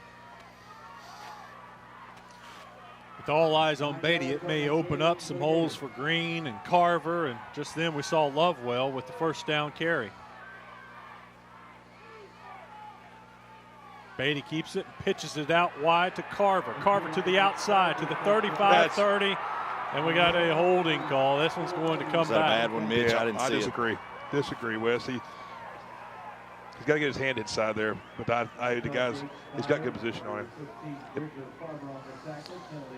With all eyes on Beatty, it may open up some holes for Green and Carver, and just then we saw Lovewell with the first down carry. Beatty keeps it and pitches it out wide to Carver. Carver to the outside, to the 35-30, and we got a holding call. This one's going to come back. Is that a bad one, Mitch? Yeah, I didn't see it. Disagree, Wes. He's got to get his hand inside there, but the guy's he's got good position on him.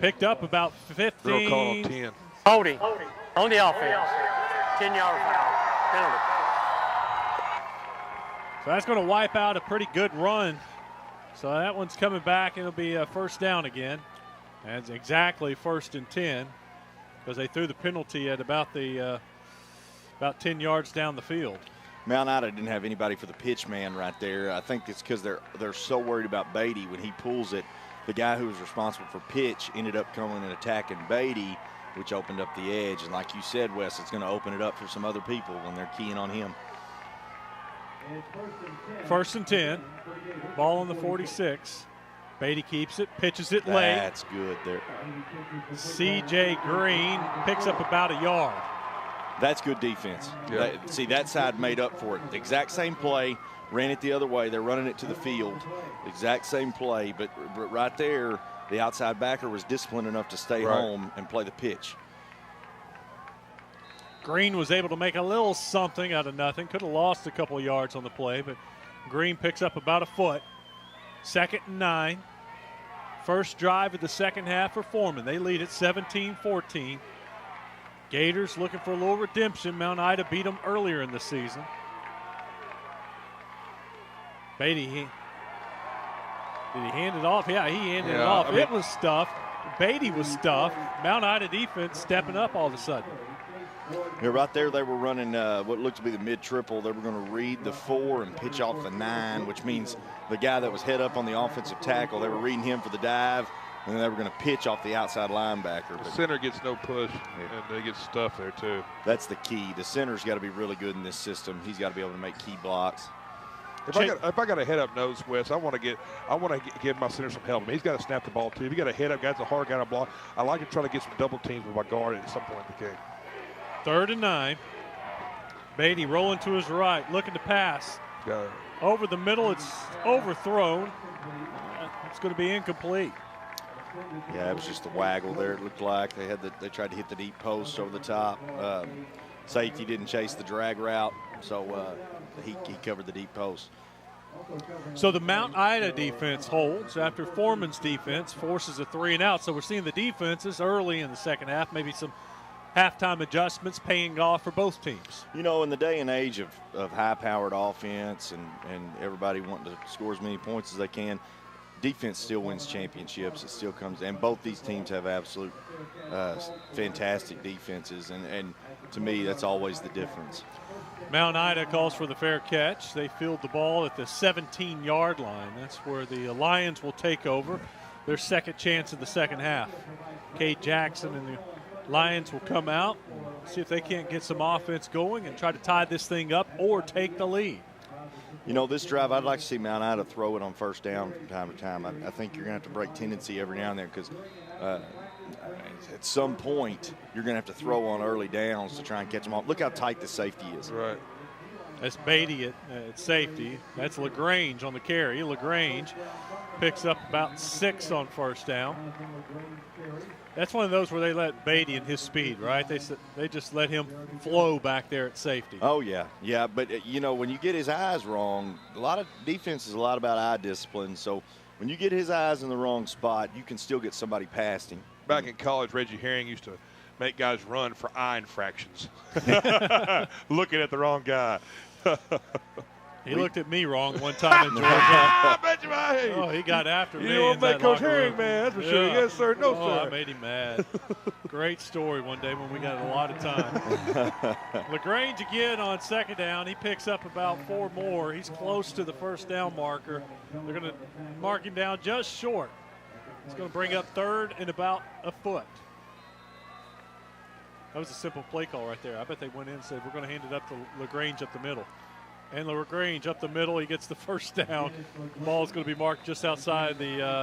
Picked up about 15. They'll call on 10. Holding on the offense. 10-yard penalty. So that's going to wipe out a pretty good run. So that one's coming back, and it'll be a first down again. And it's exactly 1st and 10 because they threw the penalty at about 10 yards down the field. Mount Ida didn't have anybody for the pitch man right there. I think it's because they're so worried about Beatty. When he pulls it, the guy who was responsible for pitch ended up coming and attacking Beatty, which opened up the edge. And like you said, Wes, it's going to open it up for some other people when they're keying on him. 1st and 10. Ball on the 46. Beatty keeps it, pitches it late. That's good there. C.J. Green picks up about a yard. That's good defense. Yeah. See, that side made up for it. The exact same play, ran it the other way. They're running it to the field. Exact same play, but right there, the outside backer was disciplined enough to stay home and play the pitch. Green was able to make a little something out of nothing. Could have lost a couple of yards on the play, but Green picks up about a foot. 2nd and 9. First drive of the second half for Foreman. They lead at 17-14. Gators looking for a little redemption. Mount Ida beat them earlier in the season. Beatty, did he hand it off? Yeah, he handed it Yeah, off. I mean, it was stuffed. Beatty was stuffed. Mount Ida defense stepping up all of a sudden. Yeah, right there they were running what looked to be the mid-triple. They were going to read the 4 and pitch off the 9, which means the guy that was head up on the offensive tackle, they were reading him for the dive, and then they were going to pitch off the outside linebacker. The center gets no push, and they get stuff there too. That's the key. The center's got to be really good in this system. He's got to be able to make key blocks. If I got a head up nose, Wes, I want to give my center some help. I mean, he's got to snap the ball too. If you got a head up guy, that's a hard guy to block. I like to try to get some double teams with my guard at some point in the game. 3rd and 9. Beatty rolling to his right, looking to pass. Over the middle, it's overthrown. It's going to be incomplete. Yeah, it was just the waggle there. It looked like they tried to hit the deep post over the top. Safety didn't chase the drag route, so he covered the deep post. So the Mount Ida defense holds after Foreman's defense forces a 3 and out. So we're seeing the defenses early in the second half, maybe some halftime adjustments paying off for both teams. You know, in the day and age of high-powered offense and everybody wanting to score as many points as they can, defense still wins championships. It still comes, and both these teams have absolute fantastic defenses, and to me, that's always the difference. Mount Ida calls for the fair catch. They field the ball at the 17-yard line. That's where the Lions will take over their second chance in the second half. Cade Jackson and the Lions will come out, see if they can't get some offense going and try to tie this thing up or take the lead. You know, this drive, I'd like to see Mount Ida throw it on first down from time to time. I think you're going to have to break tendency every now and then because at some point you're going to have to throw on early downs to try and catch them off. Look how tight the safety is. Right. That's Beatty at safety. That's LaGrange on the carry. LaGrange picks up about 6 on first down. That's one of those where they let Beatty and his speed, right? They just let him flow back there at safety. Oh, yeah. Yeah, but, you know, when you get his eyes wrong, a lot of defense is a lot about eye discipline. So when you get his eyes in the wrong spot, you can still get somebody past him. Back in college, Reggie Herring used to make guys run for eye infractions. Looking at the wrong guy. He looked at me wrong one time in Georgia. I bet you I Oh, he got after me. You don't make Coach Herring mad, that's for sure. Yes, sir. No, sir. I made him mad. Great story one day when we got a lot of time. LaGrange again on second down. He picks up about 4 more. He's close to the first down marker. They're going to mark him down just short. It's going to bring up 3rd and about a foot. That was a simple play call right there. I bet they went in and said, we're going to hand it up to LaGrange up the middle. And LaGrange up the middle, he gets the first down. The ball is going to be marked just outside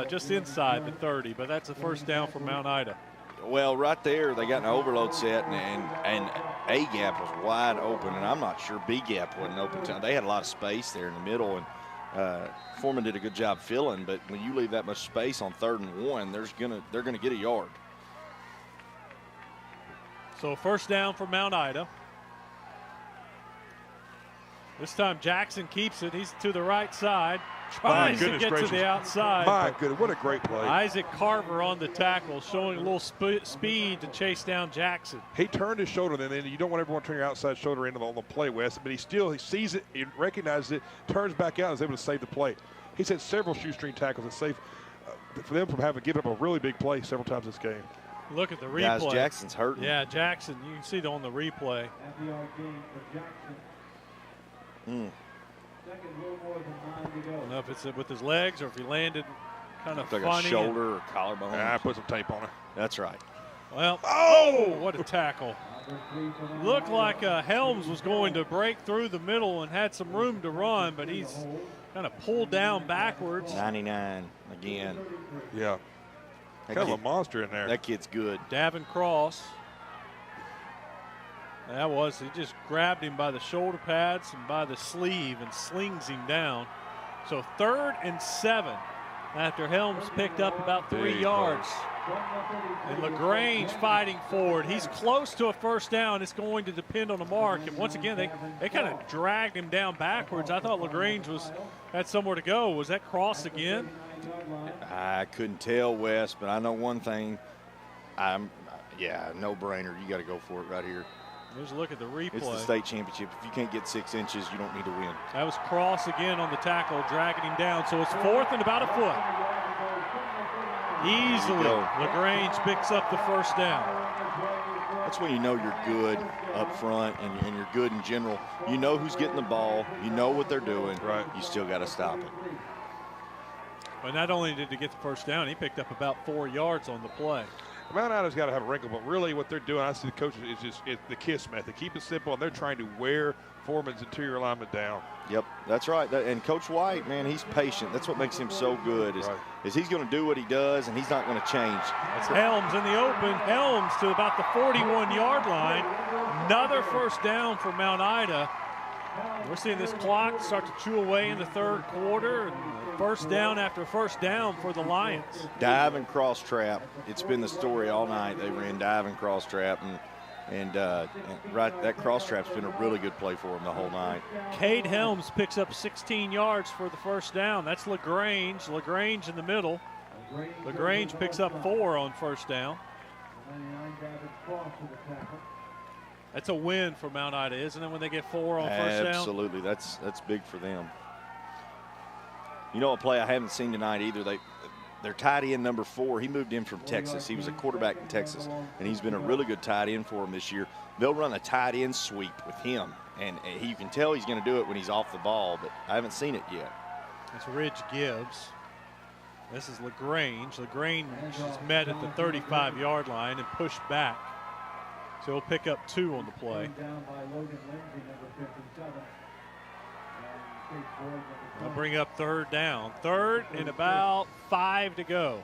just inside the 30, but that's a first down for Mount Ida. Well, right there, they got an overload set, and A gap was wide open, and I'm not sure B gap wasn't open. They had a lot of space there in the middle, and Foreman did a good job filling. But when you leave that much space on 3rd and 1, they're gonna get a yard. So first down for Mount Ida. This time Jackson keeps it. He's to the right side. Tries to get to the outside. My goodness, what a great play. Isaac Carver on the tackle, showing a little speed to chase down Jackson. He turned his shoulder, and then you don't want everyone to turn your outside shoulder into on the play, Wes, but he sees it, he recognizes it, turns back out, and is able to save the play. He's had several shoestring tackles that save for them from having given up a really big play several times this game. Look at the replay. Guys, Jackson's hurting. Yeah, Jackson, you can see it on the replay. I don't know if it's with his legs or if he landed kind of like funny. A shoulder or collarbone. Yeah, I put some tape on it. That's right. Well, what a tackle. Looked like Helms was going to break through the middle and had some room to run, but he's kind of pulled down backwards. 99 again. Yeah. Kind of a monster in there. That kid's good. Davin Cross. He just grabbed him by the shoulder pads and by the sleeve and slings him down. So 3rd and 7 after Helms picked up about 3 yards. And LaGrange fighting forward. He's close to a first down. It's going to depend on the mark. And once again, they kind of dragged him down backwards. I thought LaGrange had somewhere to go. Was that Cross again? I couldn't tell, Wes, but I know one thing. No brainer. You got to go for it right here. Here's a look at the replay. It's the state championship. If you can't get 6 inches, you don't need to win. That was Cross again on the tackle, dragging him down. So it's 4th and about a foot. Easily, LaGrange picks up the first down. That's when you know you're good up front and you're good in general. You know who's getting the ball. You know what they're doing. Right. You still got to stop it. But not only did he get the first down, he picked up about 4 yards on the play. Mount Ida's got to have a wrinkle, but really what they're doing, I see the coaches, is just the KISS method. Keep it simple, and they're trying to wear Foreman's interior alignment down. Yep, that's right. And Coach White, man, he's patient. That's what makes him so good is he's going to do what he does, and he's not going to change. That's Helms in the open. Helms to about the 41-yard line. Another first down for Mount Ida. We're seeing this clock start to chew away in the third quarter. First down after first down for the Lions. Dive and cross trap. It's been the story all night. They ran dive and cross trap, and that cross trap's been a really good play for them the whole night. Cade Helms picks up 16 yards for the first down. That's LaGrange. LaGrange in the middle. LaGrange picks up 4 on first down. That's a win for Mount Ida, isn't it, when they get 4 on first down? Absolutely. That's big for them. You know, a play I haven't seen tonight either. Their tight end number 4, he moved in from Texas. He was a quarterback in Texas, and he's been a really good tight end for them this year. They'll run a tight end sweep with him, and you can tell he's going to do it when he's off the ball, but I haven't seen it yet. It's Ridge Gibbs. This is LaGrange. LaGrange is met at the 35-yard line and pushed back. So he'll pick up 2 on the play. They'll bring up third down. Third and about 5 to go.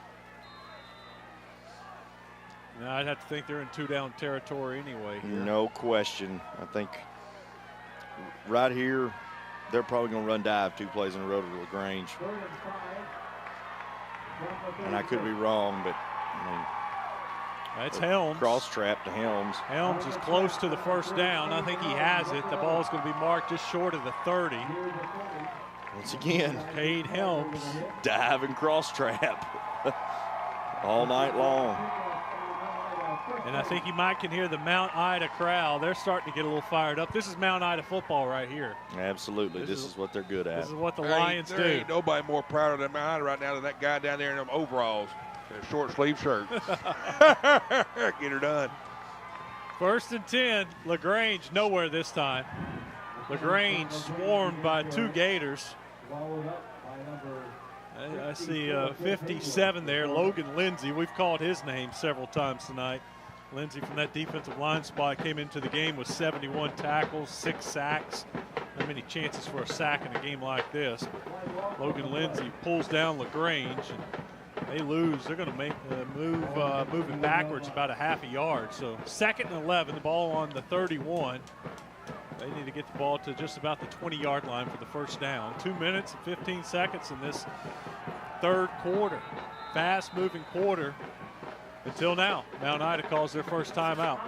Now I'd have to think they're in 2-down territory anyway here. No question. I think right here, they're probably going to run dive 2 plays in a row to LaGrange. And I could be wrong, but I mean, that's Helms. Cross trap to Helms. Helms is close to the first down. I think he has it. The ball's going to be marked just short of the 30. Once again, Cade Helms. Dive and cross trap all night long. And I think you might can hear the Mount Ida crowd. They're starting to get a little fired up. This is Mount Ida football right here. Absolutely. This is what they're good at. This is what the Lions do. There ain't nobody more proud of them Mount Ida right now than that guy down there in them overalls. Short sleeve shirt. Get her done. 1st and 10. LaGrange nowhere this time. LaGrange swarmed by 2 Gators. I see 57 there, Logan Lindsay. We've called his name several times tonight. Lindsay from that defensive line spot came into the game with 71 tackles, 6 sacks. Not many chances for a sack in a game like this. Logan Lindsay pulls down LaGrange. They lose. They're going to make moving backwards about a half a yard. So 2nd and 11, the ball on the 31. They need to get the ball to just about the 20-yard line for the first down. 2 minutes and 15 seconds in this third quarter. Fast-moving quarter until now. Mount Ida calls their first timeout.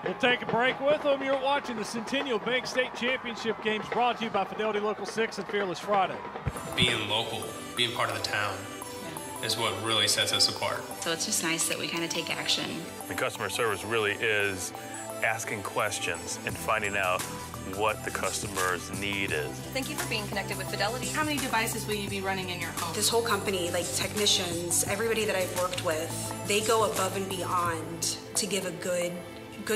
We'll take a break with them. You're watching the Centennial Bank State Championship games brought to you by Fidelity Local 6 and Fearless Friday. Being local, being part of the town is what really sets us apart. So it's just nice that we kind of take action. The customer service really is asking questions and finding out what the customer's need is. Thank you for being connected with Fidelity. How many devices will you be running in your home? This whole company, like technicians, everybody that I've worked with, they go above and beyond to give a good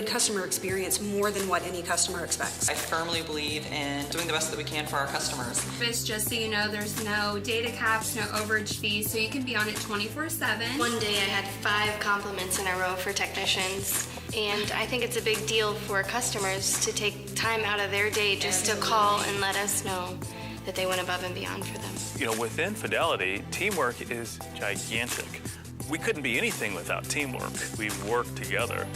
customer experience, more than what any customer expects. I firmly believe in doing the best that we can for our customers. Just so you know, there's no data caps, no overage fees, so you can be on it 24/7. One day I had 5 compliments in a row for technicians, and I think it's a big deal for customers to take time out of their day just to call and let us know that they went above and beyond for them. You know, within Fidelity, teamwork is gigantic. We couldn't be anything without teamwork. We work together.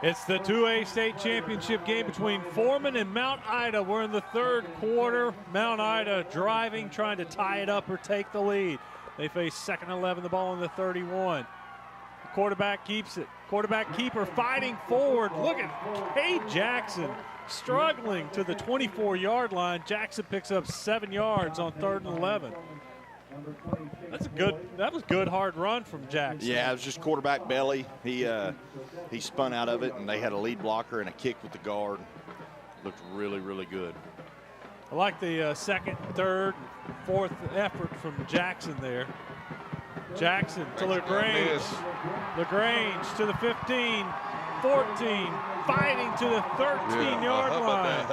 It's the 2A state championship game between Foreman and Mount Ida. We're in the third quarter. Mount Ida driving, trying to tie it up or take the lead. They face 2nd and 11, the ball on the 31. The quarterback keeps it. Quarterback keeper fighting forward. Look at Cade Jackson struggling to the 24-yard line. Jackson picks up 7 yards on 3rd and 11. That was good hard run from Jackson. Yeah, it was just quarterback belly. He spun out of it, and they had a lead blocker and a kick with the guard. Looked really, really good. I like the second, third, fourth effort from Jackson there. Jackson to LaGrange. LaGrange to the 15, 14, fighting to the 13-yard line.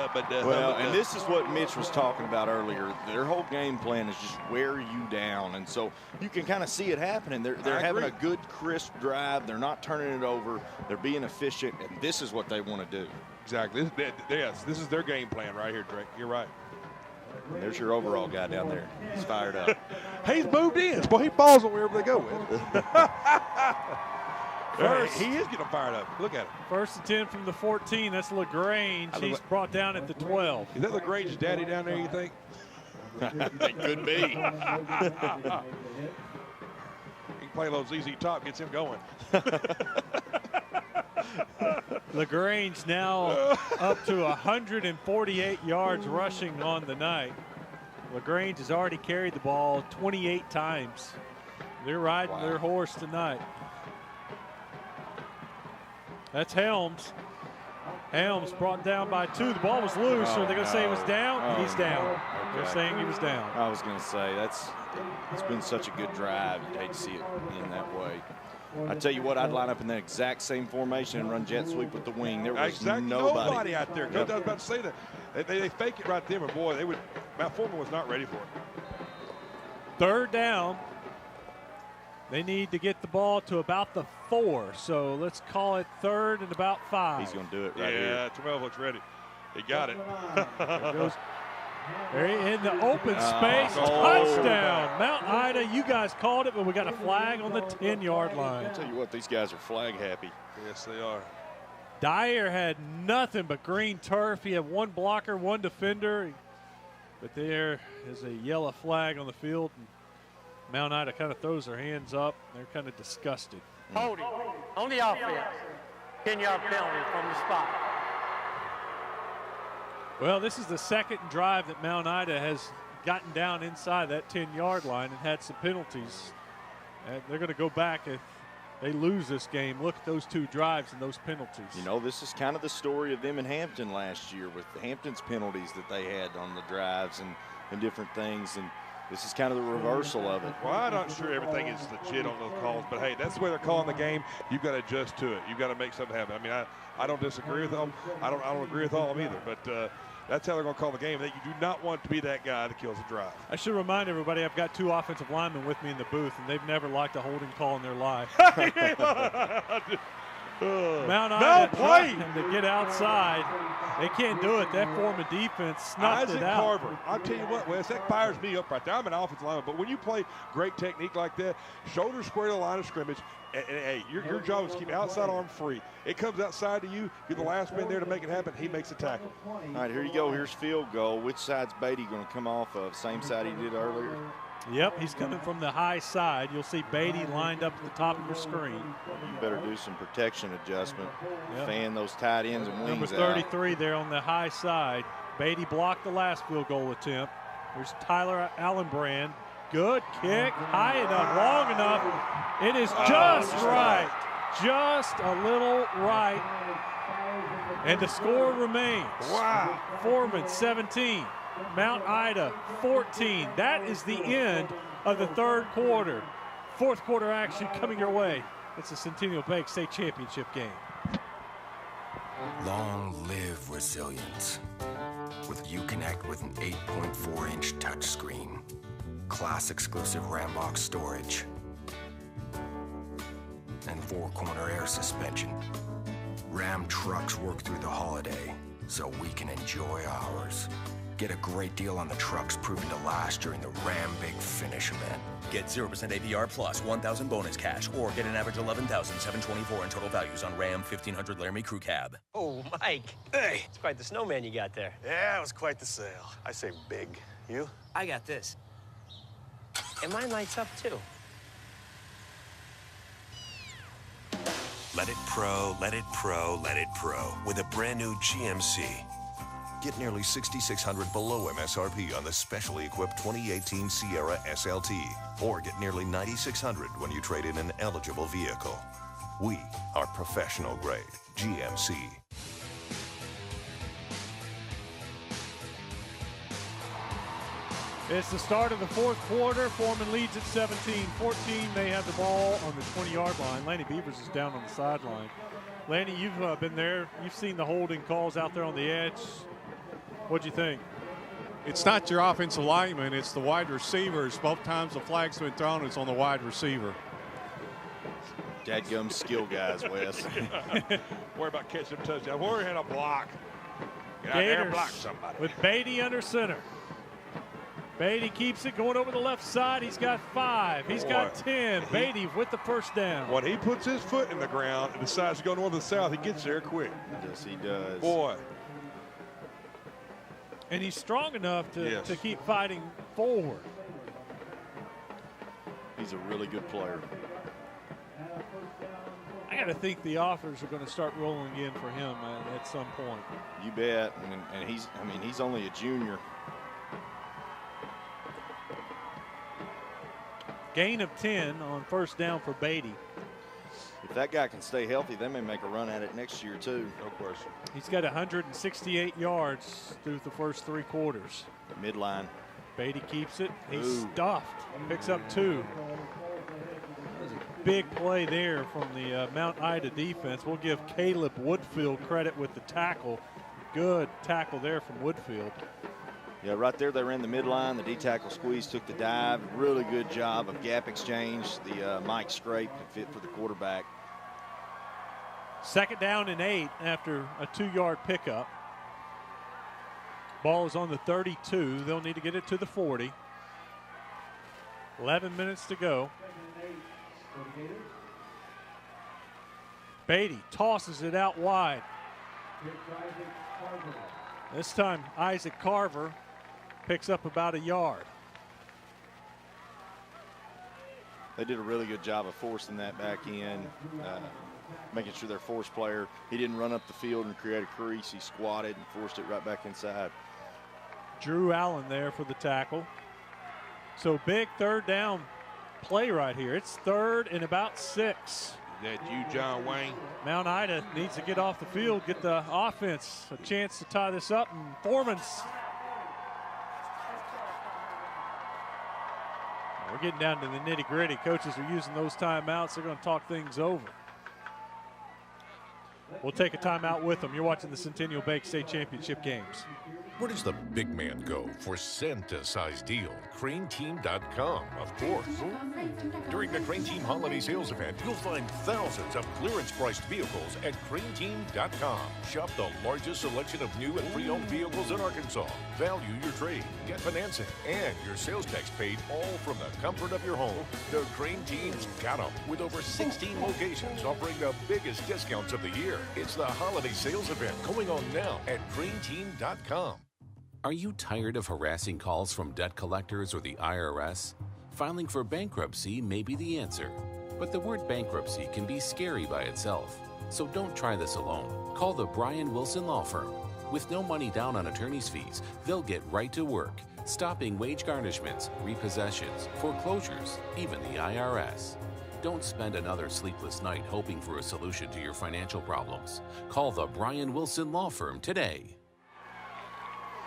Well, and this is what Mitch was talking about earlier. Their whole game plan is just wear you down, and so you can kind of see it happening. They're having a good, crisp drive. They're not turning it over. They're being efficient, and this is what they want to do. Exactly. Yes, this is their game plan right here, Drake. You're right. There's your overall guy down there. He's fired up. He's moved in. Well, he falls on wherever they go with. First, he is getting fired up. Look at him. 1st and 10 from the 14. That's LaGrange. He's brought down at the 12. Is that LaGrange's daddy down there, you think? It could be. He can play a little ZZ Top, gets him going. LaGrange now up to 148 yards rushing on the night. LaGrange has already carried the ball 28 times. They're riding their horse tonight. That's Helms. Helms brought down by 2. The ball was loose. Are they going to say he was down? He's down. Okay. They're saying he was down. I was going to say, it's been such a good drive. You'd hate to see it in that way. I tell you what, I'd line up in the exact same formation and run jet sweep with the wing. There was nobody out there. Yep. I was about to say that. They fake it right there, but boy, Mount Foreman was not ready for it. 3rd down. They need to get the ball to about the 4, so let's call it 3rd and about 5. He's going to do it right here. Yeah, 12 looks ready. He got it. There goes. In the open space, touchdown. Mount Ida, you guys called it, but we got a flag on the 10-yard line. I'll tell you what, these guys are flag happy. Yes, they are. Dyer had nothing but green turf. He had 1 blocker, 1 defender. But there is a yellow flag on the field. And Mount Ida kind of throws their hands up. They're kind of disgusted. Holding on the offense. 10-yard penalty from the spot. Well, this is the second drive that Mount Ida has gotten down inside that 10-yard line and had some penalties. And they're going to go back if they lose this game. Look at those 2 drives and those penalties. You know, this is kind of the story of them in Hampton last year with Hampton's penalties that they had on the drives and different things. And this is kind of the reversal of it. Well, I'm not sure everything is legit on those calls, but hey, that's the way they're calling the game. You've got to adjust to it. You've got to make something happen. I mean, I don't disagree with them. I don't agree with all of them either, but that's how they're going to call the game. That you do not want to be that guy that kills a drive. I should remind everybody I've got 2 offensive linemen with me in the booth, and they've never liked a holding call in their life. Mount Ida trying to get outside. They can't do it. That Foreman defense snuffed it out. Carver, I'll tell you what, Wes, that fires me up right there. I'm an offensive lineman, but when you play great technique like that, shoulder square to the line of scrimmage, and hey, your job is to keep outside arm free. It comes outside to you. You're the last man there to make it happen. He makes a tackle. All right, here you go. Here's field goal. Which side's Beatty going to come off of? Same side he did earlier? Yep, he's coming from the high side. You'll see Beatty lined up at the top of your screen. You better do some protection adjustment. Yep. Fan those tight ends and wings Number 33 there on the high side. Beatty blocked the last field goal attempt. There's Tyler Allenbrand. Good kick, high enough, long enough. It is just right, just a little right. And the score remains. Wow. Foreman 17. Mount Ida 14. That is the end of the 3rd quarter. 4th quarter action coming your way. It's a Centennial Bank State Championship game. Long live resilience. With Uconnect with an 8.4-inch touchscreen. Class exclusive RAM box storage. And 4-corner air suspension. Ram trucks work through the holiday so we can enjoy ours. Get a great deal on the trucks proven to last during the Ram Big Finish event. Get 0% APR plus $1,000 bonus cash or get an average $11,724 in total values on Ram 1500 Laramie Crew Cab. Oh, Mike. Hey. It's quite the snowman you got there. Yeah, it was quite the sale. I say big. You? I got this. And mine lights up, too. Let it pro, let it pro, let it pro with a brand new GMC. Get nearly $6,600 below MSRP on the specially equipped 2018 Sierra SLT. Or get nearly $9,600 when you trade in an eligible vehicle. We are professional grade GMC. It's the start of the fourth quarter. Foreman leads at 17-14. They have the ball on the 20-yard line. Lanny Beavers is down on the sideline. Lanny, you've been there. You've seen the holding calls out there on the edge. What'd you think? It's not your offensive lineman, it's the wide receivers. Both times the flag's been thrown, it's on the wide receiver. Dadgum skill guys, Wes. Worry about catching a touchdown. Worry had a block. Get out Gators there and block somebody. with Beatty under center. Beatty keeps it going over the left side. He's got 5. He's got 10. Beatty with the first down. When he puts his foot in the ground and decides to go north and south, he gets there quick. Yes, he does. Boy. And he's strong enough to, Yes. to keep fighting forward. He's a really good player. I got to think the offers are going to start rolling in for him at some point. You bet. And he's only a junior. Gain of 10 on first down for Beatty. If that guy can stay healthy, they may make a run at it next year, too. No question. He's got 168 yards through the first 3 quarters. Midline. Beatty keeps it. He's Ooh. stuffed. Picks up 2. There's a big play there from the Mount Ida defense. We'll give Caleb Woodfield credit with the tackle. Good tackle there from Woodfield. Yeah, right there they ran the midline. The D-tackle squeeze, took the dive. Really good job of gap exchange. The Mike scrape and fit for the quarterback. Second down and 8 after a 2-yard pickup. Ball is on the 32. They'll need to get it to the 40. 11 minutes to go. Beatty tosses it out wide. This time Isaac Carver picks up about a yard. They did a really good job of forcing that back in, making sure their force player, he didn't run up the field and create a crease. He squatted and forced it right back inside. Drew Allen there for the tackle. So big third down play right here. It's 3rd and about 6. That you, John Wayne? Mount Ida needs to get off the field, get the offense a chance to tie this up. And Foreman's. We're getting down to the nitty gritty. Coaches are using those timeouts. They're going to talk things over. We'll take a timeout with them. You're watching the Centennial Bank State Championship games. Where does the big man go for Santa-sized deal? CraneTeam.com, of course. During the Crane Team Holiday Sales Event, you'll find thousands of clearance-priced vehicles at CraneTeam.com. Shop the largest selection of new and pre-owned vehicles in Arkansas. Value your trade, get financing, and your sales tax paid all from the comfort of your home. The Crane Team's got them, with over 16 locations offering the biggest discounts of the year. It's the Holiday Sales Event going on now at CraneTeam.com. Are you tired of harassing calls from debt collectors or the IRS? Filing for bankruptcy may be the answer, but the word bankruptcy can be scary by itself. So don't try this alone. Call the Brian Wilson Law Firm. With no money down on attorney's fees, they'll get right to work, stopping wage garnishments, repossessions, foreclosures, even the IRS. Don't spend another sleepless night hoping for a solution to your financial problems. Call the Brian Wilson Law Firm today.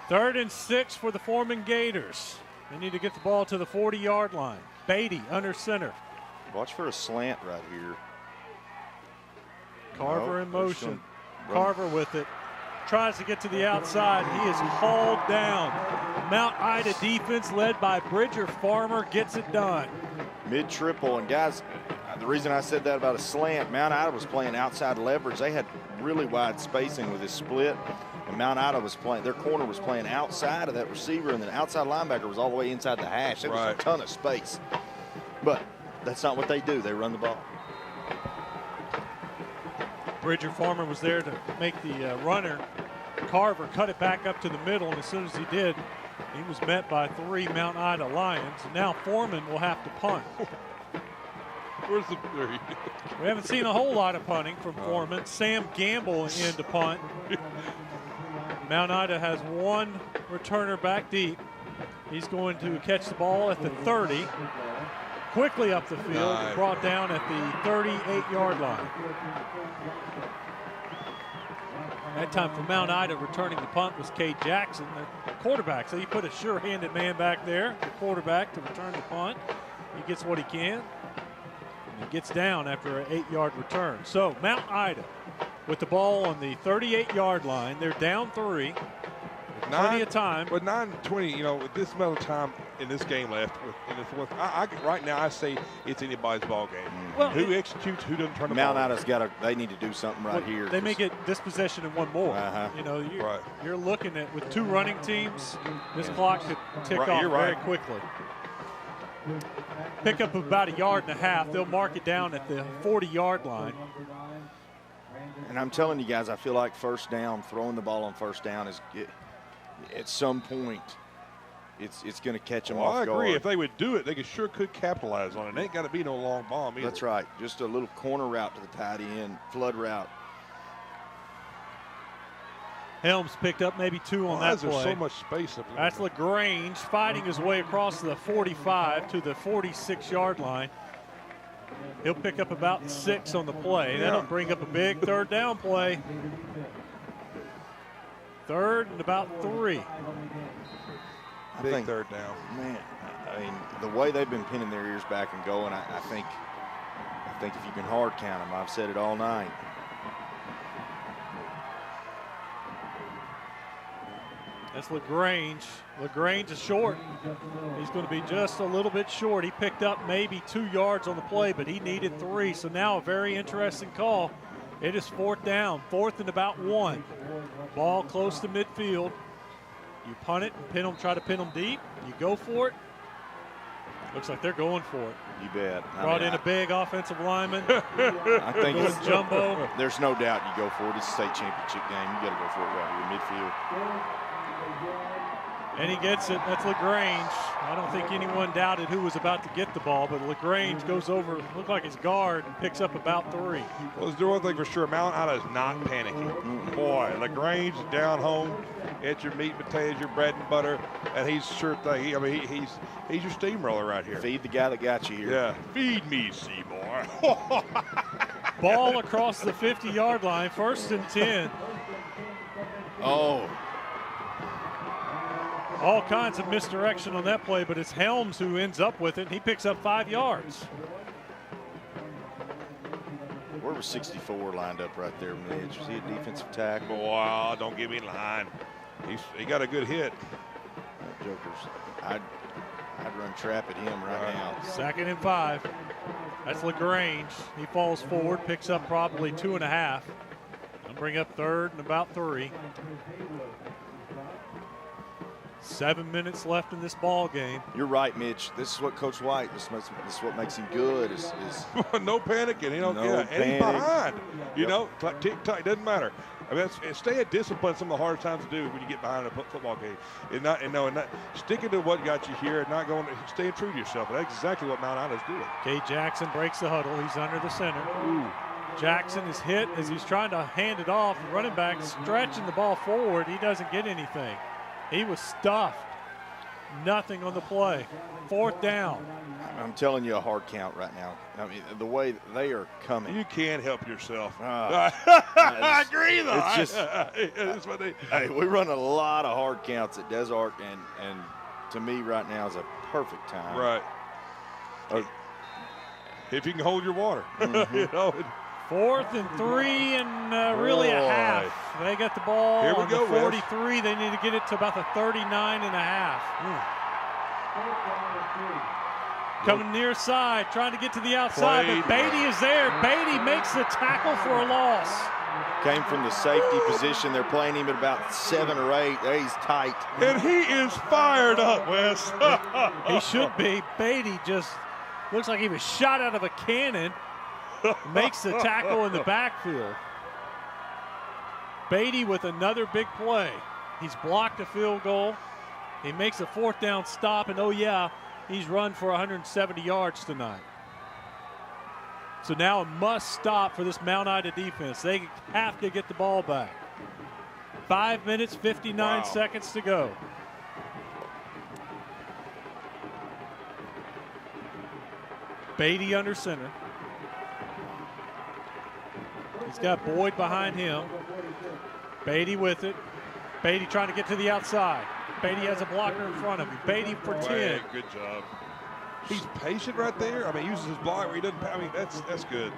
3rd and 6 for the Foreman Gators. They need to get the ball to the 40-yard line. Beatty under center. Watch for a slant right here. Carver in motion. Carver with it. Tries to get to the outside. He is hauled down. Mount Ida defense led by Bridger Farmer gets it done. Mid-triple, and guys, the reason I said that about a slant, Mount Ida was playing outside leverage. They had really wide spacing with this split. And Mount Ida was playing, their corner was playing outside of that receiver, and the outside linebacker was all the way inside the hash. There was a ton of space. But that's not what they do. They run the ball. Bridger Farmer was there to make the runner. Carver cut it back up to the middle, and as soon as he did, he was met by 3 Mount Ida Lions. And now Foreman will have to punt. Where's the three? We haven't seen a whole lot of punting from Foreman. Sam Gamble in to punt. Mount Ida has one returner back deep. He's going to catch the ball at the 30, quickly up the field, and brought down at the 38-yard line. That time for Mount Ida, returning the punt was Cade Jackson, the quarterback. So you put a sure-handed man back there, the quarterback, to return the punt. He gets what he can, and he gets down after an 8-yard return. So Mount Ida with the ball on the 38-yard line. They're down 3. Plenty of time. With 9:20, with this amount of time in this game left, in the fourth, right now I say it's anybody's ball game. Well, who executes, who doesn't turn the Mount ball. Ida's they need to do something right here. They may get this possession and one more. Uh-huh. You're looking at, with 2 running teams, this clock could tick off very quickly. Pick up about 1.5 yards. They'll mark it down at the 40-yard line. And I'm telling you guys, I feel like first down, throwing the ball on first down is at some point, it's going to catch them off guard. I agree. If they would do it, they could capitalize on it. It ain't got to be no long bomb either. That's right. Just a little corner route to the tight end, flood route. Helms picked up maybe 2 on that play. There's so much space up there. That's LaGrange fighting his way across the 45 to the 46-yard line. He'll pick up about 6 on the play. That'll bring up a big 3rd down play. 3rd and about 3. Big 3rd down. Man, I mean, the way they've been pinning their ears back and going, I think if you can hard count them, I've said it all night. That's LaGrange. LaGrange is short. He's going to be just a little bit short. He picked up maybe 2 yards on the play, but he needed 3. So now a very interesting call. It is 4th down, 4th and about 1. Ball close to midfield. You punt it, try to pin them deep. You go for it. Looks like they're going for it. You bet. Brought in a big offensive lineman. I think it's jumbo. There's no doubt you go for it. It's a state championship game. You got to go for it right here, midfield. And he gets it. That's LaGrange. I don't think anyone doubted who was about to get the ball, but LaGrange goes over, looked like his guard, and picks up about 3. Well, let's do one thing for sure. Mount Ida is not panicking. Boy, LaGrange is down home. It's your meat and potatoes, your bread and butter, and he's sure thing. He's your steamroller right here. Feed the guy that got you here. Yeah, feed me, Seymour. Ball across the 50-yard line, 1st and 10. Oh. All kinds of misdirection on that play, but it's Helms who ends up with it, and he picks up 5 yards. Where was 64 lined up right there, Midge? Was he a defensive tackle? Wow, don't give me line. He got a good hit. Jokers. I'd run trap at him right now. 2nd and 5. That's LaGrange. He falls forward, picks up probably 2.5. I'll bring up 3rd and about 3. 7 minutes left in this ball game. You're right, Mitch. This is what Coach White, this is what makes him good. Is no panicking. And he's behind. Tick-tock, doesn't matter. I mean, staying disciplined is some of the hardest times to do when you get behind a football game. And not sticking to what got you here and not staying true to yourself. And that's exactly what Mount Ida's doing. Cade Jackson breaks the huddle. He's under the center. Ooh. Jackson is hit as he's trying to hand it off. The running back stretching the ball forward. He doesn't get anything. He was stuffed. Nothing on the play. 4th down. I'm telling you a hard count right now. I mean, the way they are coming. You can't help yourself. I agree, though. It's just, hey, we run a lot of hard counts at Des Arc, and to me right now is a perfect time. Right. If you can hold your water. Mm-hmm. 4th and 3 and really a half. They got the ball on the 43. They need to get it to about the 39 and a half. Coming near side, trying to get to the outside, but Beatty is there. Beatty makes the tackle for a loss. Came from the safety position. They're playing him at about 7 or 8. There he's tight. And he is fired up, Wes. He should be. Beatty just looks like he was shot out of a cannon. Makes the tackle in the backfield. Beatty with another big play. He's blocked a field goal. He makes a 4th down stop, and oh yeah, he's run for 170 yards tonight. So now a must stop for this Mount Ida defense. They have to get the ball back. 5 minutes, 59 seconds to go. Beatty under center. He's got Boyd behind him. Beatty with it. Beatty trying to get to the outside. Beatty has a blocker in front of him. Beatty for 10. Good job. He's patient right there. I mean, he uses his block where he doesn't. I mean, that's good.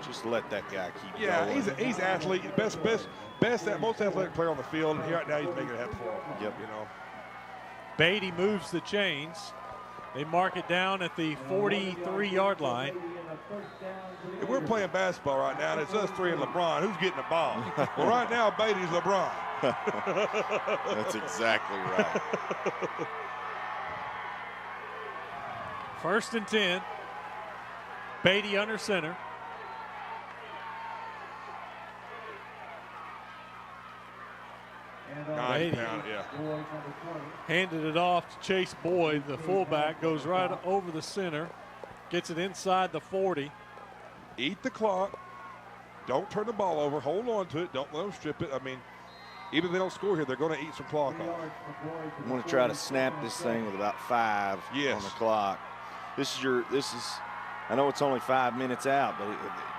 Just let that guy keep going. Yeah, he's athlete, most athletic player on the field. And right now he's making it happen for him. Yep. You know. Beatty moves the chains. They mark it down at the 43-yard line. If we're playing basketball right now, and it's us three and LeBron, who's getting the ball? Well, right now, Beatty's LeBron. That's exactly right. 1st and 10. Beatty under center. Beatty handed it off to Chase Boyd. The fullback goes right over the center. Gets it inside the 40. Eat the clock. Don't turn the ball over. Hold on to it. Don't let them strip it. I mean, even if they don't score here, they're going to eat some clock off. I'm going to try to snap this thing with about 5 on the clock. I know it's only 5 minutes out, but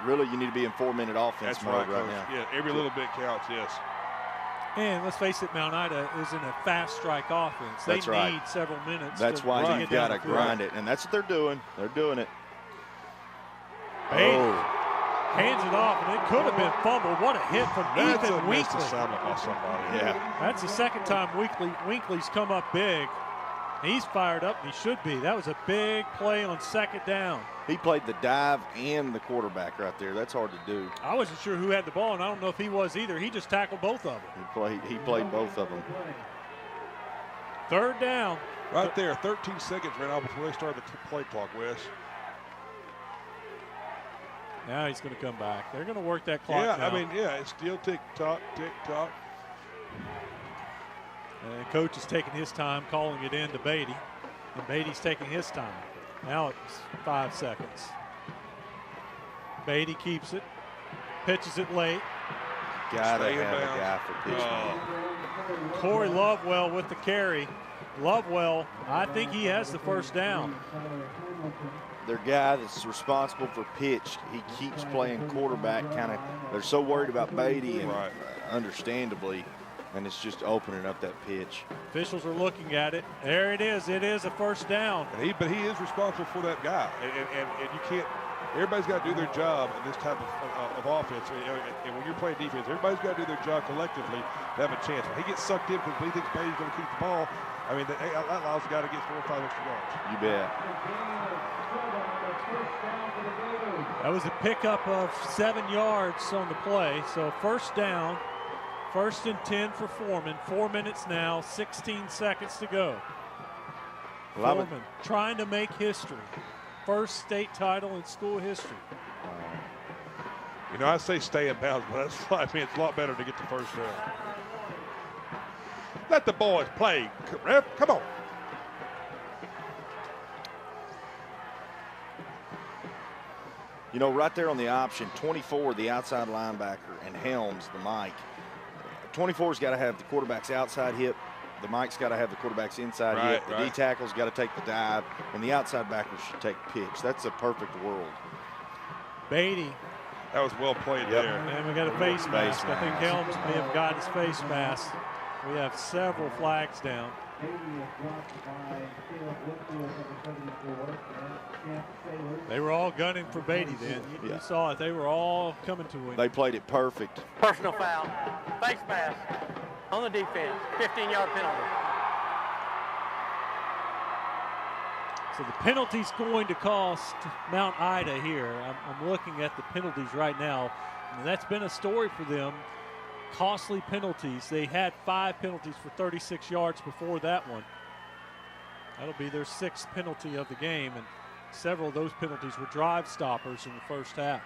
really you need to be in 4-minute offense mode right now. Yeah, every little bit counts, yes. And let's face it, Mount Ida is in a fast strike offense. They need several minutes. That's why you've got to grind it, and that's what they're doing. They're doing it. Beatty hands it off, and it could have been fumbled. What a hit from Ethan Winkley. Yeah. That's the second time Winkley's come up big. He's fired up, and he should be. That was a big play on 2nd down. He played the dive and the quarterback right there. That's hard to do. I wasn't sure who had the ball, and I don't know if he was either. He just tackled both of them. He played both of them. 3rd down. Right there, 13 seconds ran out before they started the play clock, Wes. Now he's going to come back. They're going to work that clock now. I mean, it's still tick-tock, tick-tock. And coach is taking his time, calling it in to Beatty. And Beatty's taking his time. Now it's 5 seconds. Beatty keeps it. Pitches it late. Gotta have a guy for pitching. Corey Lovewell with the carry. Lovewell, I think he has the 1st down. Their guy that's responsible for pitch, he keeps playing quarterback they're so worried about Beatty, and understandably, and it's just opening up that pitch. Officials are looking at it. There it is. It is a 1st down. But he is responsible for that guy, and you can't. Everybody's got to do their job in this type of offense. And when you're playing defense, everybody's got to do their job collectively to have a chance. When he gets sucked in because he thinks Beatty's going to keep the ball, I mean, that allows the guy to get 4 or 5 extra yards. You bet. That was a pickup of 7 yards on the play. So 1st down, 1st and 10 for Foreman. 4 minutes now, 16 seconds to go. Foreman trying to make history. 1st state title in school history. You know, I say stay in bounds, but it's a lot better to get the 1st down. Let the boys play. Ref, come on. You know, right there on the option, 24, the outside linebacker, and Helms, the Mike. 24's got to have the quarterback's outside hip. The Mike's got to have the quarterback's inside hip. The D-tackle's got to take the dive, and the outside backer should take pitch. That's a perfect world. Beatty. That was well played there. And we got a face mask. I think Helms may have got his face mask. We have several flags down. They were all gunning for Beatty then. You saw it. They were all coming to him. They played it perfect. Personal foul. Face mask on the defense. 15-yard penalty. So the penalty's going to cost Mount Ida here. I'm looking at the penalties right now. And that's been a story for them. Costly penalties. They had 5 penalties for 36 yards before that one. That'll be their 6th penalty of the game, and several of those penalties were drive stoppers in the 1st half.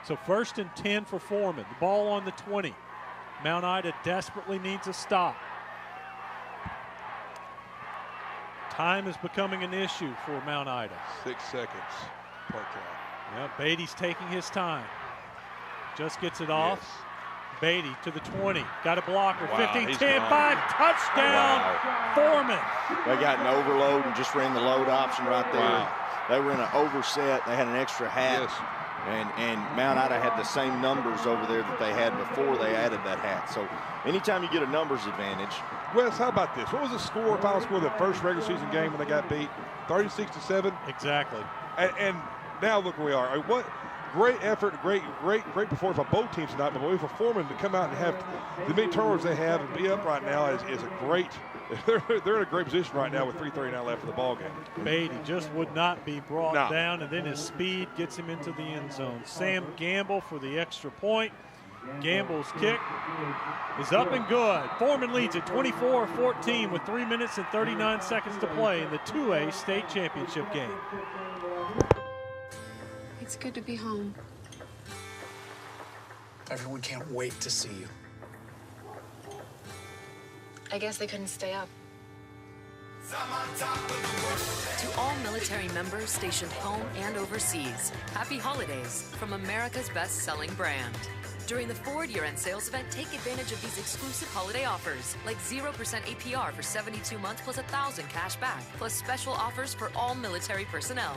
So 1st and 10 for Foreman. The ball on the 20. Mount Ida desperately needs a stop. Time is becoming an issue for Mount Ida. 6 seconds. Play clock. Yeah, Beatty's taking his time. just gets it off. Beatty to the 20, got a blocker, Wow, 15, he's 10, gone. 5, touchdown, Foreman. They got an overload and just ran the load option right there. Wow. They were in an overset. They had an extra hat. Yes. And Mount Ida had the same numbers over there that they had before they added that hat. So anytime you get a numbers advantage. Wes, how about this? What was the final score of the first regular season game when they got beat? 36-7? Exactly. And now look where we are. What great effort, great performance by both teams tonight. But for Foreman to come out and have the many turnovers they have and be up right now is a great. They're in a great position right now with 3:39 left in the ball game. Beatty just would not be brought down, and then his speed gets him into the end zone. Sam Gamble for the extra point. Gamble's kick is up and good. Foreman leads at 24-14 with 3 minutes and 39 seconds to play in the 2A state championship game. It's good to be home. Everyone can't wait to see you. I guess they couldn't stay up. To all military members stationed home and overseas, happy holidays from America's best-selling brand. During the Ford year-end sales event, take advantage of these exclusive holiday offers, like 0% APR for 72 months plus $1,000 cash back, plus special offers for all military personnel.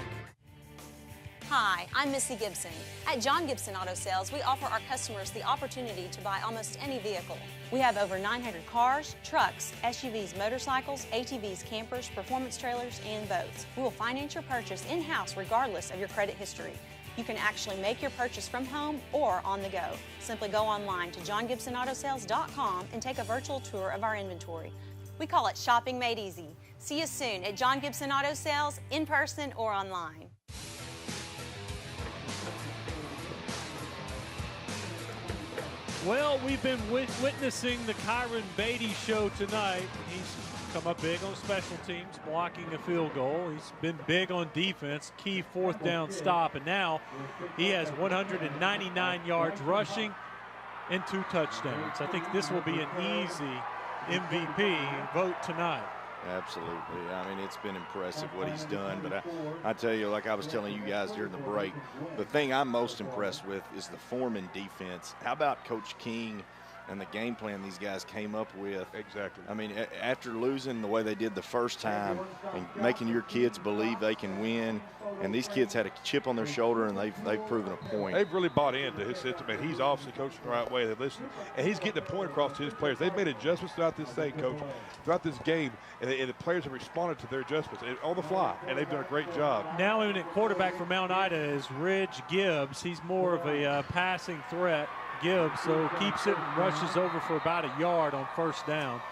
Hi, I'm Missy Gibson. At John Gibson Auto Sales, we offer our customers the opportunity to buy almost any vehicle. We have over 900 cars, trucks, SUVs, motorcycles, ATVs, campers, performance trailers, and boats. We will finance your purchase in-house regardless of your credit history. You can actually make your purchase from home or on the go. Simply go online to johngibsonautosales.com and take a virtual tour of our inventory. We call it shopping made easy. See you soon at John Gibson Auto Sales, in person or online. Well, we've been witnessing the Kyron Beatty show tonight. He's come up big on special teams, blocking a field goal. He's been big on defense, key fourth down stop, and now he has 199 yards rushing and 2 touchdowns. I think this will be an easy MVP vote tonight. Absolutely. I mean, it's been impressive what he's done. But I tell you, like I was telling you guys during the break, the thing I'm most impressed with is the Foreman defense. How about Coach King and the game plan these guys came up with? Exactly. I mean, after losing the way they did the first time and making your kids believe they can win, and these kids had a chip on their shoulder, and they've proven a point. They've really bought into his system, and he's obviously coaching the right way. They listen, and he's getting the point across to his players. They've made adjustments throughout this thing, Coach, throughout this game, and the players have responded to their adjustments on the fly, and they've done a great job. Now in at quarterback for Mount Ida is Ridge Gibbs. He's more of a passing threat. Gibbs, so keeps it and rushes over for about a yard on first down.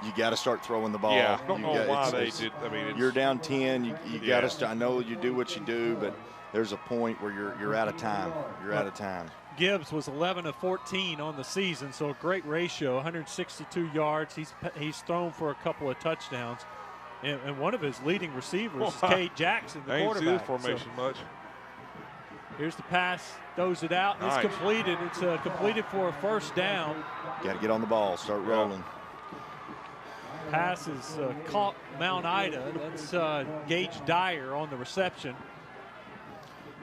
You got to start throwing the ball. Yeah, I don't know why they did. I mean, you're down 10. You got to start. I know you do what you do, but there's a point where you're out of time. You're out of time. Gibbs was 11 of 14 on the season, so a great ratio, 162 yards. He's thrown for a couple of touchdowns, and one of his leading receivers is Cade Jackson, the quarterback. I ain't see this formation much. Here's the pass, throws it out, and it's completed. It's completed for a first down. Got to get on the ball, start rolling. Pass is caught Mount Ida. That's Gage Dyer on the reception.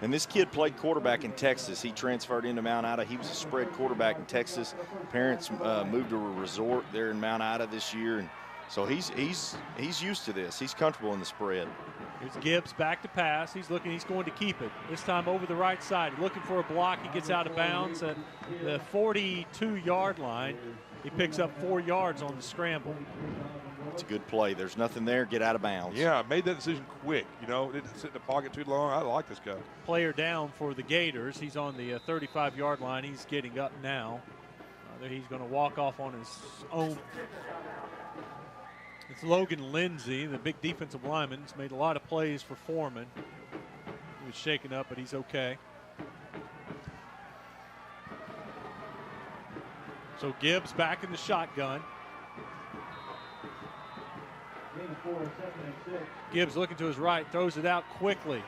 And this kid played quarterback in Texas. He transferred into Mount Ida. He was a spread quarterback in Texas. Parents moved to a resort there in Mount Ida this year, and so he's used to this. He's comfortable in the spread. Here's Gibbs back to pass. He's going to keep it. This time over the right side. Looking for a block. He gets out of bounds at the 42-yard line. He picks up 4 yards on the scramble. It's a good play. There's nothing there. Get out of bounds. Yeah, I made that decision quick. You know, didn't sit in the pocket too long. I like this guy. Player down for the Gators. He's on the 35-yard line. He's getting up now. He's going to walk off on his own. It's Logan Lindsay, the big defensive lineman. He's made a lot of plays for Foreman. He was shaken up, but he's okay. So Gibbs back in the shotgun. Gibbs looking to his right, throws it out quickly.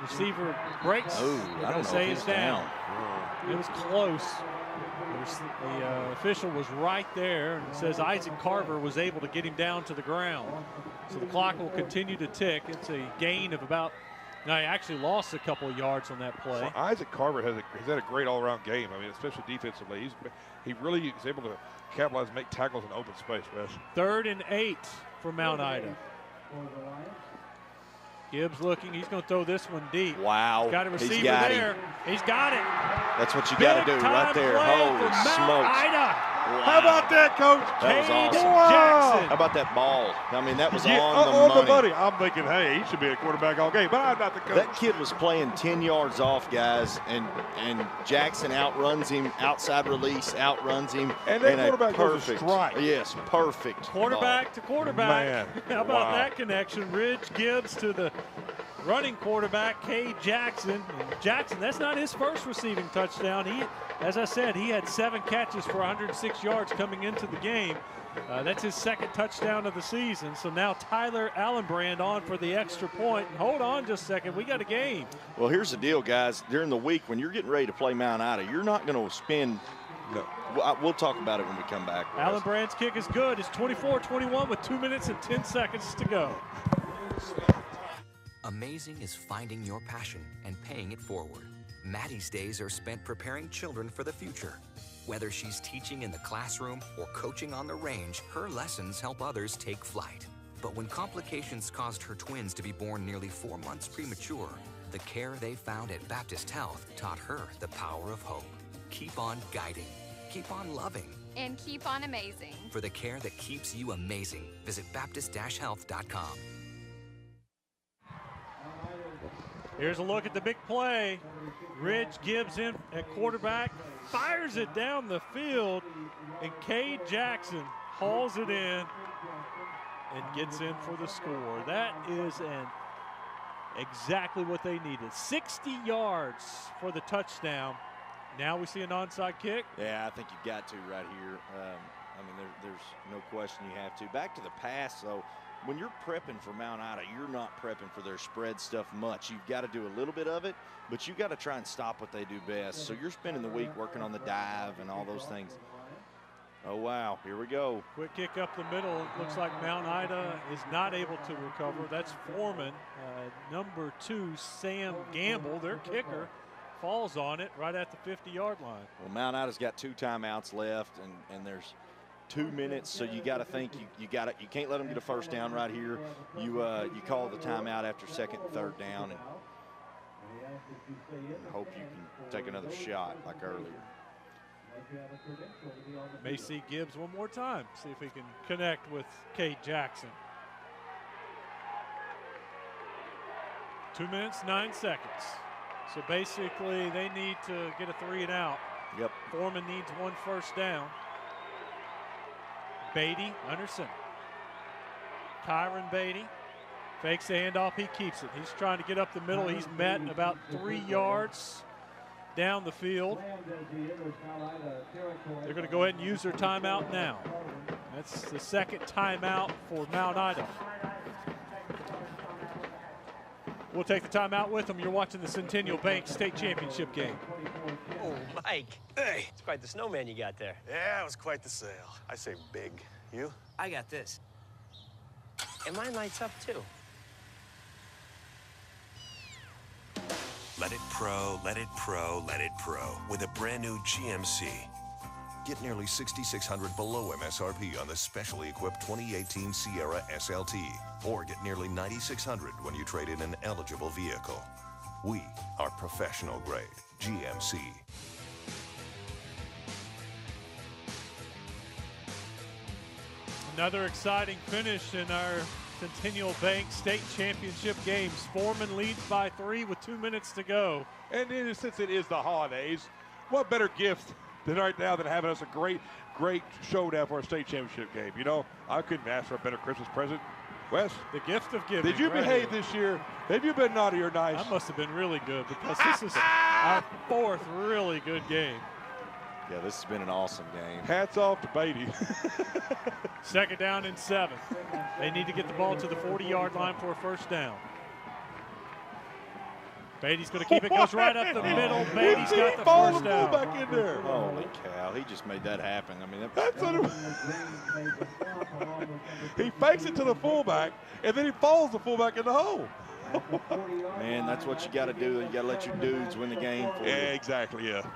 Receiver breaks. Oh, I don't know say if it's he's down. It was close. The official was right there, and it says Isaac Carver was able to get him down to the ground. So the clock will continue to tick. It's a gain of about No, he actually lost a couple yards on that play. Well, Isaac Carver has had a great all-around game. I mean, especially defensively. He really is able to capitalize and make tackles in open space, Wes. 3rd and 8 for Mount Ida. Gibbs looking. He's going to throw this one deep. Wow. He's got a receiver there. He's got it. That's what you got to do right there. Holy smokes. Ida. Wow. How about that, Coach? That was awesome. Jackson. How about that ball? I mean, that was on the money. I'm thinking, hey, he should be a quarterback all game, but I'm not the coach. That kid was playing 10 yards off, guys, and Jackson outruns him, outside release, outruns him. And that quarterback goes to strike. Yes, perfect. Quarterback to quarterback. Man. How about that connection? Ridge Gibbs to the running quarterback, K. Jackson. And Jackson, that's not his first receiving touchdown. As I said, he had 7 catches for 106 yards coming into the game. That's his 2nd touchdown of the season. So now Tyler Allenbrand on for the extra point. And hold on just a second. We got a game. Well, here's the deal, guys. During the week, when you're getting ready to play Mount Ida, you're not going to spend – we'll talk about it when we come back. Allenbrand's kick is good. It's 24-21 with 2 minutes and 10 seconds to go. Amazing is finding your passion and paying it forward. Maddie's days are spent preparing children for the future. Whether she's teaching in the classroom or coaching on the range, her lessons help others take flight. But when complications caused her twins to be born nearly 4 months premature, the care they found at Baptist Health taught her the power of hope. Keep on guiding, keep on loving, and keep on amazing. For the care that keeps you amazing, visit Baptist-Health.com. Here's a look at the big play. Ridge Gibbs in at quarterback, fires it down the field, and K. Jackson hauls it in and gets in for the score. That is exactly what they needed. 60 yards for the touchdown. Now we see an onside kick. Yeah, I think you've got to right here. I mean, there's no question you have to. Back to the pass, though. When you're prepping for Mount Ida, you're not prepping for their spread stuff much. You've got to do a little bit of it, but you've got to try and stop what they do best. So you're spending the week working on the dive and all those things. Oh, wow. Here we go. Quick kick up the middle. It looks like Mount Ida is not able to recover. That's Foreman. Number 2, Sam Gamble, their kicker, falls on it right at the 50-yard line. Well, Mount Ida's got 2 timeouts left, and there's 2 minutes, so you got to think you can't let them get a first down right here. You call the timeout after 2nd and 3rd down, and hope you can take another shot like earlier. May see Gibbs one more time, see if he can connect with K. Jackson. 2 minutes, 9 seconds. So basically, they need to get a 3 and out. Yep. Foreman needs 1 first down. Beatty under center. Kyron Beatty fakes the handoff. He keeps it. He's trying to get up the middle. He's met about 3 yards down the field. They're going to go ahead and use their timeout now. That's the 2nd timeout for Mount Ida. We'll take the timeout with them. You're watching the Centennial Bank State Championship game. Oh, Mike. Hey. It's quite the snowman you got there. Yeah, it was quite the sail. I say big. You? I got this. And mine lights up, too. Let it pro, let it pro, let it pro with a brand new GMC. Get nearly $6,600 below MSRP on the specially equipped 2018 Sierra SLT, or get nearly $9,600 when you trade in an eligible vehicle. We are professional grade GMC. Another exciting finish in our Centennial Bank State Championship games. Foreman leads by 3 with 2 minutes to go. And since it is the holidays, what better gift than right now than having us a great showdown for a state championship game? You know, I couldn't ask for a better Christmas present. Wes? The gift of giving. Did you behave this year? Have you been naughty or nice? I must have been really good because this is our 4th really good game. Yeah, this has been an awesome game. Hats off to Beatty. 2nd down and 7. They need to get the ball to the 40-yard line for a first down. Beatty's going to keep it, goes right up the middle. Beatty's got the first down. Back in there. Holy cow, he just made that happen. I mean, he fakes it to the fullback, and then he follows the fullback in the hole. Man, that's what you got to do. You got to let your dudes win the game for you. Exactly, yeah.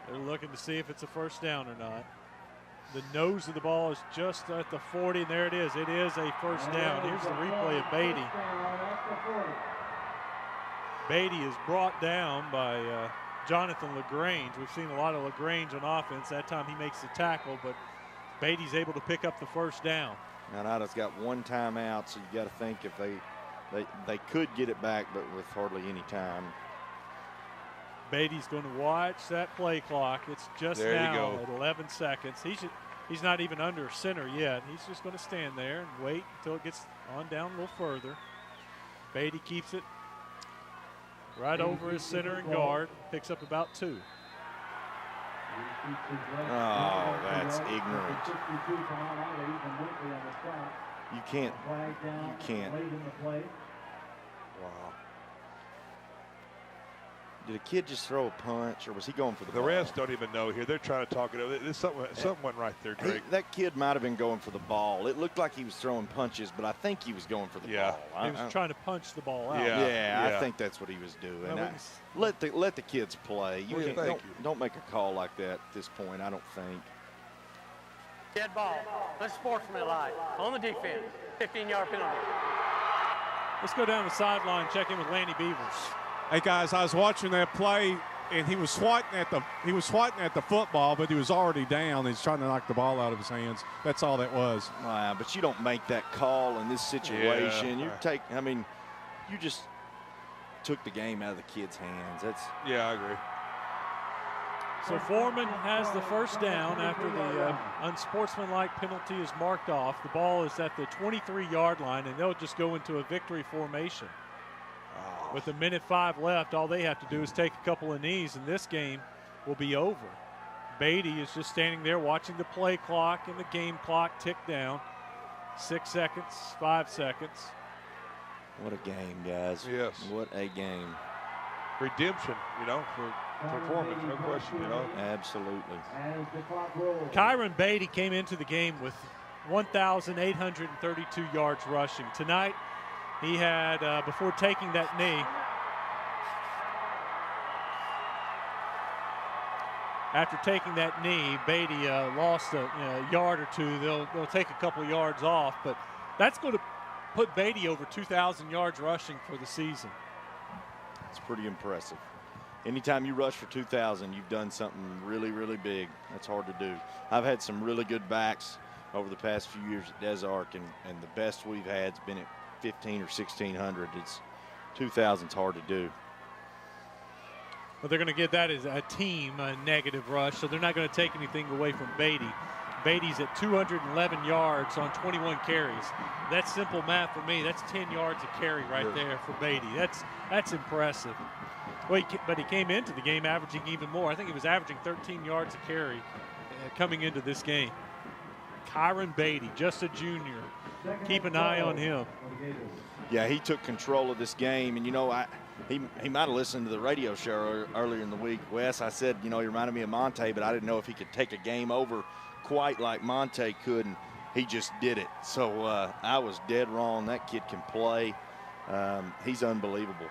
They're looking to see if it's a first down or not. The nose of the ball is just at the 40, and there it is. It is a first down. Here's the replay of Beatty. Beatty is brought down by Jonathan LaGrange. We've seen a lot of LaGrange on offense. That time he makes the tackle, but Beatty's able to pick up the first down. Now Ida's got one timeout, so you got to think if they could get it back, but with hardly any time. Beatty's going to watch that play clock. It's just there now at 11 seconds. He's not even under center yet. He's just going to stand there and wait until it gets on down a little further. Beatty keeps it right over his center and guard. Picks up about 2. Oh, that's ignorant. You can't. Wow. Did a kid just throw a punch, or was he going for the ball? The refs don't even know here. They're trying to talk it over. There's something went right there, Drake. That kid might have been going for the ball. It looked like he was throwing punches, but I think he was going for the ball. He was trying to punch the ball out. Yeah, I think that's what he was doing. Let the kids play. Don't make a call like that at this point, I don't think. Dead ball. Let's sportsmanlike. On the defense. 15-yard penalty. Let's go down the sideline, check in with Lanny Beavers. Hey guys, I was watching that play, and he was swatting at the football, but he was already down. He's trying to knock the ball out of his hands. That's all that was. Wow, but you don't make that call in this situation. You just took the game out of the kid's hands. I agree. So Foreman has the first down after the unsportsmanlike penalty is marked off. The ball is at the 23-yard line, and they'll just go into a victory formation. With 1:05 left, all they have to do is take a couple of knees, and this game will be over. Beatty is just standing there watching the play clock and the game clock tick down. 6 seconds, 5 seconds. What a game, guys. Yes. What a game. Redemption, for performance, no question, Absolutely. Kyron Beatty came into the game with 1,832 yards rushing. Tonight, he had, before taking that knee, after taking that knee, Beatty lost a yard or two. They'll take a couple yards off, but that's going to put Beatty over 2,000 yards rushing for the season. It's pretty impressive. Anytime you rush for 2,000, you've done something really, really big. That's hard to do. I've had some really good backs over the past few years at Des Arc, and the best we've had has been at 1,500 or 1,600. It's 2,000's hard to do. Well, they're going to get that as a team negative rush, so they're not going to take anything away from Beatty. Beatty's at 211 yards on 21 carries. That's simple math for me. That's 10 yards a carry right there for Beatty. That's impressive. Well, but he came into the game averaging even more. I think he was averaging 13 yards a carry coming into this game. Kyron Beatty, just a junior. Keep an eye on him. Yeah, he took control of this game, and he might have listened to the radio show earlier in the week. Wes, I said, he reminded me of Monte, but I didn't know if he could take a game over quite like Monte could, and he just did it. So I was dead wrong. That kid can play. He's unbelievable.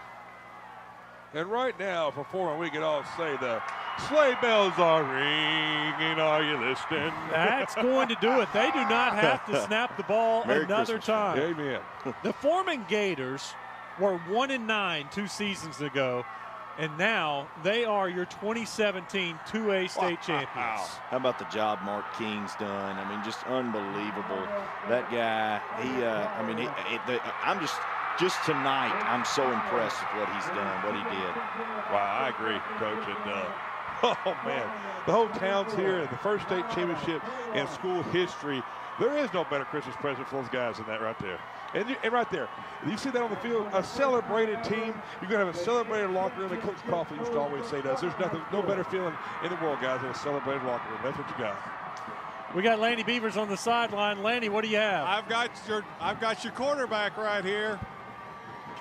And right now, for Foreman, we can all say the sleigh bells are ringing. Are you listening? That's going to do it. They do not have to snap the ball Merry another Christmas. time. Amen. The Foreman Gators were 1-9 2 seasons ago, and now they are your 2017 2A state champions. How about the job Mark King's done? I mean, just unbelievable. That guy, just tonight, I'm so impressed with what he's done, what he did. Wow, I agree, Coach. And, oh, man, the whole town's here at the first state championship in school history. There is no better Christmas present for those guys than that right there. And right there, you see that on the field, a celebrated team. You're going to have a celebrated locker room. And Coach Coughlin used to always say to us, there's no better feeling in the world, guys, than a celebrated locker room. That's what you got. We got Lanny Beavers on the sideline. Lanny, what do you have? I've got your quarterback right here.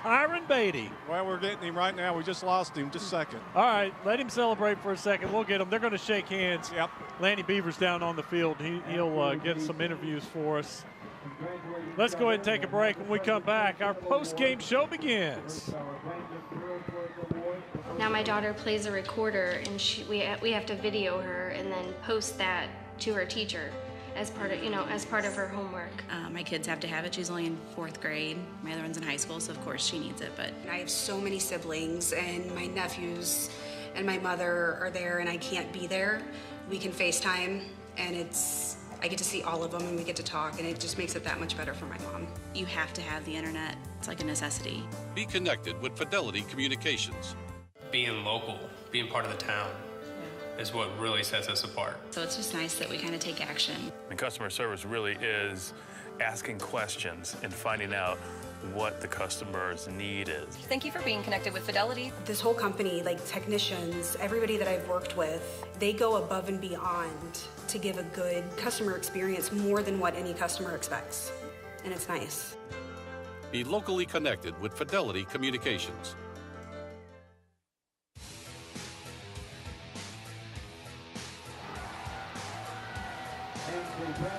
Kyron Beatty. Well, we're getting him right now. We just lost him. Just a second. All right, let him celebrate for a second. We'll get him. They're going to shake hands. Yep. Lanny Beavers down on the field. He'll get some interviews for us. Let's go ahead and take a break. When we come back, our post-game show begins. Now my daughter plays a recorder, and we have to video her and then post that to her teacher as part of her homework. My kids have to have it. She's only in 4th grade. My other one's in high school, so of course she needs it. But I have so many siblings, and my nephews and my mother are there, and I can't be there. We can FaceTime, and I get to see all of them, and we get to talk, and it just makes it that much better for my mom. You have to have the internet. It's like a necessity. Be connected with Fidelity Communications. Being local, being part of the town, is what really sets us apart. So it's just nice that we kind of take action. And customer service really is asking questions and finding out what the customer's need is. Thank you for being connected with Fidelity. This whole company, like technicians, everybody that I've worked with, they go above and beyond to give a good customer experience, more than what any customer expects. And it's nice. Be locally connected with Fidelity Communications.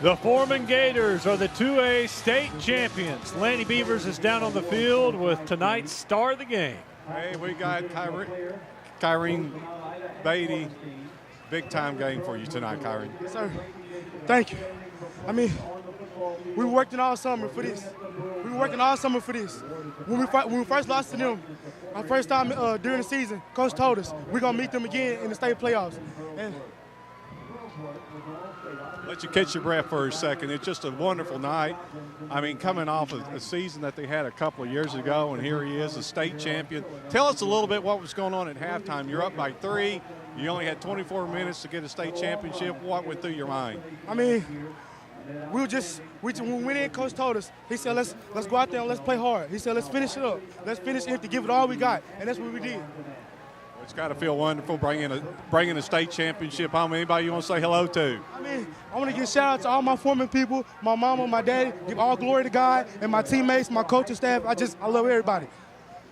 The Foreman Gators are the 2A state champions. Lanny Beavers is down on the field with tonight's star of the game. Hey, we got Kyrene Beatty. Big time game for you tonight, Kyrene. Yes, sir. Thank you. I mean, we were working all summer for this. When we first lost to them, our first time during the season, Coach told us we're going to meet them again in the state playoffs. And let you catch your breath for a second. It's just a wonderful night. I mean, coming off of a season that they had a couple of years ago, and here he is, a state champion. Tell us a little bit what was going on at halftime. You're up by 3. You only had 24 minutes to get a state championship. What went through your mind? I mean, when we went in, Coach told us, he said, let's go out there and let's play hard. He said, let's finish it up. Let's finish empty, give it all we got. And that's what we did. It's got to feel wonderful bringing a state championship home. Anybody you want to say hello to? I mean, I want to give shout out to all my Foreman people, my mama, my daddy. Give all glory to God, and my teammates, my coaching staff. I love everybody.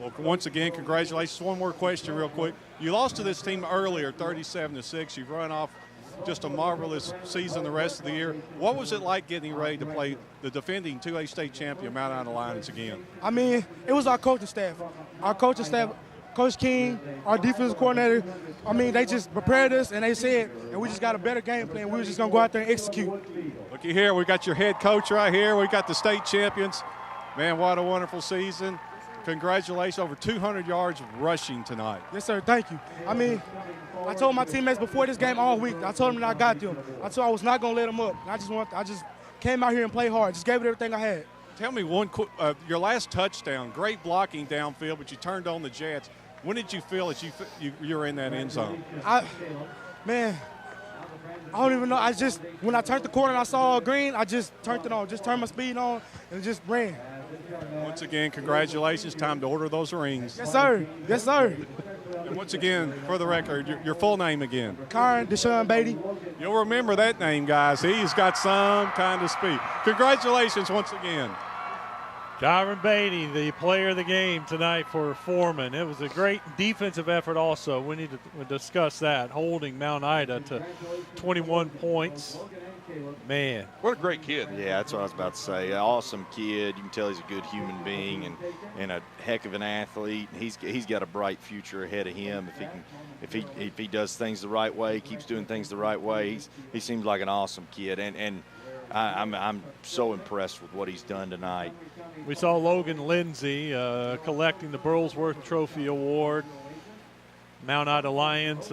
Well, once again, congratulations. One more question real quick. You lost to this team earlier, 37-6. You've run off just a marvelous season the rest of the year. What was it like getting ready to play the defending 2A state champion Mount Ida Lions again? I mean, it was our coaching staff. Our coaching staff, Coach King, our defensive coordinator, I mean, they just prepared us, and they said, and we just got a better game plan. We were just going to go out there and execute. Looky here. We got your head coach right here. We got the state champions. Man, what a wonderful season. Congratulations, over 200 yards rushing tonight. Yes, sir. Thank you. I mean, I told my teammates before this game all week, I told them that I got them. I told I was not going to let them up. I just came out here and played hard. Just gave it everything I had. Tell me your last touchdown, great blocking downfield, but you turned on the Jets. When did you feel that you were in that end zone? Man, I don't even know. When I turned the corner and I saw green, I just turned it on. Just turned my speed on and just ran. Once again, congratulations. Time to order those rings. Yes, sir. Yes, sir. And once again, for the record, your full name again. Kyron Deshaun Beatty. You'll remember that name, guys. He's got some kind of speed. Congratulations once again. Kyron Beatty, the player of the game tonight for Foreman. It was a great defensive effort also. We need to discuss that, holding Mount Ida to 21 points. Man. What a great kid. Yeah, that's what I was about to say. Awesome kid. You can tell he's a good human being and a heck of an athlete. He's got a bright future ahead of him if he does things the right way, keeps doing things the right way. He seems like an awesome kid, and I'm so impressed with what he's done tonight. We saw Logan Lindsay collecting the Burlsworth Trophy Award. Mount Ida Lions,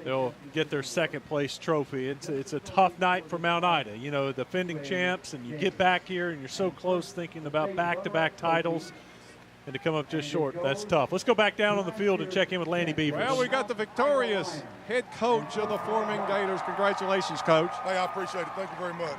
they'll get their second-place trophy. It's a tough night for Mount Ida. You know, defending champs, and you get back here, and you're so close thinking about back-to-back titles, and to come up just short, that's tough. Let's go back down on the field and check in with Lanny Beavers. Well, we got the victorious head coach of the Foreman Gators. Congratulations, Coach. Hey, I appreciate it. Thank you very much.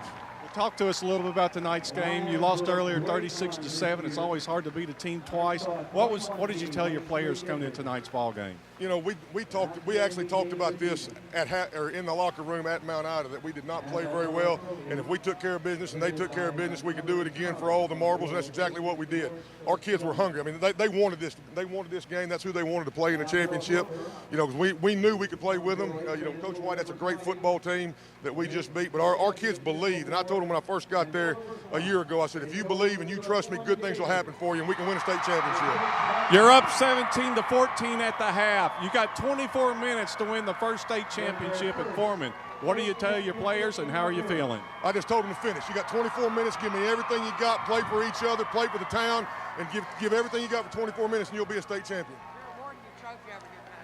Talk to us a little bit about tonight's game. You lost earlier 36-7. It's always hard to beat a team twice. What did you tell your players coming in tonight's ball game? You know, we actually talked about this in the locker room at Mount Ida, that we did not play very well, and if we took care of business and they took care of business, we could do it again for all the marbles, and that's exactly what we did. Our kids were hungry. I mean, they wanted this. They wanted this game. That's who they wanted to play in the championship. You know, because we knew we could play with them. You know, Coach White, that's a great football team that we just beat, but our kids believed, and I told them when I first got there a year ago. I said, if you believe and you trust me, good things will happen for you, and we can win a state championship. You're up 17-14 at the half. You got 24 minutes to win the first state championship at Foreman. What do you tell your players, and how are you feeling? I just told them to finish. You got 24 minutes. Give me everything you got. Play for each other. Play for the town, and give everything you got for 24 minutes, and you'll be a state champion.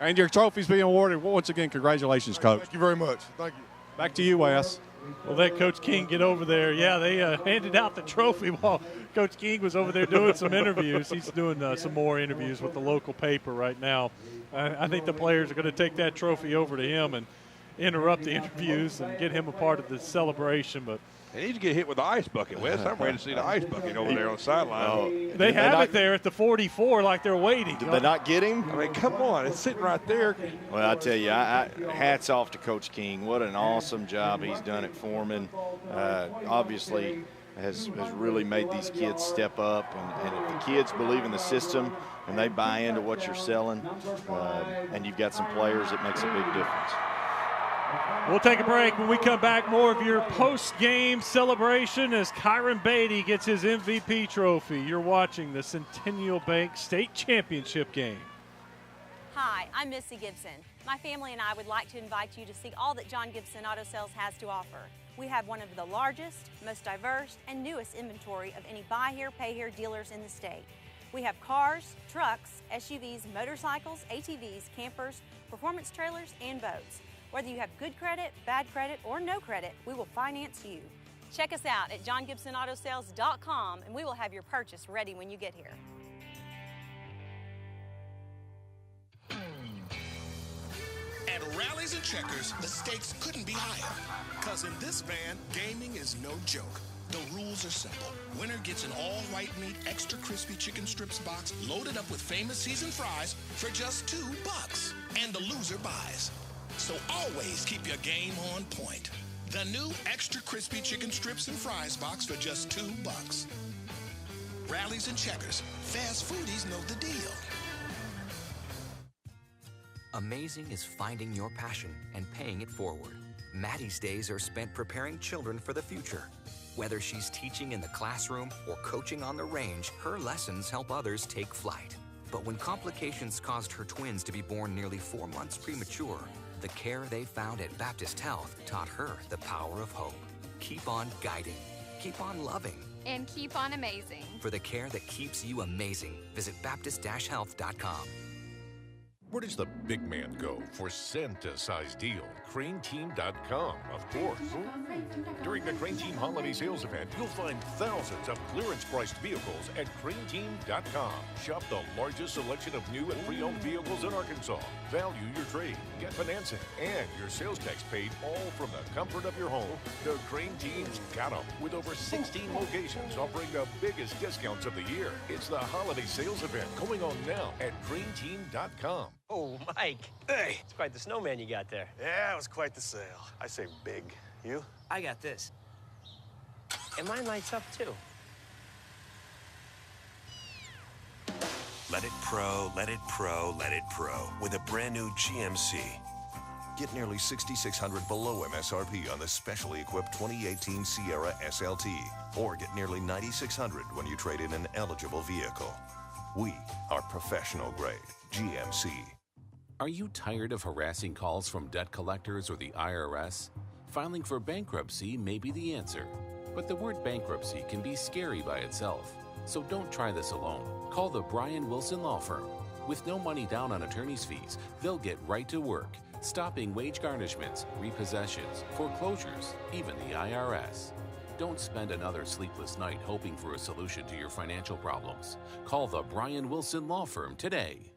And your trophy's being awarded. Well, once again, congratulations, Coach. Thank you very much. Thank you. Back to you, Wes. Well, let Coach King get over there. Yeah, they handed out the trophy while Coach King was over there doing some interviews. He's doing some more interviews with the local paper right now. I think the players are going to take that trophy over to him and interrupt the interviews and get him a part of the celebration. But they need to get hit with the ice bucket, Wes. I'm ready to see the ice bucket over there on the sideline. They have it there at the 44 like they're waiting. Did they not get him? I mean, come on. It's sitting right there. Well, I tell you, hats off to Coach King. What an awesome job he's done at Foreman. Obviously has really made these kids step up. And if the kids believe in the system and they buy into what you're selling, and you've got some players, it makes a big difference. We'll take a break. When we come back, more of your post-game celebration as Kyron Beatty gets his MVP trophy. You're watching the Centennial Bank State Championship game. Hi, I'm Missy Gibson. My family and I would like to invite you to see all that John Gibson Auto Sales has to offer. We have one of the largest, most diverse, and newest inventory of any buy here, pay here dealers in the state. We have cars, trucks, SUVs, motorcycles, ATVs, campers, performance trailers, and boats. Whether you have good credit, bad credit, or no credit, we will finance you. Check us out at johngibsonautosales.com and we will have your purchase ready when you get here. At Rallies and Checkers, the stakes couldn't be higher. Because in this van, gaming is no joke. The rules are simple. Winner gets an all-white meat, extra crispy chicken strips box loaded up with famous seasoned fries for just $2. And the loser buys. So always keep your game on point. The new extra crispy chicken strips and fries box for just $2. Rallies and Checkers. Fast foodies know the deal. Amazing is finding your passion and paying it forward. Maddie's days are spent preparing children for the future. Whether she's teaching in the classroom or coaching on the range, her lessons help others take flight. But when complications caused her twins to be born nearly 4 months premature, the care they found at Baptist Health taught her the power of hope. Keep on guiding. Keep on loving. And keep on amazing. For the care that keeps you amazing, visit Baptist-Health.com. Where does the big man go for Santa-sized deal? CraneTeam.com, of course. During the Crane Team Holiday Sales Event, you'll find thousands of clearance-priced vehicles at CraneTeam.com. Shop the largest selection of new and pre-owned vehicles in Arkansas. Value your trade, get financing, and your sales tax paid all from the comfort of your home. The Crane Team's got them, with over 16 locations offering the biggest discounts of the year. It's the Holiday Sales Event going on now at CraneTeam.com. Oh, Mike. Hey. It's quite the snowman you got there. Yeah, it was quite the sale. I say big. You? I got this. And mine lights up, too. Let it pro, let it pro, let it pro with a brand new GMC. Get nearly $6,600 below MSRP on the specially equipped 2018 Sierra SLT, or get nearly $9,600 when you trade in an eligible vehicle. We are professional grade GMC. Are you tired of harassing calls from debt collectors or the IRS? Filing for bankruptcy may be the answer, but the word bankruptcy can be scary by itself. So don't try this alone. Call the Brian Wilson Law Firm. With no money down on attorney's fees, they'll get right to work, stopping wage garnishments, repossessions, foreclosures, even the IRS. Don't spend another sleepless night hoping for a solution to your financial problems. Call the Brian Wilson Law Firm today.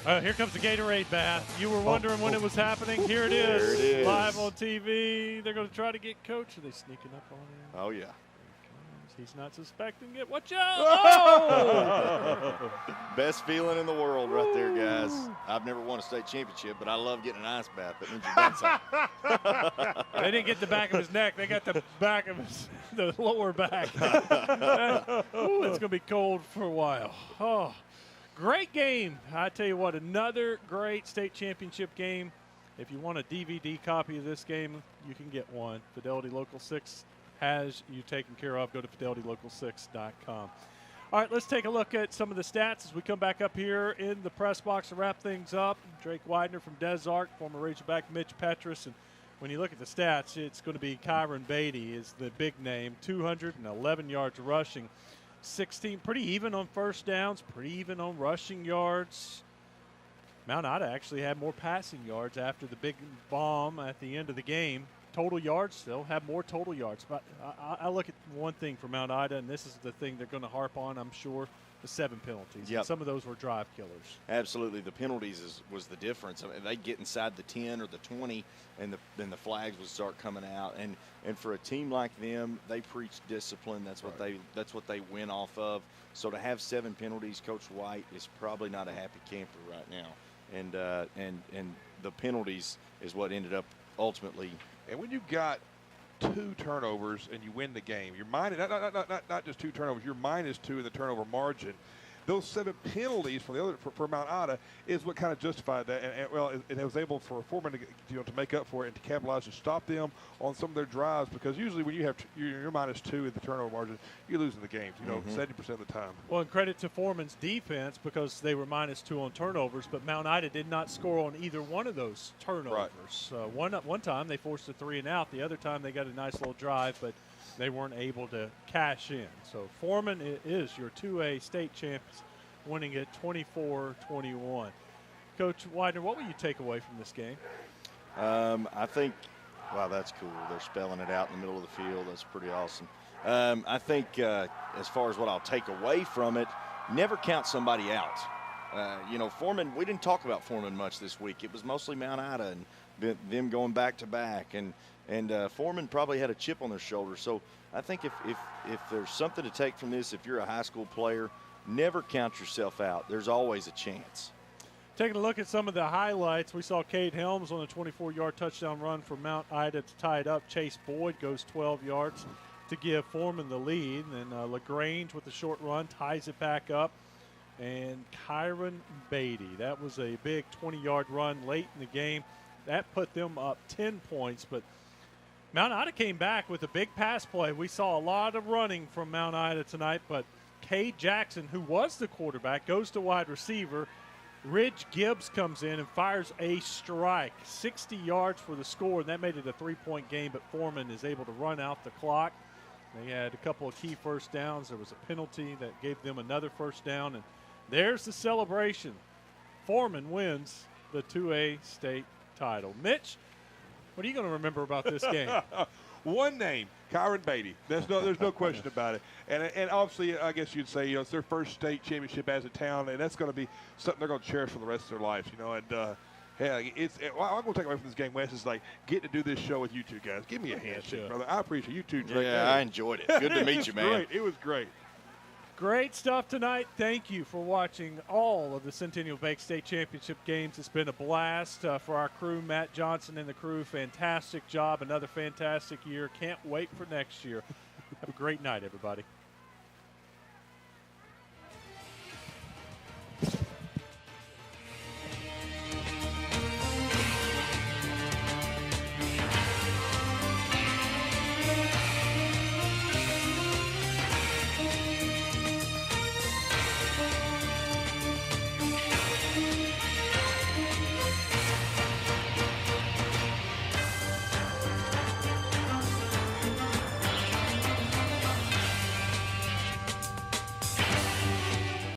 Here comes the Gatorade bath. You were wondering when it was happening. Here it is. There it is. Live on TV. They're going to try to get Coach. Are they sneaking up on him? Oh, yeah. He's not suspecting it. Watch out! Oh! Best feeling in the world right there, guys. I've never won a state championship, but I love getting an ice bath. That means you've done something. They didn't get the back of his neck. They got the back of the lower back. Ooh, it's going to be cold for a while. Oh. Great game. I tell you what, another great state championship game. If you want a DVD copy of this game, you can get one. Fidelity Local 6 has you taken care of. Go to fidelitylocal6.com. All right, let's take a look at some of the stats as we come back up here in the press box to wrap things up. Drake Widener from Des Arc, former Razorback Mitch Petrus. And when you look at the stats, it's going to be Kyron Beatty is the big name, 211 yards rushing, 16, pretty even on first downs, pretty even on rushing yards. Mount Ida actually had more passing yards after the big bomb at the end of the game. Total yards still have more total yards. But I look at one thing for Mount Ida, and this is the thing they're going to harp on, I'm sure, the 7 penalties. Yep. And some of those were drive killers. Absolutely. The penalties was the difference. I mean, they'd get inside the 10 or the 20, and then the flags would start coming out. And for a team like them, they preach discipline. That's what they win off of. So to have 7 penalties, Coach White is probably not a happy camper right now. And the penalties is what ended up ultimately. And when you got 2 turnovers and you win the game, you're minus not just 2 turnovers, you're -2 in the turnover margin. Those 7 penalties for Mount Ida is what kind of justified that, and it was able for Foreman to make up for it and to capitalize to stop them on some of their drives, because usually when you're -2 in the turnover margin, you're losing the games, 70% of the time. Well, and credit to Foreman's defense because they were -2 on turnovers, but Mount Ida did not score on either one of those turnovers. Right. One time they forced a 3 and out. The other time they got a nice little drive, but they weren't able to cash in. So Foreman is your 2A state champions, winning it 24-21. Coach Widener, what will you take away from this game? I think, wow, that's cool. They're spelling it out in the middle of the field. That's pretty awesome. I think as far as what I'll take away from it, never count somebody out. Foreman, we didn't talk about Foreman much this week. It was mostly Mount Ida and them going back to back. And Foreman probably had a chip on their shoulder. So I think if there's something to take from this, if you're a high school player, never count yourself out. There's always a chance. Taking a look at some of the highlights, we saw Cade Helms on a 24-yard touchdown run for Mount Ida to tie it up. Chase Boyd goes 12 yards to give Foreman the lead. And then LaGrange with the short run ties it back up. And Kyron Beatty, that was a big 20-yard run late in the game. That put them up 10 points, but Mount Ida came back with a big pass play. We saw a lot of running from Mount Ida tonight, but Cade Jackson, who was the quarterback, goes to wide receiver. Ridge Gibbs comes in and fires a strike, 60 yards for the score, and that made it a 3-point game, but Foreman is able to run out the clock. They had a couple of key first downs. There was a penalty that gave them another first down, and there's the celebration. Foreman wins the 2A state title. Mitch, what are you going to remember about this game? One name, Kyron Beatty. There's no question about it. And obviously, I guess you'd say, it's their first state championship as a town, and that's going to be something they're going to cherish for the rest of their lives, And what I'm going to take away from this game, Wes, is like getting to do this show with you two guys. Give me a handshake, brother. I appreciate you two. Drake. Yeah, I enjoyed it. Good to meet you, man. Great. It was great. Great stuff tonight. Thank you for watching all of the Centennial Bank State Championship games. It's been a blast for our crew, Matt Johnson and the crew. Fantastic job. Another fantastic year. Can't wait for next year. Have a great night, everybody.